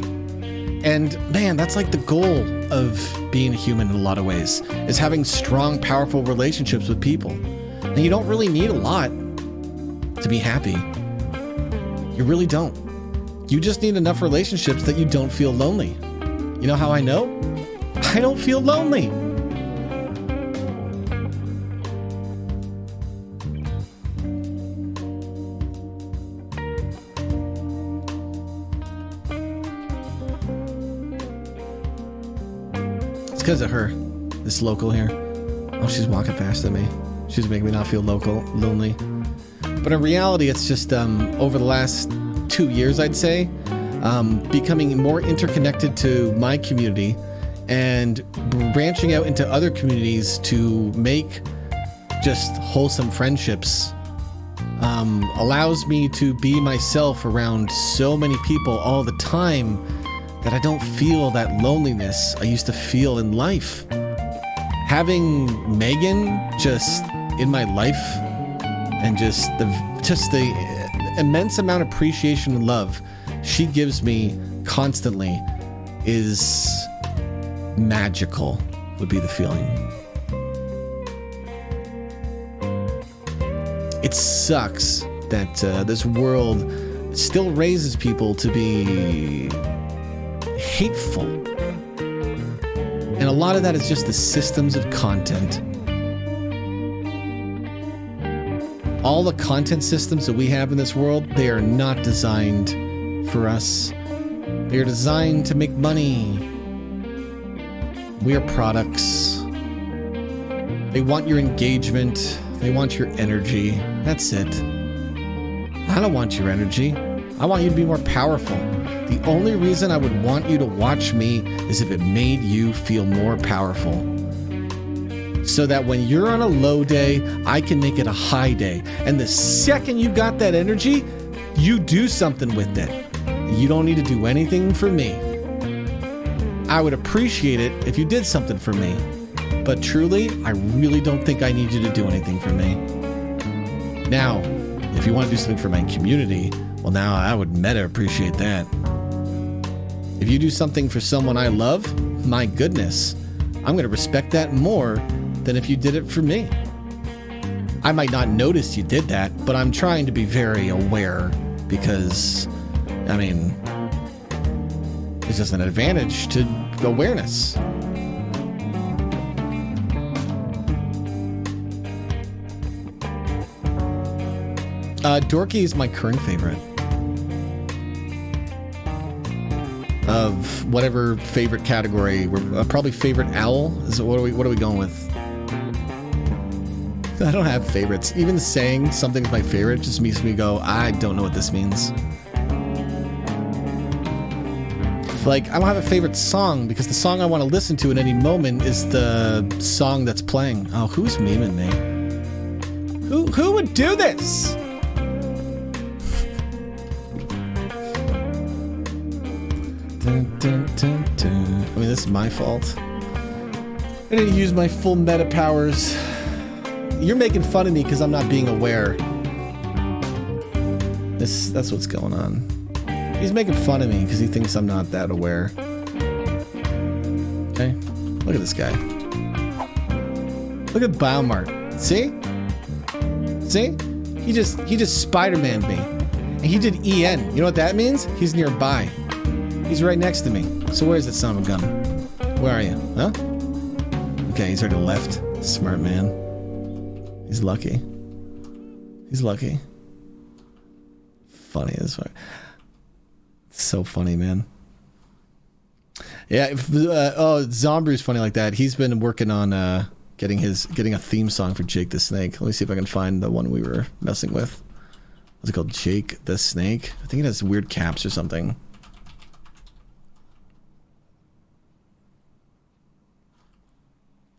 S3: And man, that's like the goal of being a human in a lot of ways, is having strong, powerful relationships with people. And you don't really need a lot to be happy. You really don't. You just need enough relationships that you don't feel lonely. You know how I know? I don't feel lonely. It's because of her, this local here. Oh, she's walking faster than me. She's making me not feel lonely. But in reality, it's just over the last 2 years, I'd say, becoming more interconnected to my community and branching out into other communities to make just wholesome friendships allows me to be myself around so many people all the time that I don't feel that loneliness I used to feel in life. Having Megan just in my life and just the immense amount of appreciation and love she gives me constantly is magical, would be the feeling. It sucks that this world still raises people to be hateful. And a lot of that is just the systems of content. All the content systems that we have in this world, they are not designed for us. They are designed to make money. We are products. They want your engagement. They want your energy. That's it. I don't want your energy. I want you to be more powerful. The only reason I would want you to watch me is if it made you feel more powerful. So that when you're on a low day, I can make it a high day. And the second you got that energy, you do something with it. You don't need to do anything for me. I would appreciate it if you did something for me. But truly, I really don't think I need you to do anything for me. Now, if you want to do something for my community, well, now I would meta appreciate that. If you do something for someone I love, my goodness, I'm going to respect that more than if you did it for me. I might not notice you did that, but I'm trying to be very aware because, I mean, It's just an advantage to awareness. Dorky is my current favorite. Of whatever favorite category, we're probably favorite owl. Is it, what are we going with? I don't have favorites. Even saying something's my favorite just makes me go, I don't know what this means. Like, I don't have a favorite song because the song I want to listen to at any moment is the song that's playing. Oh, who's memeing me? Who would do this? Dun, dun, dun, dun. I mean, this is my fault. I didn't use my full meta powers. You're making fun of me because I'm not being aware. That's what's going on. He's making fun of me because he thinks I'm not that aware. Okay, look at this guy. Look at Biomart. See? He just Spider-Man'd me. And he did EN. You know what that means? He's nearby. He's right next to me. So where's that son of a gun? Where are you? Huh? Okay, he's already left. Smart man. He's lucky. Funny as fuck. So funny, man. Yeah, Zombrew's funny like that. He's been working on getting a theme song for Jake the Snake. Let me see if I can find the one we were messing with. What's it called? Jake the Snake? I think it has weird caps or something.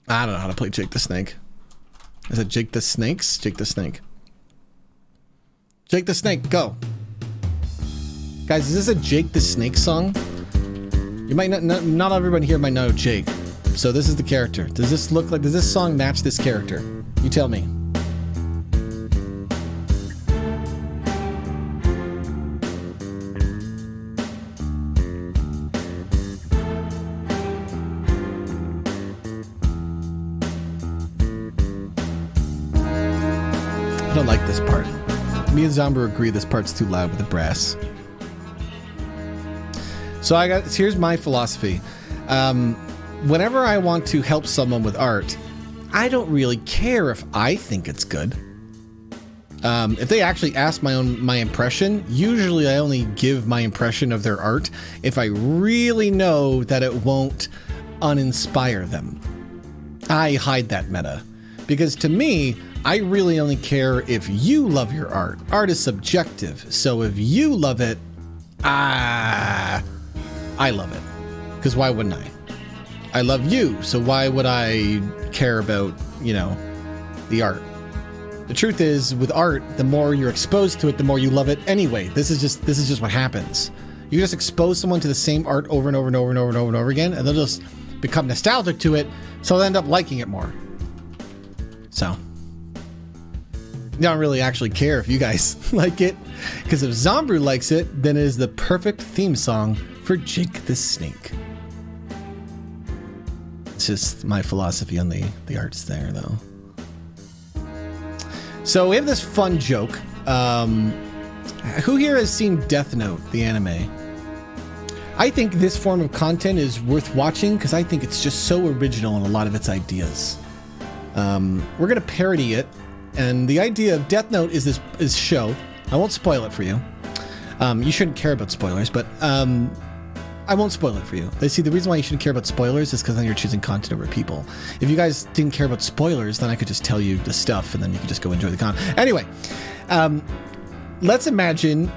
S3: I don't know how to play Jake the Snake. Is it Jake the Snakes? Jake the Snake. Jake the Snake, go. Guys, is this a Jake the Snake song? You might not everyone here might know Jake. So this is the character. Does this song match this character? You tell me. I don't like this part. Me and Zombie agree this part's too loud with the brass. So here's my philosophy. Whenever I want to help someone with art, I don't really care if I think it's good. If they actually ask my impression, usually I only give my impression of their art if I really know that it won't uninspire them. I hide that meta. Because to me, I really only care if you love your art. Art is subjective. So if you love it, I love it. Because why wouldn't I? I love you, so why would I care about, the art? The truth is, with art, the more you're exposed to it, the more you love it anyway. This is just what happens. You just expose someone to the same art over and over and over and over and over and over again, and they'll just become nostalgic to it, so they'll end up liking it more. So, I don't really actually care if you guys like it, because if Zombrew likes it, then it is the perfect theme song for Jake the Snake. It's just my philosophy on the arts there, though. So we have this fun joke. Who here has seen Death Note, the anime? I think this form of content is worth watching because I think it's just so original in a lot of its ideas. We're going to parody it, and the idea of Death Note is this show. I won't spoil it for you. You shouldn't care about spoilers, but I won't spoil it for you. See, the reason why you shouldn't care about spoilers is because then you're choosing content over people. If you guys didn't care about spoilers, then I could just tell you the stuff, and then you could just go enjoy the content. Anyway, let's imagine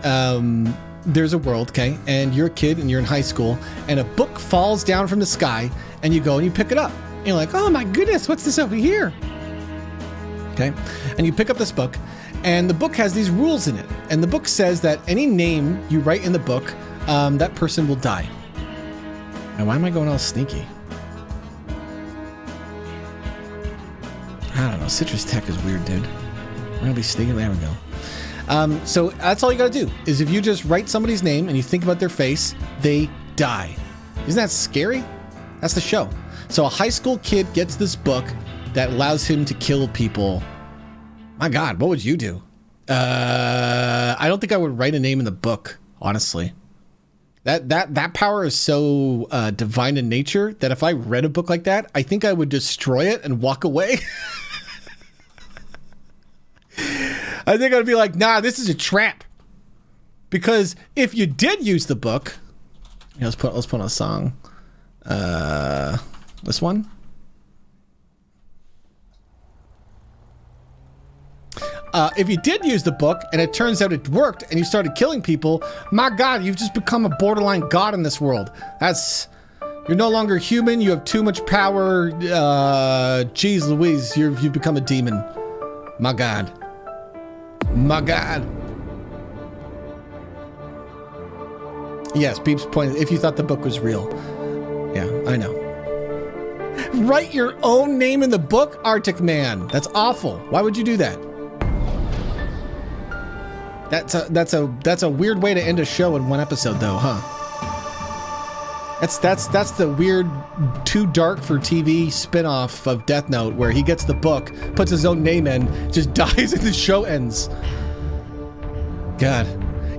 S3: there's a world, okay, and you're a kid and you're in high school, and a book falls down from the sky, and you go and you pick it up. And you're like, oh my goodness, what's this over here? Okay, and you pick up this book, and the book has these rules in it. And the book says that any name you write in the book, that person will die. Now, why am I going all sneaky? I don't know. Citrus Tech is weird, dude. We're gonna be sneaking. There we go. So that's all you gotta do is if you just write somebody's name and you think about their face, they die. Isn't that scary? That's the show. So a high school kid gets this book that allows him to kill people. My God, what would you do? I don't think I would write a name in the book, honestly. That power is so divine in nature that if I read a book like that, I think I would destroy it and walk away. I think I'd be like, nah, this is a trap. Because if you did use the book, let's put on a song. This one. If you did use the book and it turns out it worked and you started killing people, my God, you've just become a borderline god in this world. You're no longer human. You have too much power. Jeez Louise, you've become a demon. My God. My God. Yes, Beep's point. If you thought the book was real. Yeah, I know. Write your own name in the book, Arctic Man. That's awful. Why would you do that? That's a weird way to end a show in one episode, though, huh? That's the weird, too dark for TV spinoff of Death Note, where he gets the book, puts his own name in, just dies, and the show ends. God,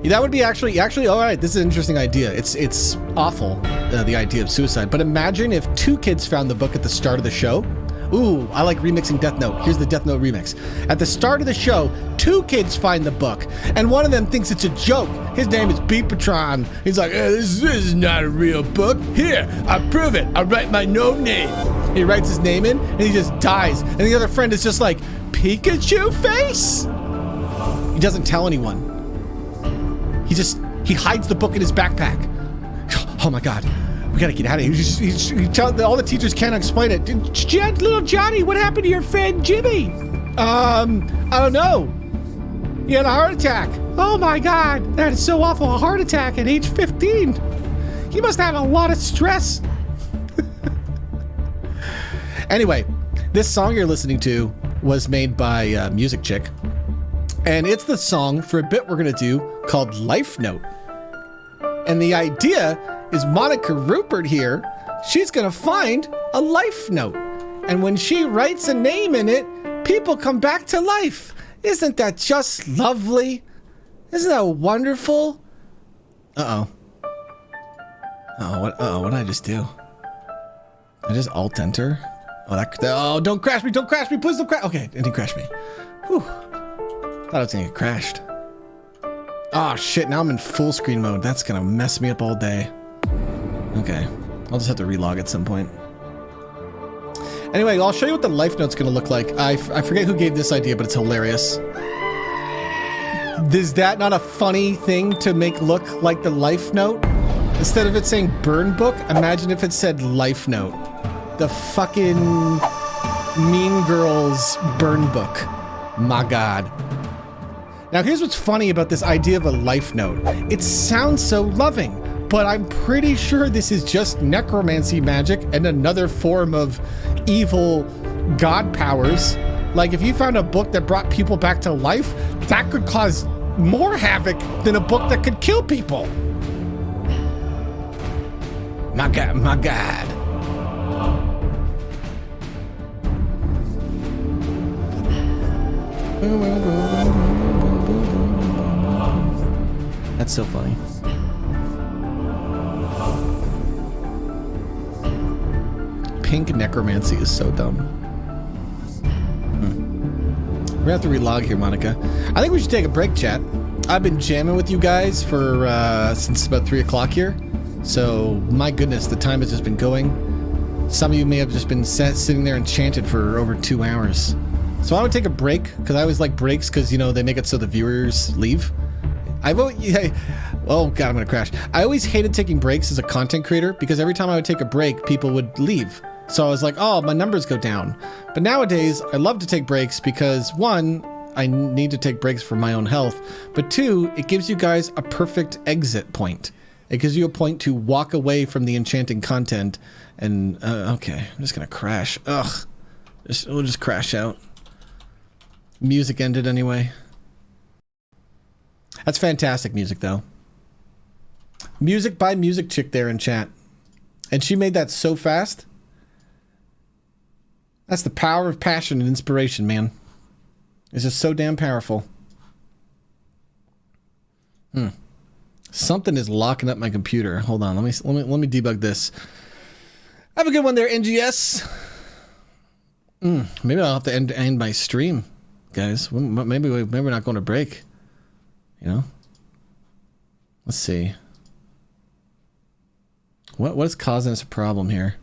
S3: that would be actually. All right, this is an interesting idea. It's awful, the idea of suicide. But imagine if two kids found the book at the start of the show. Ooh, I like remixing Death Note. Here's the Death Note remix. At the start of the show, two kids find the book, and one of them thinks it's a joke. His name is Beepatron. He's like, this is not a real book. Here, I prove it. I write my no name. He writes his name in, and he just dies. And the other friend is just like, Pikachu face? He doesn't tell anyone. He hides the book in his backpack. Oh my God. We gotta get out of here. All the teachers can't explain it. Little Johnny, what happened to your friend Jimmy? I don't know. He had a heart attack. Oh my God, that is so awful. A heart attack at age 15. He must have a lot of stress. Anyway, this song you're listening to was made by Music Chick. And it's the song for a bit we're gonna do called Life Note. And the idea is Monica Rupert here, she's gonna find a life note. And when she writes a name in it, people come back to life. Isn't that just lovely? Isn't that wonderful? What did I just do? I just alt enter? Don't crash me, please don't crash. Okay, it didn't crash me. Whew. Thought I was gonna get crashed. Oh shit, now I'm in full screen mode. That's gonna mess me up all day. Okay, I'll just have to relog at some point. Anyway, I'll show you what the life note's gonna look like. I forget who gave this idea, but it's hilarious. Is that not a funny thing to make look like the life note? Instead of it saying burn book, imagine if it said life note. The fucking Mean Girls burn book. My God. Now here's what's funny about this idea of a life note. It sounds so loving. But I'm pretty sure this is just necromancy magic and another form of evil god powers. Like if you found a book that brought people back to life, that could cause more havoc than a book that could kill people. My God, my God. That's so funny. Pink necromancy is so dumb. We're gonna have to relog here, Monica. I think we should take a break, chat. I've been jamming with you guys for since about 3 o'clock here. So my goodness, the time has just been going. Some of you may have just been sitting there enchanted for over 2 hours. So I would take a break because I always like breaks because, you know, they make it so the viewers leave. Oh God, I'm gonna crash. I always hated taking breaks as a content creator because every time I would take a break, people would leave. So I was like, oh, my numbers go down. But nowadays, I love to take breaks because one, I need to take breaks for my own health. But two, it gives you guys a perfect exit point. It gives you a point to walk away from the enchanting content. And, okay, I'm just gonna crash. Ugh. We'll just crash out. Music ended anyway. That's fantastic music, though. Music by Music Chick there in chat. And she made that so fast. That's the power of passion and inspiration, man. It's just so damn powerful. Something is locking up my computer. Hold on, let me debug this. Have a good one there, NGS. Maybe I'll have to end my stream, guys. Maybe we're not going to break. You know. Let's see. What is causing us a problem here?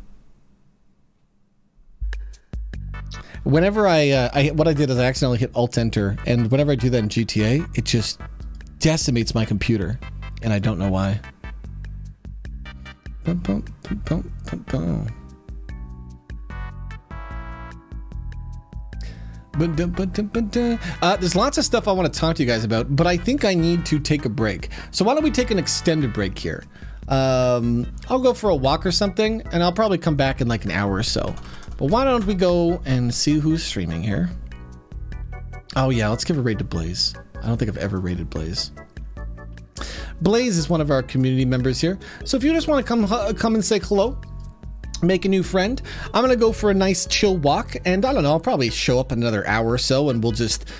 S3: Whenever what I did is I accidentally hit Alt-Enter, and whenever I do that in GTA, it just decimates my computer, and I don't know why. There's lots of stuff I want to talk to you guys about, but I think I need to take a break. So why don't we take an extended break here? I'll go for a walk or something, and I'll probably come back in like an hour or so. But why don't we go and see who's streaming here? Oh yeah, let's give a raid to Blaze. I don't think I've ever raided Blaze. Blaze is one of our community members here. So if you just want to come and say hello, make a new friend, I'm going to go for a nice chill walk. And I don't know, I'll probably show up in another hour or so and we'll just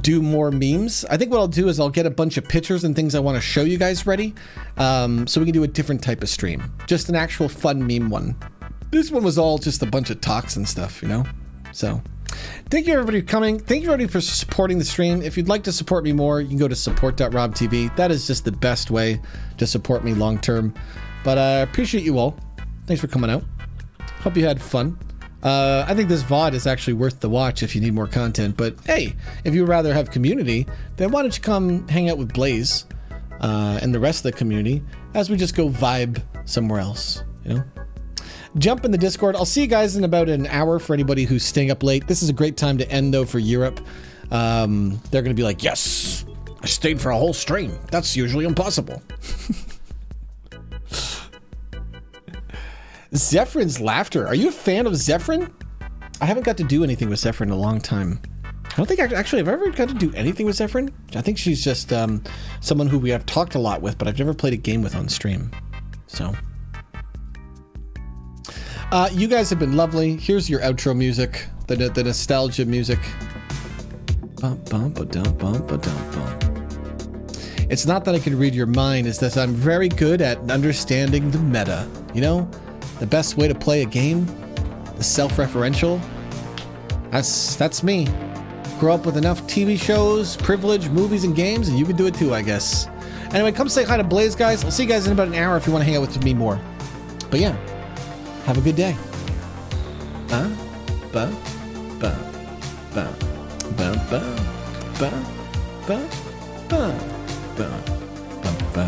S3: do more memes. I think what I'll do is I'll get a bunch of pictures and things I want to show you guys ready. So we can do a different type of stream. Just an actual fun meme one. This one was all just a bunch of talks and stuff, you know? So, thank you everybody for coming. Thank you everybody for supporting the stream. If you'd like to support me more, you can go to support.robtv. That is just the best way to support me long term. But I appreciate you all. Thanks for coming out. Hope you had fun. I think this VOD is actually worth the watch if you need more content. But hey, if you would rather have community, then why don't you come hang out with Blaze and the rest of the community as we just go vibe somewhere else, you know? Jump in the Discord. I'll see you guys in about an hour for anybody who's staying up late. This is a great time to end, though, for Europe. They're going to be like, yes, I stayed for a whole stream. That's usually impossible. Zephyryn's laughter. Are you a fan of Zephyryn? I haven't got to do anything with Zephyryn in a long time. I don't think actually I've ever got to do anything with Zephyryn. I think she's just someone who we have talked a lot with, but I've never played a game with on stream. So... you guys have been lovely. Here's your outro music, the nostalgia music. It's not that I can read your mind, it's that I'm very good at understanding the meta. You know, the best way to play a game, the self-referential. That's me. Grow up with enough TV shows, privilege, movies, and games, and you can do it too, I guess. Anyway, come say hi to Blaze, guys. I'll see you guys in about an hour if you want to hang out with me more. But yeah. Have a good day. Ba ba ba ba ba ba ba ba ba ba ba.